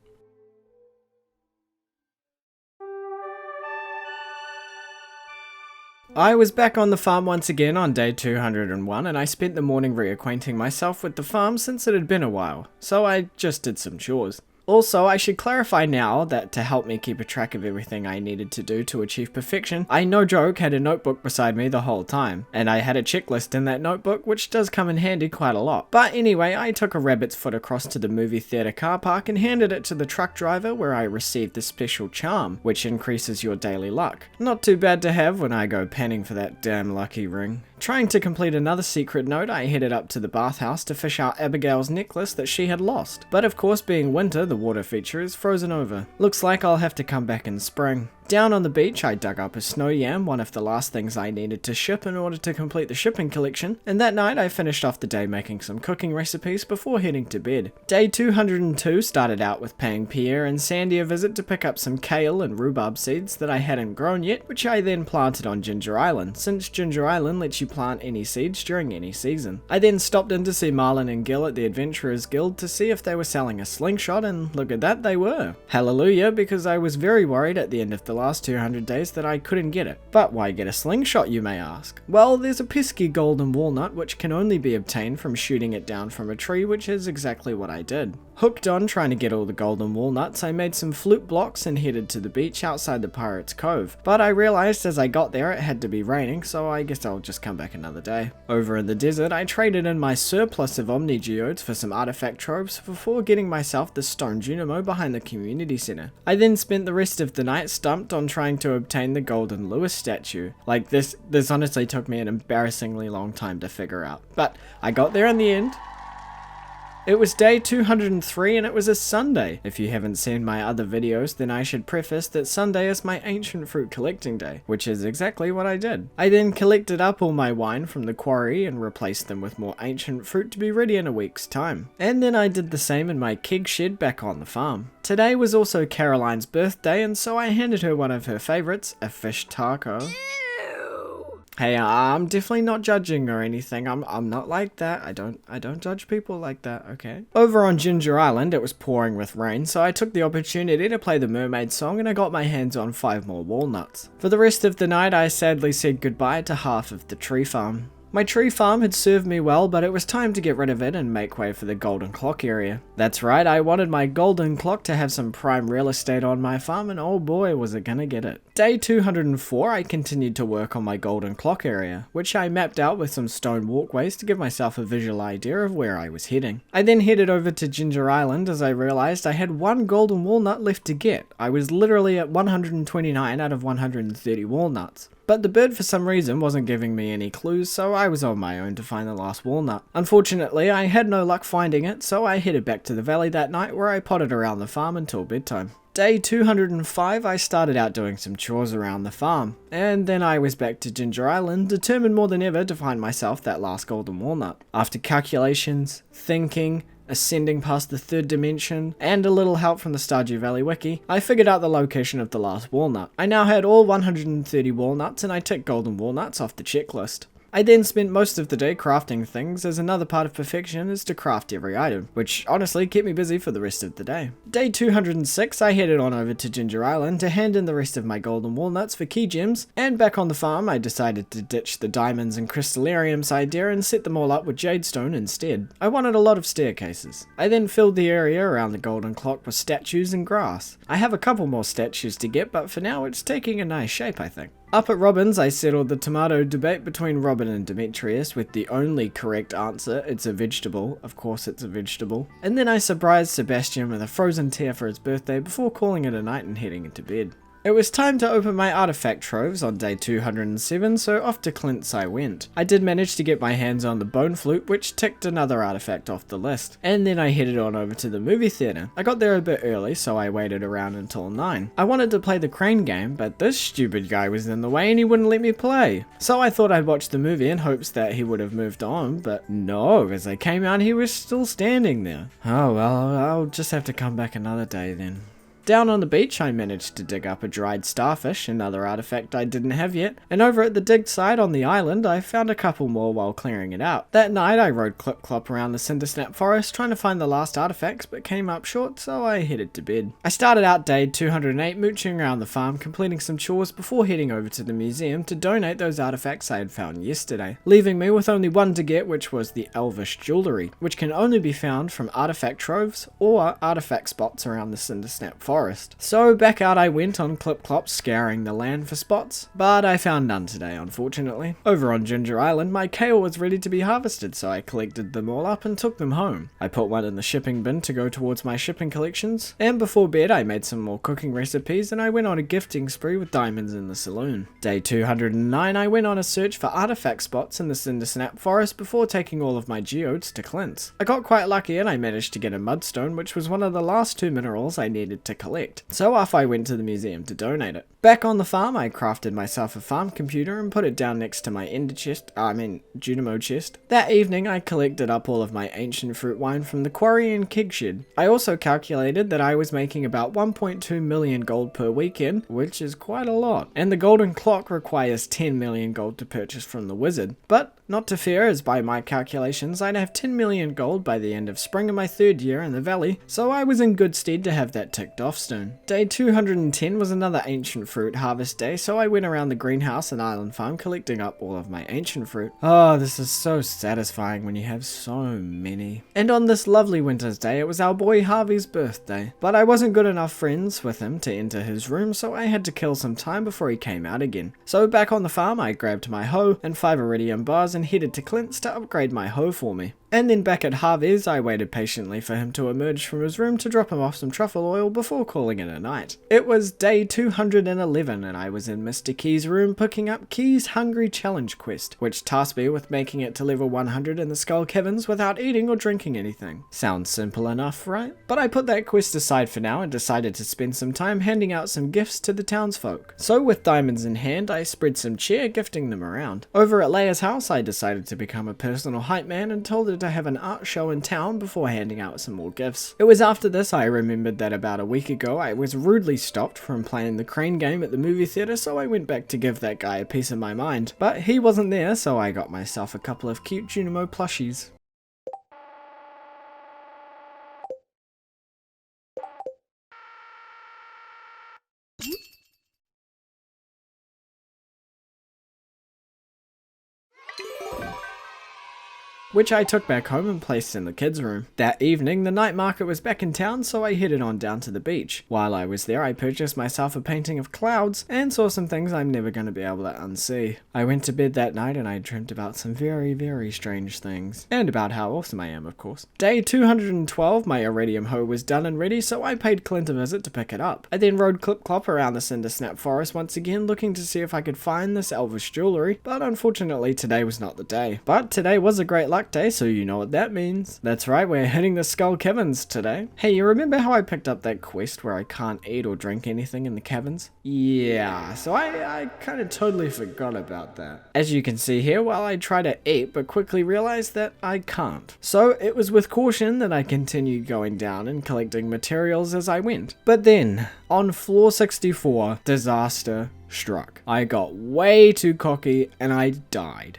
I was back on the farm once again on day 201 and I spent the morning reacquainting myself with the farm since it had been a while, so I just did some chores. Also, I should clarify now that to help me keep a track of everything I needed to do to achieve perfection, I no joke had a notebook beside me the whole time, and I had a checklist in that notebook which does come in handy quite a lot. But anyway, I took a rabbit's foot across to the movie theatre car park and handed it to the truck driver where I received the special charm, which increases your daily luck. Not too bad to have when I go panning for that damn lucky ring. Trying to complete another secret note, I headed up to the bathhouse to fish out Abigail's necklace that she had lost. But of course, being winter, the water feature is frozen over. Looks like I'll have to come back in spring. Down on the beach, I dug up a snow yam, one of the last things I needed to ship in order to complete the shipping collection, and that night I finished off the day making some cooking recipes before heading to bed. Day 202 started out with paying Pierre and Sandy a visit to pick up some kale and rhubarb seeds that I hadn't grown yet, which I then planted on Ginger Island, since Ginger Island lets you plant any seeds during any season. I then stopped in to see Marlon and Gil at the Adventurers Guild to see if they were selling a slingshot, and look at that, they were. Hallelujah, because I was very worried at the end of the last 200 days that I couldn't get it. But why get a slingshot, you may ask? Well, there's a pesky golden walnut which can only be obtained from shooting it down from a tree, which is exactly what I did. Hooked on trying to get all the golden walnuts, I made some flute blocks and headed to the beach outside the Pirate's Cove. But I realized as I got there it had to be raining, so I guess I'll just come back another day. Over in the desert, I traded in my surplus of Omni Geodes for some artifact tropes before getting myself the stone Junimo behind the community center. I then spent the rest of the night stumped on trying to obtain the golden Lewis statue. Like this honestly took me an embarrassingly long time to figure out. But I got there in the end. It was day 203 and it was a Sunday. If you haven't seen my other videos, then I should preface that Sunday is my ancient fruit collecting day, which is exactly what I did. I then collected up all my wine from the quarry and replaced them with more ancient fruit to be ready in a week's time. And then I did the same in my keg shed back on the farm. Today was also Caroline's birthday, and so I handed her one of her favorites, a fish taco. Hey, I'm definitely not judging or anything. I'm not like that. I don't judge people like that, okay? Over on Ginger Island, it was pouring with rain, so I took the opportunity to play the mermaid song and I got my hands on 5 more walnuts. For the rest of the night, I sadly said goodbye to half of the tree farm. My tree farm had served me well, but it was time to get rid of it and make way for the golden clock area. That's right, I wanted my golden clock to have some prime real estate on my farm, and oh boy was it gonna get it. Day 204, I continued to work on my golden clock area, which I mapped out with some stone walkways to give myself a visual idea of where I was heading. I then headed over to Ginger Island as I realized I had 1 golden walnut left to get. I was literally at 129 out of 130 walnuts. But the bird for some reason wasn't giving me any clues, so I was on my own to find the last walnut. Unfortunately, I had no luck finding it, so I headed back to the valley that night where I potted around the farm until bedtime. Day 205, I started out doing some chores around the farm, and then I was back to Ginger Island, determined more than ever to find myself that last golden walnut. After calculations, thinking, ascending past the 3rd dimension, and a little help from the Stardew Valley wiki, I figured out the location of the last walnut. I now had all 130 walnuts and I ticked golden walnuts off the checklist. I then spent most of the day crafting things, as another part of perfection is to craft every item, which honestly kept me busy for the rest of the day. Day 206, I headed on over to Ginger Island to hand in the rest of my golden walnuts for key gems, and back on the farm I decided to ditch the diamonds and crystallariums idea and set them all up with jadestone instead. I wanted a lot of staircases. I then filled the area around the golden clock with statues and grass. I have a couple more statues to get, but for now it's taking a nice shape, I think. Up at Robin's, I settled the tomato debate between Robin and Demetrius with the only correct answer, it's a vegetable. Of course it's a vegetable. And then I surprised Sebastian with a frozen tear for his birthday before calling it a night and heading into bed. It was time to open my artifact troves on day 207, so off to Clint's I went. I did manage to get my hands on the bone flute, which ticked another artifact off the list. And then I headed on over to the movie theater. I got there a bit early, so I waited around until 9. I wanted to play the crane game, but this stupid guy was in the way and he wouldn't let me play. So I thought I'd watch the movie in hopes that he would have moved on, but no, as I came out he was still standing there. Oh well, I'll just have to come back another day then. Down on the beach, I managed to dig up a dried starfish, another artifact I didn't have yet, and over at the dig site on the island, I found a couple more while clearing it out. That night, I rode Clip-Clop around the Cindersnap forest trying to find the last artifacts, but came up short, so I headed to bed. I started out day 208 mooching around the farm, completing some chores before heading over to the museum to donate those artifacts I had found yesterday, leaving me with only one to get, which was the elvish jewellery, which can only be found from artifact troves or artifact spots around the Cindersnap forest. So back out I went on Clip-Clop scouring the land for spots, but I found none today unfortunately. Over on Ginger Island my kale was ready to be harvested, so I collected them all up and took them home. I put one in the shipping bin to go towards my shipping collections, and before bed I made some more cooking recipes and I went on a gifting spree with diamonds in the saloon. Day 209 I went on a search for artifact spots in the Cindersnap forest before taking all of my geodes to Clint's. I got quite lucky and I managed to get a mudstone, which was one of the last 2 minerals I needed to collect, so off I went to the museum to donate it. Back on the farm I crafted myself a farm computer and put it down next to my Junimo chest. That evening I collected up all of my ancient fruit wine from the quarry and keg shed. I also calculated that I was making about 1.2 million gold per weekend, which is quite a lot, and the golden clock requires 10 million gold to purchase from the wizard, but not to fear, as by my calculations I'd have 10 million gold by the end of spring of my 3rd year in the valley, so I was in good stead to have that ticked off soon. Day 210 was another ancient fruit harvest day, so I went around the greenhouse and island farm collecting up all of my ancient fruit. Oh, this is so satisfying when you have so many. And on this lovely winter's day it was our boy Harvey's birthday, but I wasn't good enough friends with him to enter his room, so I had to kill some time before he came out again. So back on the farm I grabbed my hoe and 5 iridium bars and headed to Clint's to upgrade my hoe for me. And then back at Harvey's, I waited patiently for him to emerge from his room to drop him off some truffle oil before calling it a night. It was day 211 and I was in Mr. Key's room picking up Key's Hungry Challenge quest, which tasked me with making it to level 100 in the Skull Caverns without eating or drinking anything. Sounds simple enough, right? But I put that quest aside for now and decided to spend some time handing out some gifts to the townsfolk. So with diamonds in hand, I spread some cheer, gifting them around. Over at Leia's house, I decided to become a personal hype man and told her to have an art show in town before handing out some more gifts. It was after this I remembered that about a week ago I was rudely stopped from playing the crane game at the movie theater, so I went back to give that guy a piece of my mind. But he wasn't there, so I got myself a couple of cute Junimo plushies. Which I took back home and placed in the kids' room. That evening, the night market was back in town, so I headed on down to the beach. While I was there, I purchased myself a painting of clouds and saw some things I'm never going to be able to unsee. I went to bed that night and I dreamt about some very, very strange things. And about how awesome I am, of course. Day 212, my iridium hoe was done and ready, so I paid Clint a visit to pick it up. I then rode Clip-Clop around the Cindersnap forest once again, looking to see if I could find this elvish jewellery, but unfortunately today was not the day. But today was a great luck day, so you know what that means. That's right, we're hitting the Skull Caverns today. Hey, you remember how I picked up that quest where I can't eat or drink anything in the caverns? Yeah, so I kind of totally forgot about that. As you can see here, while I try to eat but quickly realized that I can't. So it was with caution that I continued going down and collecting materials as I went. But then, on floor 64, disaster struck. I got way too cocky and I died.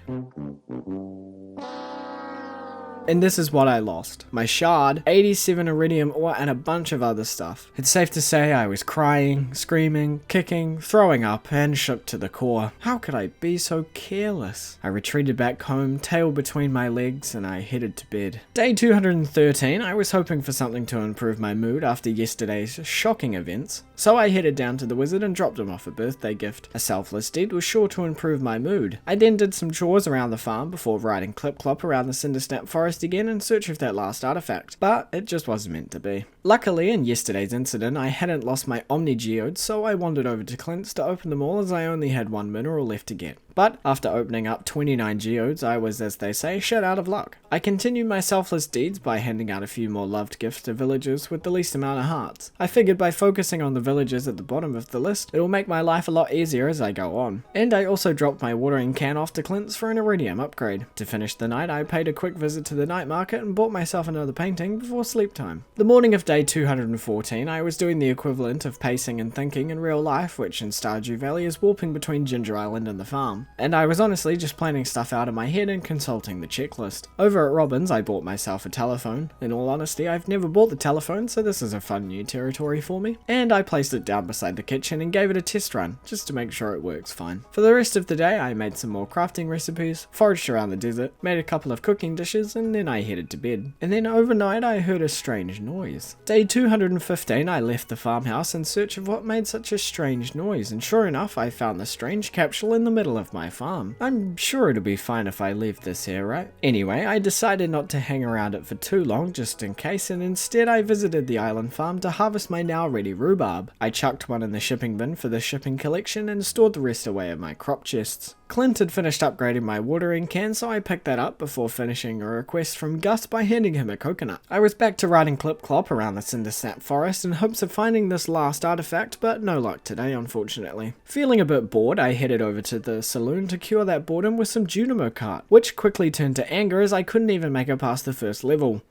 And this is what I lost. My shard, 87 iridium ore, and a bunch of other stuff. It's safe to say I was crying, screaming, kicking, throwing up, and shook to the core. How could I be so careless? I retreated back home, tail between my legs, and I headed to bed. Day 213, I was hoping for something to improve my mood after yesterday's shocking events, so I headed down to the wizard and dropped him off a birthday gift. A selfless deed was sure to improve my mood. I then did some chores around the farm before riding Clip-Clop around the Cindersnap forest again in search of that last artifact, but it just wasn't meant to be. Luckily, in yesterday's incident, I hadn't lost my Omni Geodes, so I wandered over to Clint's to open them all as I only had one mineral left to get. But after opening up 29 geodes, I was, as they say, shut out of luck. I continued my selfless deeds by handing out a few more loved gifts to villagers with the least amount of hearts. I figured by focusing on the villagers at the bottom of the list, it'll make my life a lot easier as I go on. And I also dropped my watering can off to Clint's for an iridium upgrade. To finish the night, I paid a quick visit to the night market and bought myself another painting before sleep time. The morning of day 214, I was doing the equivalent of pacing and thinking in real life, which in Stardew Valley is warping between Ginger Island and the farm. And I was honestly just planning stuff out in my head and consulting the checklist. Over at Robin's, I bought myself a telephone. In all honesty, I've never bought the telephone, so this is a fun new territory for me. And I placed it down beside the kitchen and gave it a test run, just to make sure it works fine. For the rest of the day, I made some more crafting recipes, foraged around the desert, made a couple of cooking dishes, and then I headed to bed. And then overnight, I heard a strange noise. Day 215, I left the farmhouse in search of what made such a strange noise, and sure enough, I found the strange capsule in the middle of my farm. I'm sure it'll be fine if I leave this here, right? Anyway, I decided not to hang around it for too long just in case, and instead I visited the island farm to harvest my now ready rhubarb. I chucked one in the shipping bin for the shipping collection and stored the rest away in my crop chests. Clint had finished upgrading my watering can, so I picked that up before finishing a request from Gus by handing him a coconut. I was back to riding Clip-Clop around the Cindersnap forest in hopes of finding this last artifact, but no luck today, unfortunately. Feeling a bit bored, I headed over to the saloon to cure that boredom with some Junimo cart, which quickly turned to anger as I couldn't even make it past the first level.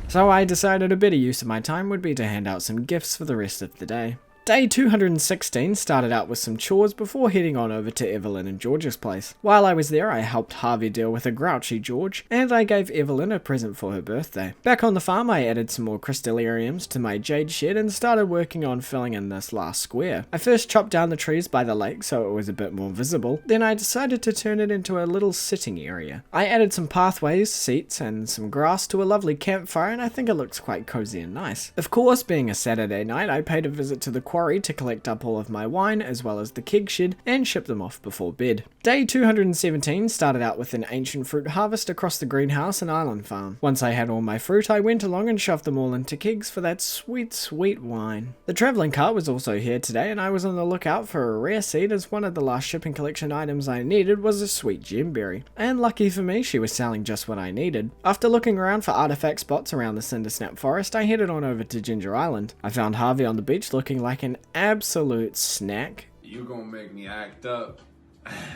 So I decided a better use of my time would be to hand out some gifts for the rest of the day. Day 216 started out with some chores before heading on over to Evelyn and George's place. While I was there, I helped Harvey deal with a grouchy George, and I gave Evelyn a present for her birthday. Back on the farm, I added some more crystallariums to my jade shed and started working on filling in this last square. I first chopped down the trees by the lake so it was a bit more visible, then I decided to turn it into a little sitting area. I added some pathways, seats, and some grass to a lovely campfire, and I think it looks quite cozy and nice. Of course, being a Saturday night, I paid a visit to the quarry to collect up all of my wine as well as the keg shed and ship them off before bed. Day 217 started out with an ancient fruit harvest across the greenhouse and island farm. Once I had all my fruit, I went along and shoved them all into kegs for that sweet, sweet wine. The travelling cart was also here today, and I was on the lookout for a rare seed as one of the last shipping collection items I needed was a sweet gemberry. And lucky for me, she was selling just what I needed. After looking around for artifact spots around the Cindersnap forest, I headed on over to Ginger Island. I found Harvey on the beach looking like an absolute snack. You gonna make me act up.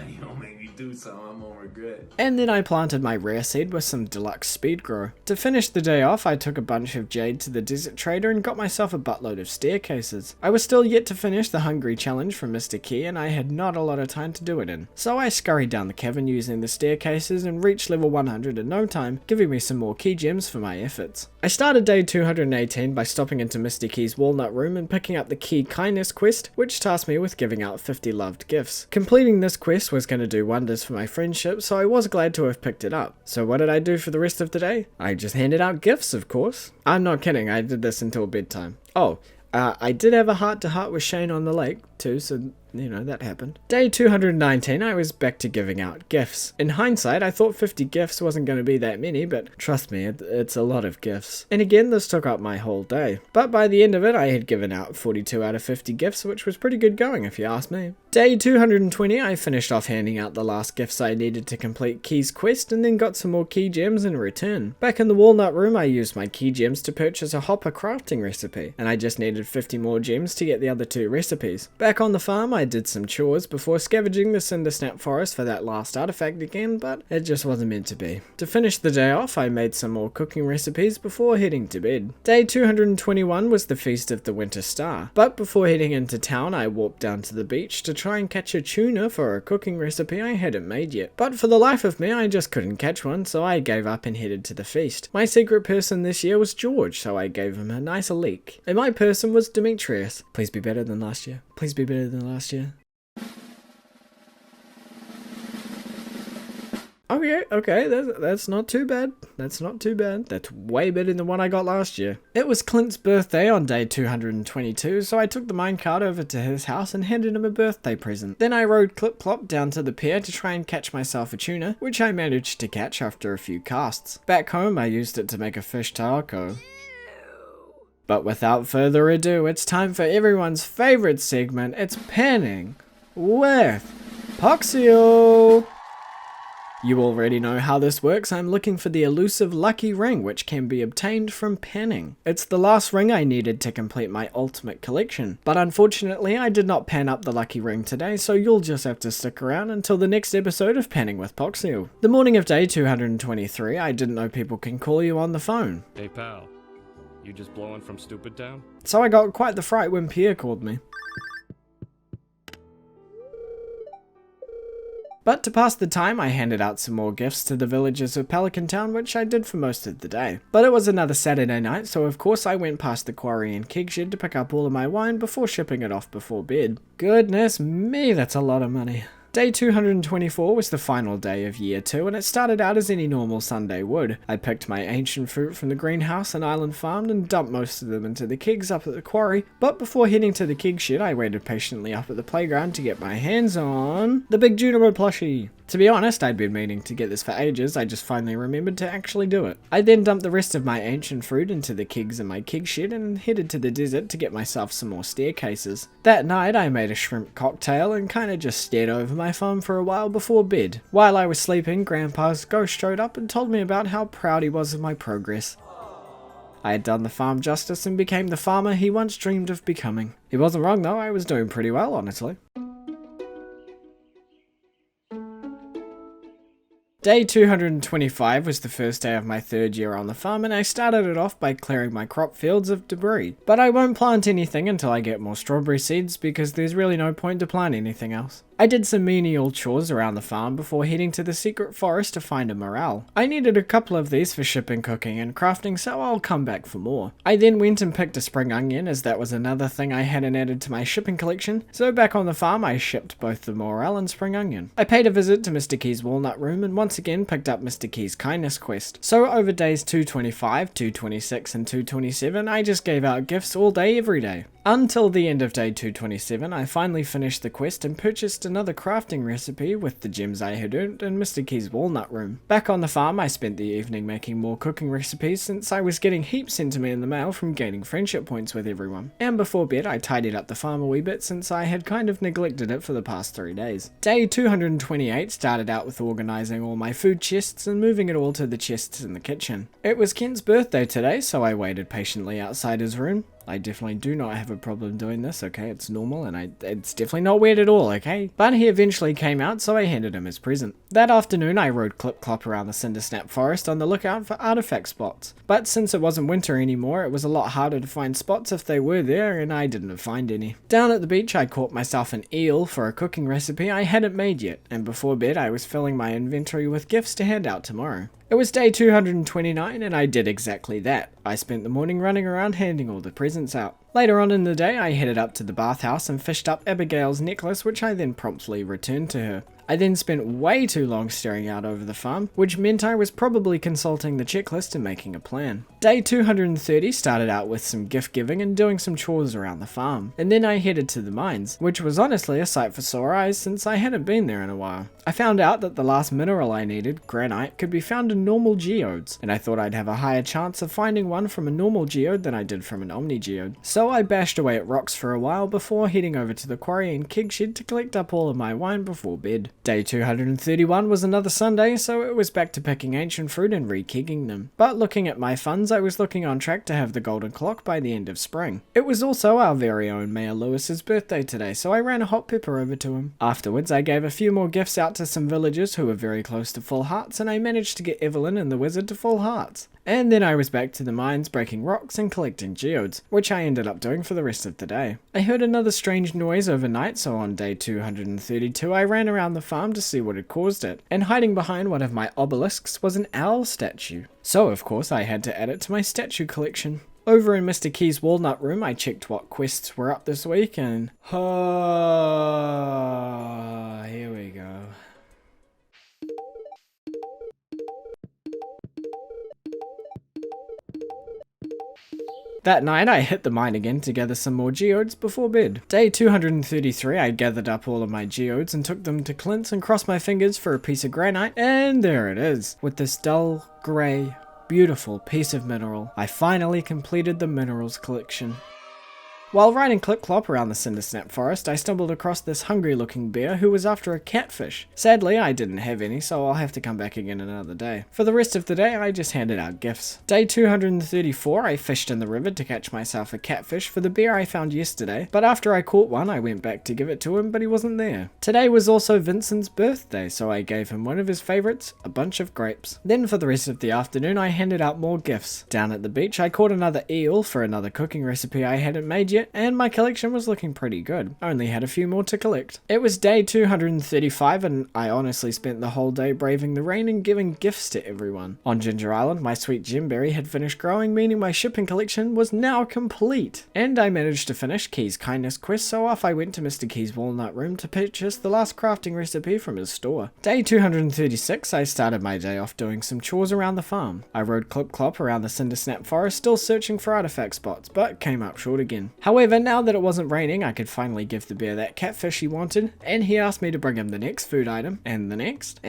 You don't make me do something I'm gonna regret. And then I planted my rare seed with some deluxe speed grow. To finish the day off, I took a bunch of jade to the desert trader and got myself a buttload of staircases. I was still yet to finish the hungry challenge from Mr. Key, and I had not a lot of time to do it in. So I scurried down the cavern using the staircases and reached level 100 in no time, giving me some more key gems for my efforts. I started day 218 by stopping into Mr. Key's walnut room and picking up the key kindness quest, which tasked me with giving out 50 loved gifts. Completing this quest was going to do wonders for my friendship, so I was glad to have picked it up. So what did I do for the rest of the day? I just handed out gifts, of course. I'm not kidding, I did this until bedtime. Oh, I did have a heart-to-heart with Shane on the lake too, so you know, that happened. Day 219, I was back to giving out gifts. In hindsight, I thought 50 gifts wasn't going to be that many, but trust me, it's a lot of gifts. And again, this took up my whole day. But by the end of it, I had given out 42 out of 50 gifts, which was pretty good going if you ask me. Day 220, I finished off handing out the last gifts I needed to complete Key's quest, and then got some more key gems in return. Back in the walnut room, I used my key gems to purchase a hopper crafting recipe, and I just needed 50 more gems to get the other two recipes. Back on the farm, I I did some chores before scavenging the Cindersnap forest for that last artifact again, but it just wasn't meant to be. To finish the day off, I made some more cooking recipes before heading to bed. Day 221 was the Feast of the Winter Star, but before heading into town I walked down to the beach to try and catch a tuna for a cooking recipe I hadn't made yet. But for the life of me I just couldn't catch one, so I gave up and headed to the feast. My secret person this year was George, so I gave him a nice leak. And my person was Demetrius. Please be better than last year. Please be better than last year. Okay, that's not too bad. That's not too bad. That's way better than the one I got last year. It was Clint's birthday on day 222, so I took the minecart over to his house and handed him a birthday present. Then I rode Clip-Clop down to the pier to try and catch myself a tuna, which I managed to catch after a few casts. Back home, I used it to make a fish taco. But without further ado, it's time for everyone's favorite segment. It's panning with Poxio. You already know how this works. I'm looking for the elusive lucky ring, which can be obtained from panning. It's the last ring I needed to complete my ultimate collection, but unfortunately I did not pan up the lucky ring today, so you'll just have to stick around until the next episode of Panning with Poxio. The morning of day 223, I didn't know people can call you on the phone. Hey pal, you just blowing from Stupid Town? So I got quite the fright when Pierre called me. But to pass the time, I handed out some more gifts to the villagers of Pelican Town, which I did for most of the day. But it was another Saturday night, so of course I went past the quarry and keg shed to pick up all of my wine before shipping it off before bed. Goodness me, that's a lot of money. Day 224 was the final day of year 2, and it started out as any normal Sunday would. I picked my ancient fruit from the greenhouse and island farmed and dumped most of them into the kegs up at the quarry, but before heading to the keg shed I waited patiently up at the playground to get my hands on the big Junimo plushie. To be honest, I'd been meaning to get this for ages, I just finally remembered to actually do it. I then dumped the rest of my ancient fruit into the kegs in my keg shed and headed to the desert to get myself some more staircases. That night I made a shrimp cocktail and kinda just stared over my farm for a while before bed. While I was sleeping, Grandpa's ghost showed up and told me about how proud he was of my progress. I had done the farm justice and became the farmer he once dreamed of becoming. He wasn't wrong though, I was doing pretty well, honestly. Day 225 was the first day of my 3rd year on the farm, and I started it off by clearing my crop fields of debris. But I won't plant anything until I get more strawberry seeds because there's really no point to plant anything else. I did some menial chores around the farm before heading to the secret forest to find a morel. I needed a couple of these for shipping, cooking and crafting, so I'll come back for more. I then went and picked a spring onion, as that was another thing I hadn't added to my shipping collection, so back on the farm I shipped both the morel and spring onion. I paid a visit to Mr. Key's walnut room and once again picked up Mr. Key's kindness quest. So over days 225, 226 and 227 I just gave out gifts all day every day. Until the end of day 227, I finally finished the quest and purchased another crafting recipe with the gems I had earned in Mr. Key's walnut room. Back on the farm, I spent the evening making more cooking recipes since I was getting heaps sent to me in the mail from gaining friendship points with everyone. And before bed, I tidied up the farm a wee bit since I had kind of neglected it for the past 3 days. Day 228 started out with organising all my food chests and moving it all to the chests in the kitchen. It was Kent's birthday today, so I waited patiently outside his room. I definitely do not have a problem doing this, okay? It's normal and it's definitely not weird at all, okay? But he eventually came out, so I handed him his present. That afternoon, I rode Clip-Clop around the Cindersnap forest on the lookout for artifact spots. But since it wasn't winter anymore, it was a lot harder to find spots if they were there, and I didn't find any. Down at the beach, I caught myself an eel for a cooking recipe I hadn't made yet, and before bed, I was filling my inventory with gifts to hand out tomorrow. It was day 229 and I did exactly that. I spent the morning running around handing all the presents out. Later on in the day I headed up to the bathhouse and fished up Abigail's necklace, which I then promptly returned to her. I then spent way too long staring out over the farm, which meant I was probably consulting the checklist and making a plan. Day 230 started out with some gift giving and doing some chores around the farm, and then I headed to the mines, which was honestly a sight for sore eyes since I hadn't been there in a while. I found out that the last mineral I needed, granite, could be found in normal geodes, and I thought I'd have a higher chance of finding one from a normal geode than I did from an omni geode. So I bashed away at rocks for a while before heading over to the quarry and keg shed to collect up all of my wine before bed. Day 231 was another Sunday, so it was back to picking ancient fruit and re-kegging them. But looking at my funds, I was looking on track to have the golden clock by the end of spring. It was also our very own Mayor Lewis's birthday today, so I ran a hot pepper over to him. Afterwards, I gave a few more gifts out to some villagers who were very close to full hearts, and I managed to get Evelyn and the wizard to full hearts. And then I was back to the mines breaking rocks and collecting geodes, which I ended up doing for the rest of the day. I heard another strange noise overnight, so on day 232 I ran around the farm to see what had caused it, and hiding behind one of my obelisks was an owl statue. So of course I had to add it to my statue collection. Over in Mr. Key's walnut room I checked what quests were up this week and... here we go. That night I hit the mine again to gather some more geodes before bed. Day 233 I gathered up all of my geodes and took them to Clint's and crossed my fingers for a piece of granite, and there it is, with this dull, grey, beautiful piece of mineral. I finally completed the minerals collection. While riding Clip-Clop around the Cindersnap forest, I stumbled across this hungry-looking bear who was after a catfish. Sadly, I didn't have any, so I'll have to come back again another day. For the rest of the day, I just handed out gifts. Day 234, I fished in the river to catch myself a catfish for the bear I found yesterday, but after I caught one, I went back to give it to him, but he wasn't there. Today was also Vincent's birthday, so I gave him one of his favorites, a bunch of grapes. Then for the rest of the afternoon, I handed out more gifts. Down at the beach, I caught another eel for another cooking recipe I hadn't made yet, and my collection was looking pretty good. I only had a few more to collect. It was day 235 and I honestly spent the whole day braving the rain and giving gifts to everyone. On Ginger Island, my sweet gemberry had finished growing, meaning my shipping collection was now complete. And I managed to finish Key's kindness quest, so off I went to Mr. Key's walnut room to purchase the last crafting recipe from his store. Day 236, I started my day off doing some chores around the farm. I rode Clip-Clop around the Cindersnap forest, still searching for artifact spots, but came up short again. However, now that it wasn't raining, I could finally give the bear that catfish he wanted, and he asked me to bring him the next food item, and the next,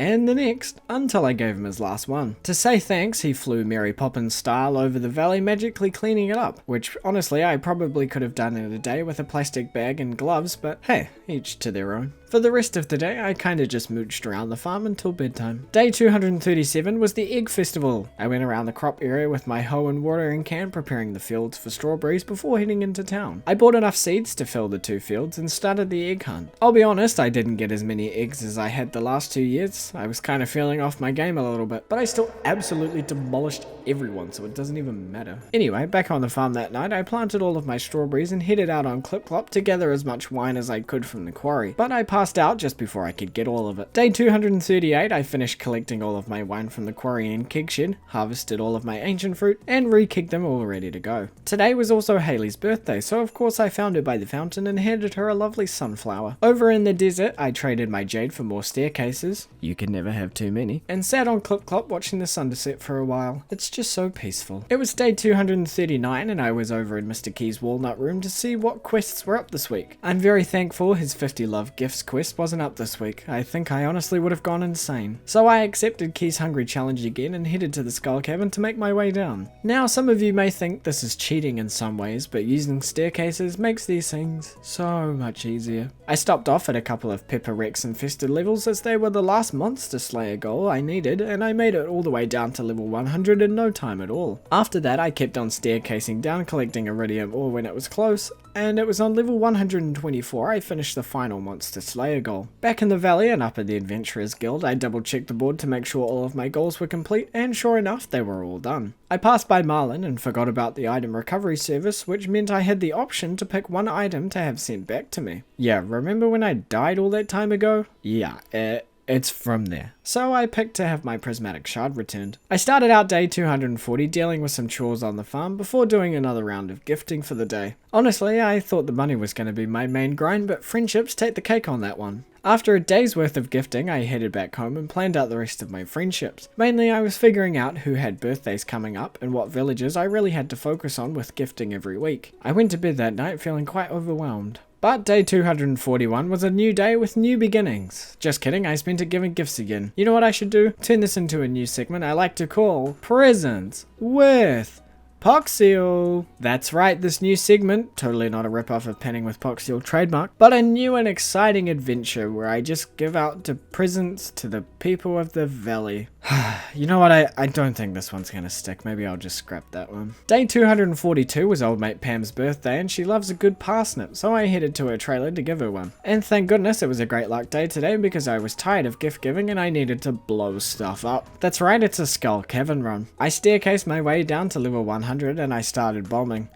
until I gave him his last one. To say thanks, he flew Mary Poppins style over the valley, magically cleaning it up, which honestly I probably could have done in a day with a plastic bag and gloves, but hey, each to their own. For the rest of the day, I kinda just mooched around the farm until bedtime. Day 237 was the Egg Festival. I went around the crop area with my hoe and watering can, preparing the fields for strawberries before heading into town. I bought enough seeds to fill the 2 fields and started the egg hunt. I'll be honest, I didn't get as many eggs as I had the last 2 years. I was kinda feeling off my game a little bit, but I still absolutely demolished everyone, so it doesn't even matter. Anyway, back on the farm that night, I planted all of my strawberries and headed out on Clip-Clop to gather as much wine as I could from the quarry, but I passed out just before I could get all of it. Day 238, I finished collecting all of my wine from the quarry and keg shed, harvested all of my ancient fruit, and re-kegged them all ready to go. Today was also Haley's birthday, so of course I found her by the fountain and handed her a lovely sunflower. Over in the desert, I traded my jade for more staircases, you can never have too many, and sat on Clip-Clop watching the sunset for a while. It's just so peaceful. It was day 239 and I was over in Mr. Key's walnut room to see what quests were up this week. I'm very thankful his 50 love gifts quest wasn't up this week. I think I honestly would have gone insane. So I accepted Key's hungry challenge again and headed to the skull cavern to make my way down. Now some of you may think this is cheating in some ways, but using staircases makes these things so much easier. I stopped off at a couple of Pepper Rex infested levels as they were the last monster slayer goal I needed, and I made it all the way down to level 100 in no time at all. After that I kept on staircasing down, collecting iridium ore when it was close, and it was on level 124 I finished the final monster slayer goal. Back in the valley and up at the Adventurers Guild, I double checked the board to make sure all of my goals were complete, and sure enough, they were all done. I passed by Marlin and forgot about the item recovery service, which meant I had the option to pick one item to have sent back to me. Yeah, remember when I died all that time ago? Yeah, it's from there. So I picked to have my prismatic shard returned. I started out day 240 dealing with some chores on the farm before doing another round of gifting for the day. Honestly, I thought the money was going to be my main grind, but friendships take the cake on that one. After a day's worth of gifting, I headed back home and planned out the rest of my friendships. Mainly I was figuring out who had birthdays coming up and what villages I really had to focus on with gifting every week. I went to bed that night feeling quite overwhelmed. But day 241 was a new day with new beginnings. Just kidding, I spent it giving gifts again. You know what I should do? Turn this into a new segment I like to call Presents with Poxil! That's right, this new segment, totally not a rip-off of Panning with Poxil trademark, but a new and exciting adventure where I just give out presents to the people of the valley. You know what, I don't think this one's gonna stick, maybe I'll just scrap that one. Day 242 was old mate Pam's birthday and she loves a good parsnip, so I headed to her trailer to give her one. And thank goodness it was a great luck day today because I was tired of gift giving and I needed to blow stuff up. That's right, it's a Skull Cavern run. I staircased my way down to level 100 and I started bombing.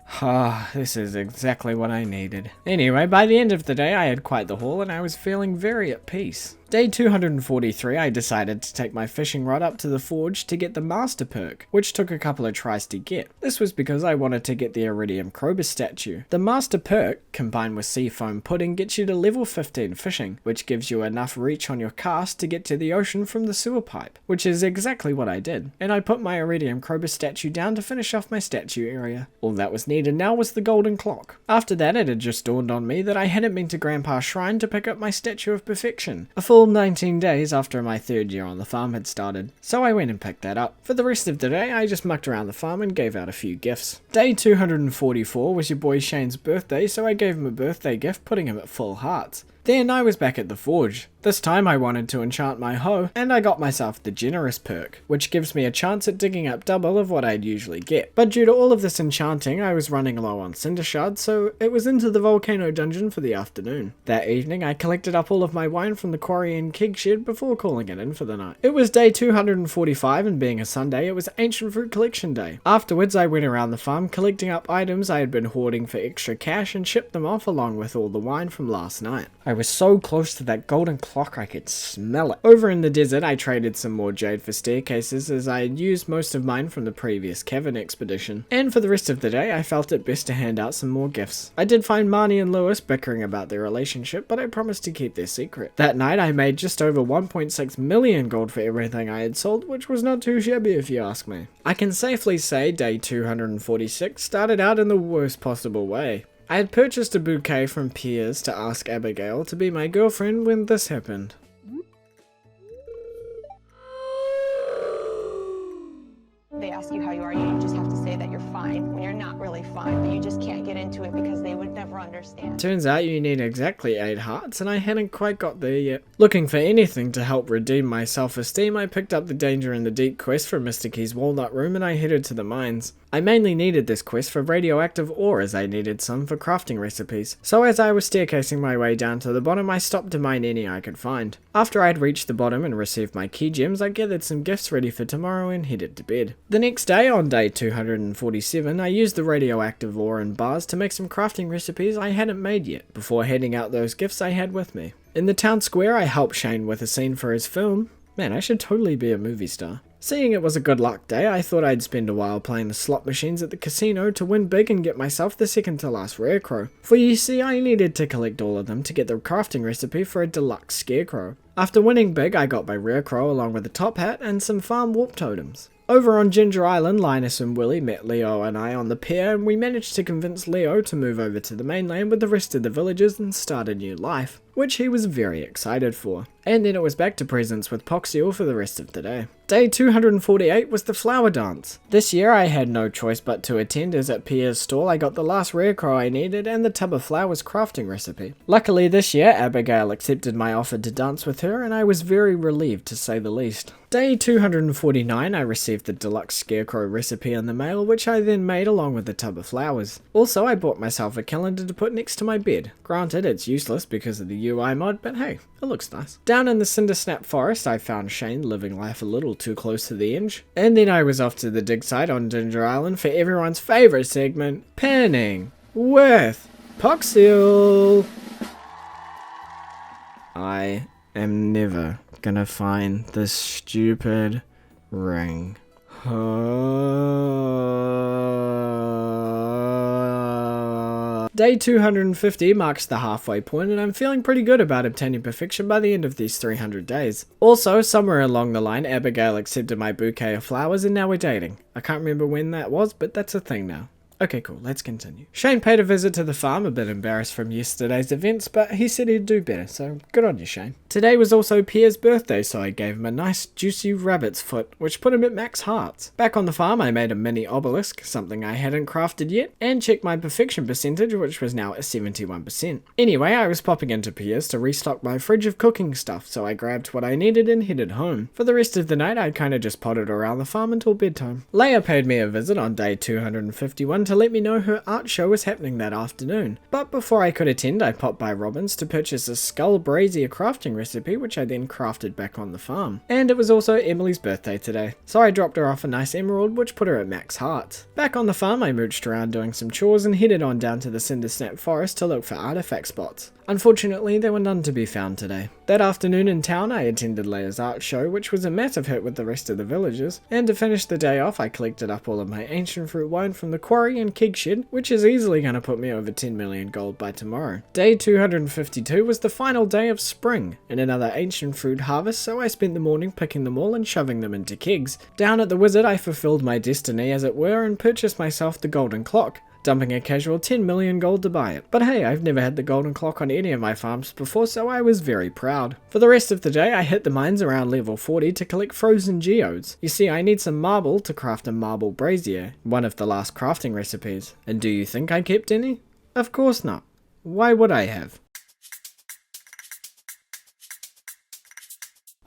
This is exactly what I needed. Anyway, by the end of the day I had quite the haul and I was feeling very at peace. Day 243 I decided to take my fishing rod up to the forge to get the master perk, which took a couple of tries to get. This was because I wanted to get the iridium Krobus statue. The master perk, combined with sea foam pudding, gets you to level 15 fishing, which gives you enough reach on your cast to get to the ocean from the sewer pipe, which is exactly what I did. And I put my iridium Krobus statue down to finish off my statue area. All that was needed now was the golden clock. After that it had just dawned on me that I hadn't been to Grandpa's shrine to pick up my statue of perfection. A full 19 days after my third year on the farm had started, so I went and picked that up. For the rest of the day, I just mucked around the farm and gave out a few gifts. Day 244 was your boy Shane's birthday, so I gave him a birthday gift, putting him at full hearts. Then I was back at the forge. This time I wanted to enchant my hoe, and I got myself the generous perk, which gives me a chance at digging up double of what I'd usually get. But due to all of this enchanting, I was running low on cinder shards, so it was into the volcano dungeon for the afternoon. That evening I collected up all of my wine from the quarry and keg shed before calling it in for the night. It was day 245 and being a Sunday, it was ancient fruit collection day. Afterwards I went around the farm collecting up items I had been hoarding for extra cash and shipped them off along with all the wine from last night. I was so close to that golden clock I could smell it. Over in the desert I traded some more jade for staircases as I had used most of mine from the previous cavern expedition. And for the rest of the day I felt it best to hand out some more gifts. I did find Marnie and Lewis bickering about their relationship, but I promised to keep their secret. That night I made just over 1.6 million gold for everything I had sold, which was not too shabby if you ask me. I can safely say day 246 started out in the worst possible way. I had purchased a bouquet from Piers to ask Abigail to be my girlfriend when this happened. They ask you how you are, you just have to say that you're fine when you're not really fine, but you just can't get into it because they would never understand. Turns out you need exactly 8 hearts and I hadn't quite got there yet. Looking for anything to help redeem my self-esteem, I picked up the Danger in the Deep quest from Mr. Key's Walnut Room and I headed to the mines. I mainly needed this quest for radioactive ore as I needed some for crafting recipes, so as I was staircasing my way down to the bottom I stopped to mine any I could find. After I had reached the bottom and received my key gems, I gathered some gifts ready for tomorrow and headed to bed. The next day, on day 247, I used the radioactive ore and bars to make some crafting recipes I hadn't made yet, before handing out those gifts I had with me. In the town square I helped Shane with a scene for his film. Man, I should totally be a movie star. Seeing it was a good luck day, I thought I'd spend a while playing the slot machines at the casino to win big and get myself the second to last rare crow. For you see, I needed to collect all of them to get the crafting recipe for a deluxe scarecrow. After winning big, I got my rare crow along with a top hat and some farm warp totems. Over on Ginger Island, Linus and Willie met Leo and I on the pier, and we managed to convince Leo to move over to the mainland with the rest of the villagers and start a new life, which he was very excited for. And then it was back to presents with Poxio for the rest of the day. Day 248 was the flower dance. This year I had no choice but to attend, as at Pierre's stall I got the last rare crow I needed and the tub of flowers crafting recipe. Luckily this year Abigail accepted my offer to dance with her and I was very relieved to say the least. Day 249 I received the deluxe scarecrow recipe in the mail, which I then made along with the tub of flowers. Also I bought myself a calendar to put next to my bed. Granted it's useless because of the UI mod, but hey, it looks nice. Down in the Cindersnap forest I found Shane living life a little too close to the edge. And then I was off to the dig site on Ginger Island for everyone's favourite segment, Panning with Poxil. I am never gonna find this stupid ring. Day 250 marks the halfway point and I'm feeling pretty good about obtaining perfection by the end of these 300 days. Also, somewhere along the line, Abigail accepted my bouquet of flowers and now we're dating. I can't remember when that was, but that's a thing now. Okay, cool, let's continue. Shane paid a visit to the farm, a bit embarrassed from yesterday's events, but he said he'd do better, so good on you, Shane. Today was also Pierre's birthday, so I gave him a nice juicy rabbit's foot, which put him at max hearts. Back on the farm, I made a mini obelisk, something I hadn't crafted yet, and checked my perfection percentage, which was now at 71%. Anyway, I was popping into Pierre's to restock my fridge of cooking stuff, so I grabbed what I needed and headed home. For the rest of the night, I kinda just potted around the farm until bedtime. Leia paid me a visit on day 251 to let me know her art show was happening that afternoon. But before I could attend, I popped by Robin's to purchase a skull brazier crafting recipe, which I then crafted back on the farm. And it was also Emily's birthday today, so I dropped her off a nice emerald, which put her at max hearts. Back on the farm, I mooched around doing some chores and headed on down to the Cindersnap forest to look for artifact spots. Unfortunately, there were none to be found today. That afternoon in town, I attended Leia's art show, which was a massive hit with the rest of the villagers, and to finish the day off, I collected up all of my ancient fruit wine from the quarry and keg shed, which is easily going to put me over 10 million gold by tomorrow. Day 252 was the final day of spring, and another ancient fruit harvest, so I spent the morning picking them all and shoving them into kegs. Down at the wizard, I fulfilled my destiny as it were and purchased myself the golden clock, dumping a casual 10 million gold to buy it. But hey, I've never had the golden clock on any of my farms before, so I was very proud. For the rest of the day, I hit the mines around level 40 to collect frozen geodes. You see, I need some marble to craft a marble brazier, one of the last crafting recipes. And do you think I kept any? Of course not. Why would I have?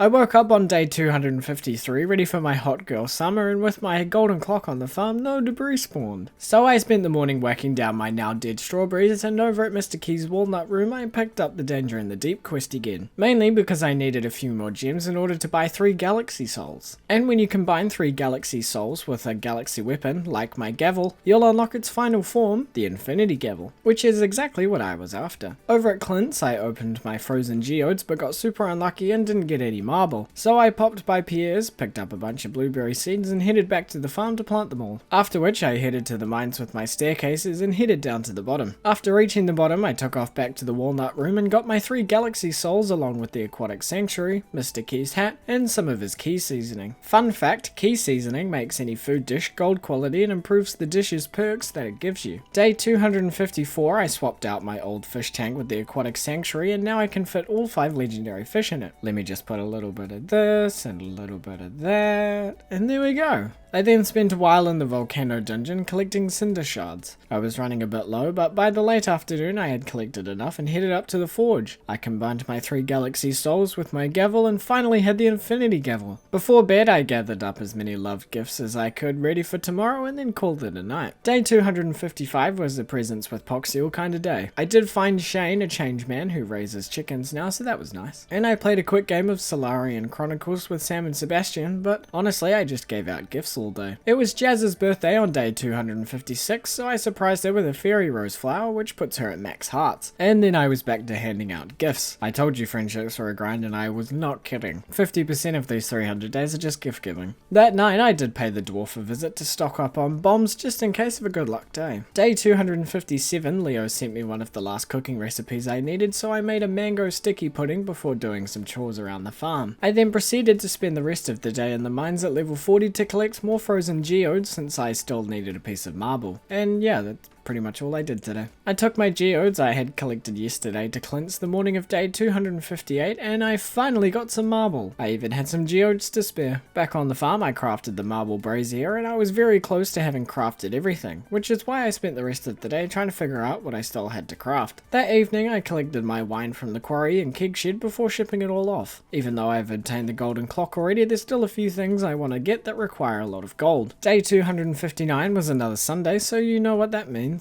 I woke up on day 253 ready for my hot girl summer, and with my golden clock on the farm, no debris spawned. So I spent the morning whacking down my now dead strawberries, and over at Mr. Key's walnut room I picked up the Danger in the Deep quest again. Mainly because I needed a few more gems in order to buy 3 galaxy souls. And when you combine 3 galaxy souls with a galaxy weapon, like my gavel, you'll unlock its final form, the Infinity Gavel, which is exactly what I was after. Over at Clint's I opened my frozen geodes but got super unlucky and didn't get any marble, so I popped by Pierre's, picked up a bunch of blueberry seeds and headed back to the farm to plant them all. After which I headed to the mines with my staircases and headed down to the bottom. After reaching the bottom, I took off back to the walnut room and got my 3 galaxy souls along with the aquatic sanctuary, Mr. Key's hat, and some of his key seasoning. Fun fact, key seasoning makes any food dish gold quality and improves the dish's perks that it gives you. Day 254 I swapped out my old fish tank with the aquatic sanctuary, and now I can fit all 5 legendary fish in it. Let me just put a little bit of this and a little bit of that, and there we go. I then spent a while in the volcano dungeon collecting cinder shards. I was running a bit low, but by the late afternoon I had collected enough and headed up to the forge. I combined my 3 galaxy souls with my gavel and finally had the Infinity Gavel. Before bed I gathered up as many loved gifts as I could ready for tomorrow and then called it a night. Day 255 was the presents with Poxiel kind of day. I did find Shane, a change man who raises chickens now, so that was nice. And I played a quick game of Solarian Chronicles with Sam and Sebastian, but honestly I just gave out gifts all day. It was Jazz's birthday on day 256, so I surprised her with a fairy rose flower, which puts her at max hearts. And then I was back to handing out gifts. I told you friendships were a grind, and I was not kidding. 50% of these 300 days are just gift giving. That night I did pay the dwarf a visit to stock up on bombs just in case of a good luck day. Day 257, Leo sent me one of the last cooking recipes I needed, so I made a mango sticky pudding before doing some chores around the farm. I then proceeded to spend the rest of the day in the mines at level 40 to collect more frozen geodes since I still needed a piece of marble. And yeah, that's pretty much all I did today. I took my geodes I had collected yesterday to Clint's the morning of day 258 and I finally got some marble. I even had some geodes to spare. Back on the farm I crafted the marble brazier and I was very close to having crafted everything, which is why I spent the rest of the day trying to figure out what I still had to craft. That evening I collected my wine from the quarry and keg shed before shipping it all off. Even though I've obtained the golden clock already, there's still a few things I want to get that require a lot of gold. Day 259 was another Sunday, so you know what that means.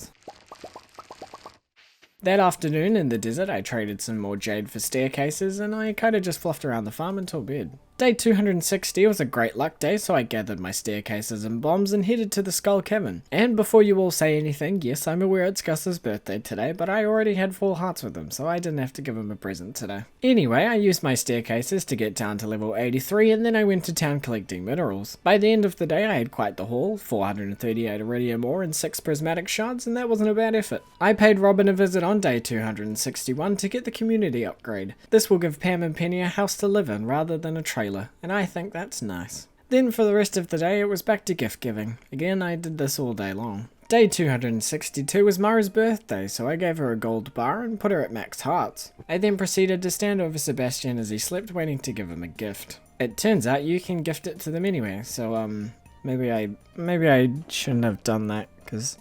That afternoon in the desert I traded some more jade for staircases and I kinda just fluffed around the farm until bed. Day 260 was a great luck day, so I gathered my staircases and bombs and headed to the Skull Cavern. And before you all say anything, yes, I'm aware it's Gus's birthday today, but I already had full hearts with him, so I didn't have to give him a present today. Anyway, I used my staircases to get down to level 83, and then I went to town collecting minerals. By the end of the day, I had quite the haul, 438 iridium ore and 6 prismatic shards, and that wasn't a bad effort. I paid Robin a visit on day 261 to get the community upgrade. This will give Pam and Penny a house to live in rather than a trailer, and I think that's nice. Then for the rest of the day it was back to gift giving. Again, I did this all day long. Day 262 was Mara's birthday, so I gave her a gold bar and put her at max hearts. I then proceeded to stand over Sebastian as he slept, waiting to give him a gift. It turns out you can gift it to them anyway, so maybe I shouldn't have done that, because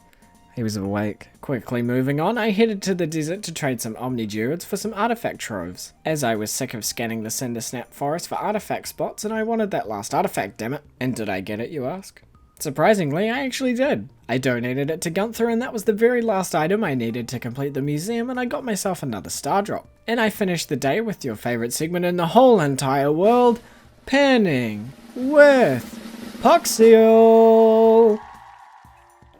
he was awake. Quickly moving on, I headed to the desert to trade some Omnigeodes for some artifact troves, as I was sick of scanning the Cindersnap forest for artifact spots and I wanted that last artifact, damn it. And did I get it, you ask? Surprisingly, I actually did. I donated it to Gunther and that was the very last item I needed to complete the museum, and I got myself another star drop. And I finished the day with your favourite segment in the whole entire world, panning with Poxiel!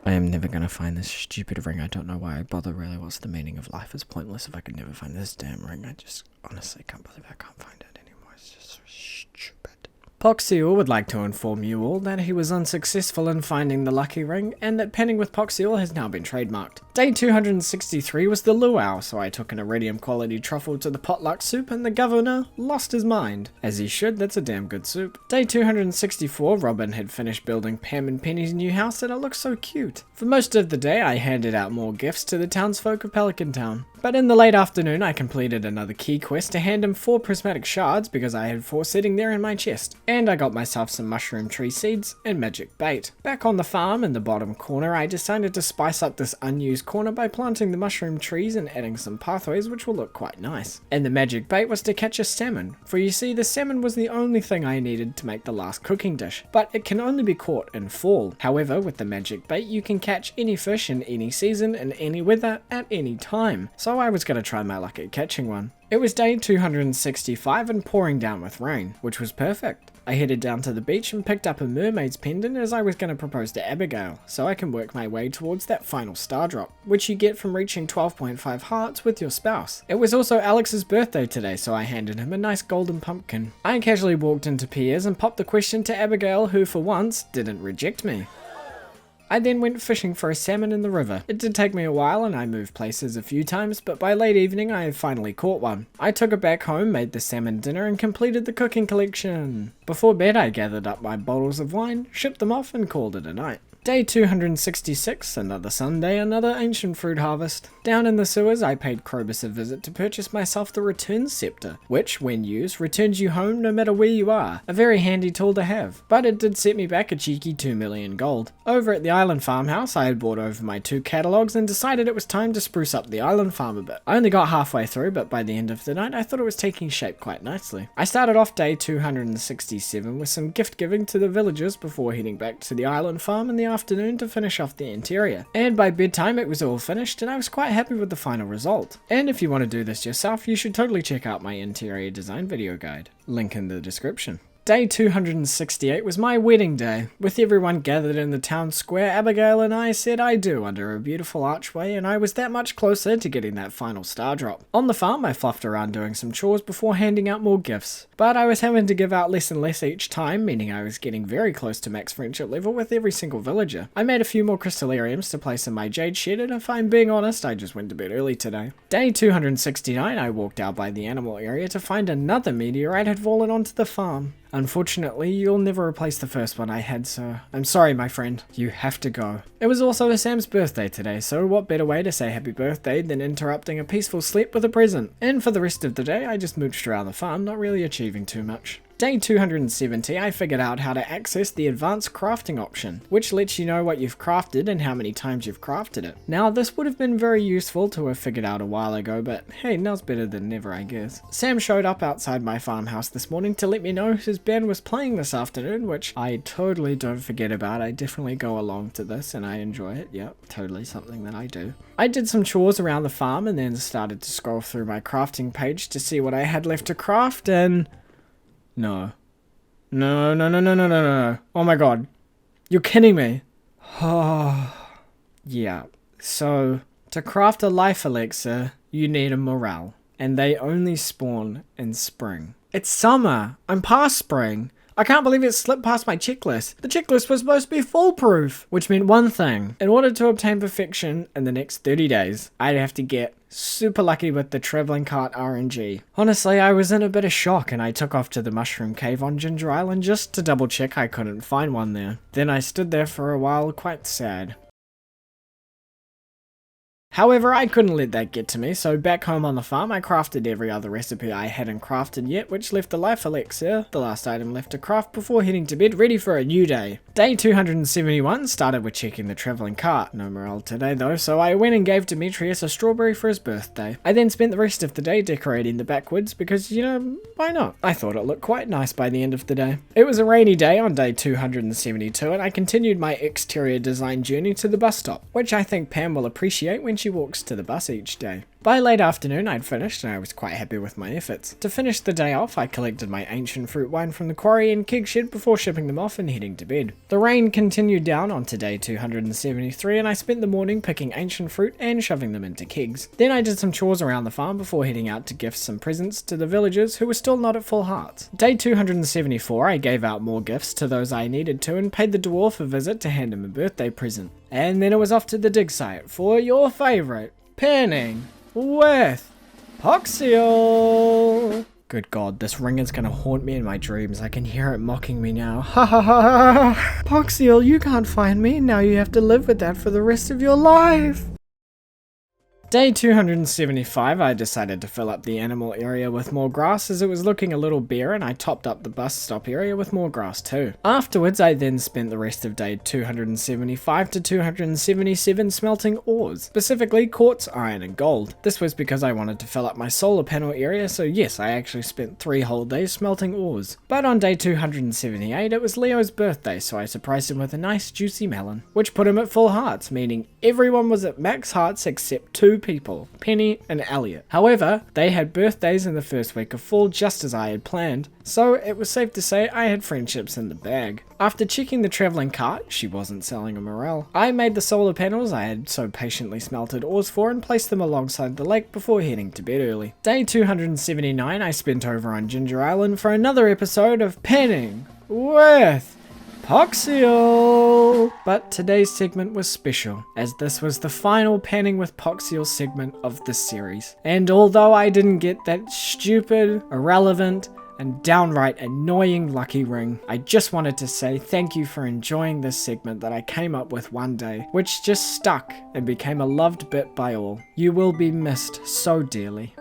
I am never gonna find this stupid ring. I don't know why I bother really. What's the meaning of life? Is pointless if I could never find this damn ring. I just honestly can't believe I can't find it anymore. It's just so stupid. Poxiel would like to inform you all that he was unsuccessful in finding the lucky ring, and that penning with Poxiel has now been trademarked. Day 263 was the luau, so I took an iridium quality truffle to the potluck soup and the governor lost his mind. As he should, that's a damn good soup. Day 264, Robin had finished building Pam and Penny's new house and it looked so cute. For most of the day I handed out more gifts to the townsfolk of Pelican Town. But in the late afternoon I completed another key quest to hand him 4 prismatic shards because I had 4 sitting there in my chest. And I got myself some mushroom tree seeds and magic bait. Back on the farm in the bottom corner I decided to spice up this unused corner by planting the mushroom trees and adding some pathways which will look quite nice. And the magic bait was to catch a salmon, for you see the salmon was the only thing I needed to make the last cooking dish, but it can only be caught in fall. However, with the magic bait you can catch any fish in any season, in any weather, at any time, so I was going to try my luck at catching one. It was day 265 and pouring down with rain, which was perfect. I headed down to the beach and picked up a mermaid's pendant as I was going to propose to Abigail, so I can work my way towards that final star drop, which you get from reaching 12.5 hearts with your spouse. It was also Alex's birthday today, so I handed him a nice golden pumpkin. I casually walked into Piers and popped the question to Abigail, who for once didn't reject me. I then went fishing for a salmon in the river. It did take me a while and I moved places a few times, but by late evening I finally caught one. I took it back home, made the salmon dinner and completed the cooking collection. Before bed I gathered up my bottles of wine, shipped them off and called it a night. Day 266, another Sunday, another ancient fruit harvest. Down in the sewers, I paid Krobus a visit to purchase myself the Return Scepter, which, when used, returns you home no matter where you are. A very handy tool to have, but it did set me back a cheeky 2 million gold. Over at the island farmhouse, I had brought over my 2 catalogues and decided it was time to spruce up the island farm a bit. I only got halfway through, but by the end of the night, I thought it was taking shape quite nicely. I started off day 267 with some gift giving to the villagers before heading back to the island farm in the afternoon to finish off the interior. And by bedtime it was all finished and I was quite happy with the final result. And if you want to do this yourself, you should totally check out my interior design video guide. Link in the description. Day 268 was my wedding day. With everyone gathered in the town square, Abigail and I said I do under a beautiful archway, and I was that much closer to getting that final star drop. On the farm, I fluffed around doing some chores before handing out more gifts, but I was having to give out less and less each time, meaning I was getting very close to max friendship level with every single villager. I made a few more crystallariums to place in my jade shed, and if I'm being honest, I just went to bed early today. Day 269, I walked out by the animal area to find another meteorite had fallen onto the farm. Unfortunately, you'll never replace the first one I had, so I'm sorry, my friend. You have to go. It was also Sam's birthday today, so what better way to say happy birthday than interrupting a peaceful sleep with a present? And for the rest of the day, I just mooched around the farm, not really achieving too much. Day 270, I figured out how to access the advanced crafting option, which lets you know what you've crafted and how many times you've crafted it. Now, this would have been very useful to have figured out a while ago, but hey, now's better than never, I guess. Sam showed up outside my farmhouse this morning to let me know his band was playing this afternoon, which I totally don't forget about. I definitely go along to this and I enjoy it. Yep, totally something that I do. I did some chores around the farm and then started to scroll through my crafting page to see what I had left to craft, and No. No. Oh my god. You're kidding me. Oh. Yeah. So, to craft a life elixir, you need a morale. And they only spawn in spring. It's summer. I'm past spring. I can't believe it slipped past my checklist. The checklist was supposed to be foolproof, which meant one thing. In order to obtain perfection in the next 30 days, I'd have to get super lucky with the traveling cart RNG. Honestly, I was in a bit of shock and I took off to the mushroom cave on Ginger Island just to double check I couldn't find one there. Then I stood there for a while quite sad. However, I couldn't let that get to me, so back home on the farm I crafted every other recipe I hadn't crafted yet, which left the life elixir, the last item left to craft before heading to bed, ready for a new day. Day 271 started with checking the travelling cart. No morale today though, so I went and gave Demetrius a strawberry for his birthday. I then spent the rest of the day decorating the backwoods because, you know, why not? I thought it looked quite nice by the end of the day. It was a rainy day on day 272 and I continued my exterior design journey to the bus stop, which I think Pam will appreciate when she walks to the bus each day. By late afternoon I'd finished and I was quite happy with my efforts. To finish the day off I collected my ancient fruit wine from the quarry and keg shed before shipping them off and heading to bed. The rain continued down onto day 273 and I spent the morning picking ancient fruit and shoving them into kegs. Then I did some chores around the farm before heading out to gift some presents to the villagers who were still not at full hearts. Day 274 I gave out more gifts to those I needed to and paid the dwarf a visit to hand him a birthday present. And then it was off to the dig site for your favourite panning with Poxiel. Good god, this ring is gonna haunt me in my dreams. I can hear it mocking me now. Ha ha ha ha! Poxiel, you can't find me. Now you have to live with that for the rest of your life. Day 275 I decided to fill up the animal area with more grass as it was looking a little bare, and I topped up the bus stop area with more grass too. Afterwards I then spent the rest of day 275 to 277 smelting ores, specifically quartz, iron and gold. This was because I wanted to fill up my solar panel area, so yes, I actually spent 3 whole days smelting ores. But on day 278 it was Leo's birthday, so I surprised him with a nice juicy melon, which put him at full hearts, meaning everyone was at max hearts except 2 people, Penny and Elliot. However, they had birthdays in the first week of fall just as I had planned, so it was safe to say I had friendships in the bag. After checking the travelling cart, she wasn't selling a morel, I made the solar panels I had so patiently smelted ores for and placed them alongside the lake before heading to bed early. Day 279 I spent over on Ginger Island for another episode of Panning with Poxiel! But today's segment was special, as this was the final Panning with Poxiel segment of this series. And although I didn't get that stupid, irrelevant, and downright annoying lucky ring, I just wanted to say thank you for enjoying this segment that I came up with one day, which just stuck and became a loved bit by all. You will be missed so dearly.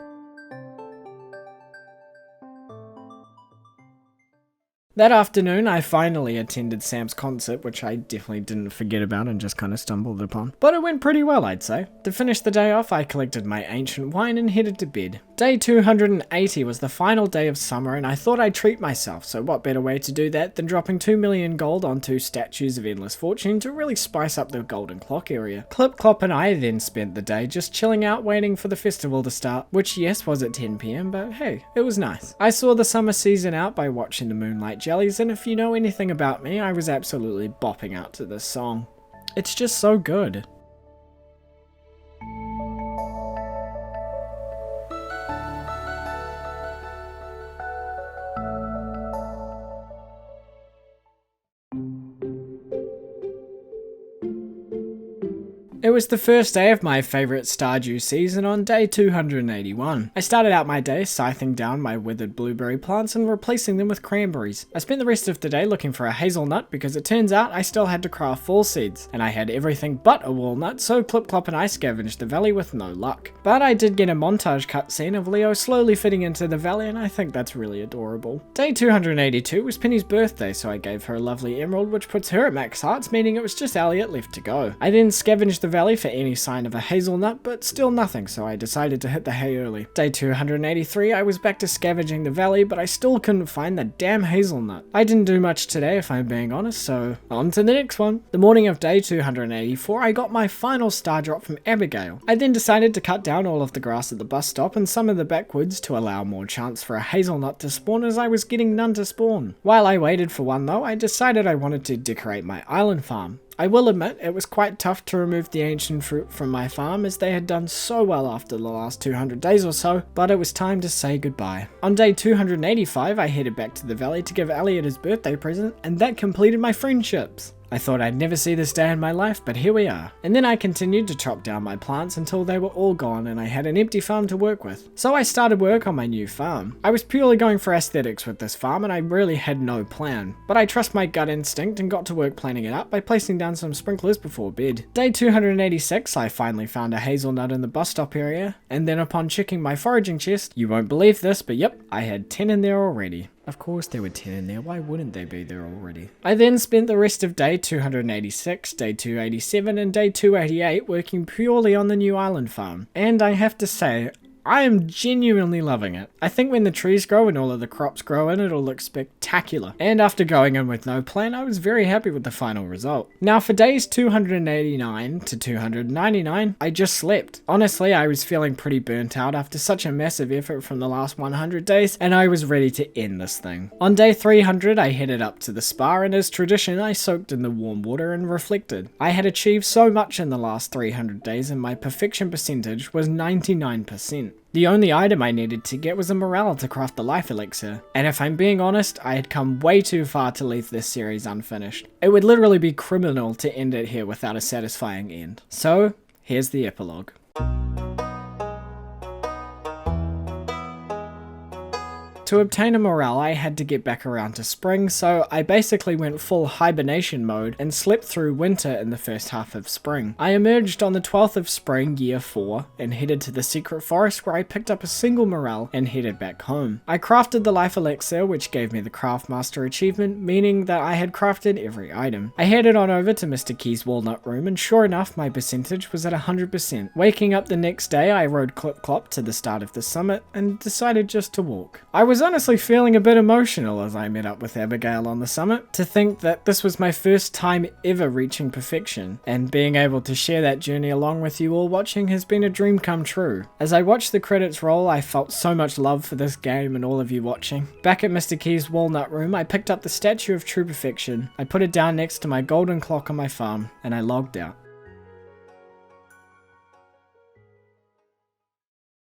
That afternoon, I finally attended Sam's concert, which I definitely didn't forget about and just kind of stumbled upon. But it went pretty well, I'd say. To finish the day off, I collected my ancient wine and headed to bed. Day 280 was the final day of summer, and I thought I'd treat myself, so what better way to do that than dropping 2 million gold onto statues of endless fortune to really spice up the golden clock area. Clip Clop and I then spent the day just chilling out waiting for the festival to start, which yes was at 10 PM, but hey, it was nice. I saw the summer season out by watching the Moonlight Jellies, and if you know anything about me, I was absolutely bopping out to this song. It's just so good. It was the first day of my favourite Stardew season on day 281. I started out my day scything down my withered blueberry plants and replacing them with cranberries. I spent the rest of the day looking for a hazelnut because it turns out I still had to craft fall seeds, and I had everything but a walnut, so Clip Clop and I scavenged the valley with no luck. But I did get a montage cutscene of Leo slowly fitting into the valley, and I think that's really adorable. Day 282 was Penny's birthday, so I gave her a lovely emerald which puts her at max hearts, meaning it was just Elliot left to go. I then scavenged the valley for any sign of a hazelnut, but still nothing, so I decided to hit the hay early. Day 283 I was back to scavenging the valley, but I still couldn't find the damn hazelnut. I didn't do much today if I'm being honest, so on to the next one. The morning of day 284 I got my final star drop from Abigail. I then decided to cut down all of the grass at the bus stop and some of the backwoods to allow more chance for a hazelnut to spawn, as I was getting none to spawn. While I waited for one though, I decided I wanted to decorate my island farm. I will admit, it was quite tough to remove the ancient fruit from my farm as they had done so well after the last 200 days or so, but it was time to say goodbye. On day 285 I headed back to the valley to give Elliot his birthday present, and that completed my friendships. I thought I'd never see this day in my life, but here we are. And then I continued to chop down my plants until they were all gone and I had an empty farm to work with. So I started work on my new farm. I was purely going for aesthetics with this farm and I really had no plan. But I trust my gut instinct and got to work planning it up by placing down some sprinklers before bed. Day 286, I finally found a hazelnut in the bus stop area, and then upon checking my foraging chest, you won't believe this, but yep, I had 10 in there already. Of course there were 10 in there, why wouldn't they be there already? I then spent the rest of day 286, day 287 and day 288 working purely on the new island farm. And I have to say, I am genuinely loving it. I think when the trees grow and all of the crops grow in, it'll look spectacular. And after going in with no plan, I was very happy with the final result. Now for days 289 to 299, I just slept. Honestly, I was feeling pretty burnt out after such a massive effort from the last 100 days, and I was ready to end this thing. On day 300, I headed up to the spa, and as tradition, I soaked in the warm water and reflected. I had achieved so much in the last 300 days, and my perfection percentage was 99%. The only item I needed to get was a morale to craft the life elixir, and if I'm being honest, I had come way too far to leave this series unfinished. It would literally be criminal to end it here without a satisfying end. So, here's the epilogue. To obtain a morale, I had to get back around to spring, so I basically went full hibernation mode and slept through winter in the first half of spring. I emerged on the 12th of spring, year 4, and headed to the secret forest where I picked up a single morale and headed back home. I crafted the life elixir, which gave me the Craftmaster achievement, meaning that I had crafted every item. I headed on over to Mr. Key's walnut room, and sure enough, my percentage was at 100%. Waking up the next day, I rode Clip-Clop to the start of the summit and decided just to walk. I was honestly feeling a bit emotional as I met up with Abigail on the summit. To think that this was my first time ever reaching perfection, and being able to share that journey along with you all watching has been a dream come true. As I watched the credits roll, I felt so much love for this game and all of you watching. Back at Mr. Key's walnut room, I picked up the statue of true perfection, I put it down next to my golden clock on my farm, and I logged out.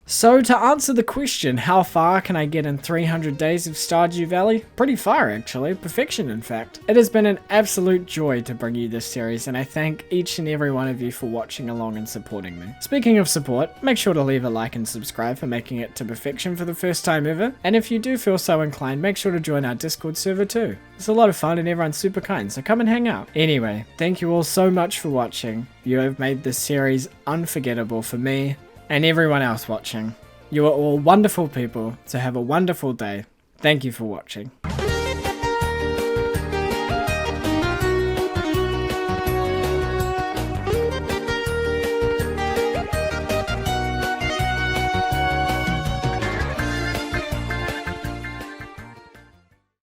So to answer the question, how far can I get in 300 days of Stardew Valley? Pretty far actually, perfection in fact. It has been an absolute joy to bring you this series, and I thank each and every one of you for watching along and supporting me. Speaking of support, make sure to leave a like and subscribe for making it to perfection for the first time ever, and if you do feel so inclined, make sure to join our Discord server too. It's a lot of fun and everyone's super kind, so come and hang out. Anyway, thank you all so much for watching. You have made this series unforgettable for me, and everyone else watching. You are all wonderful people, so have a wonderful day. Thank you for watching.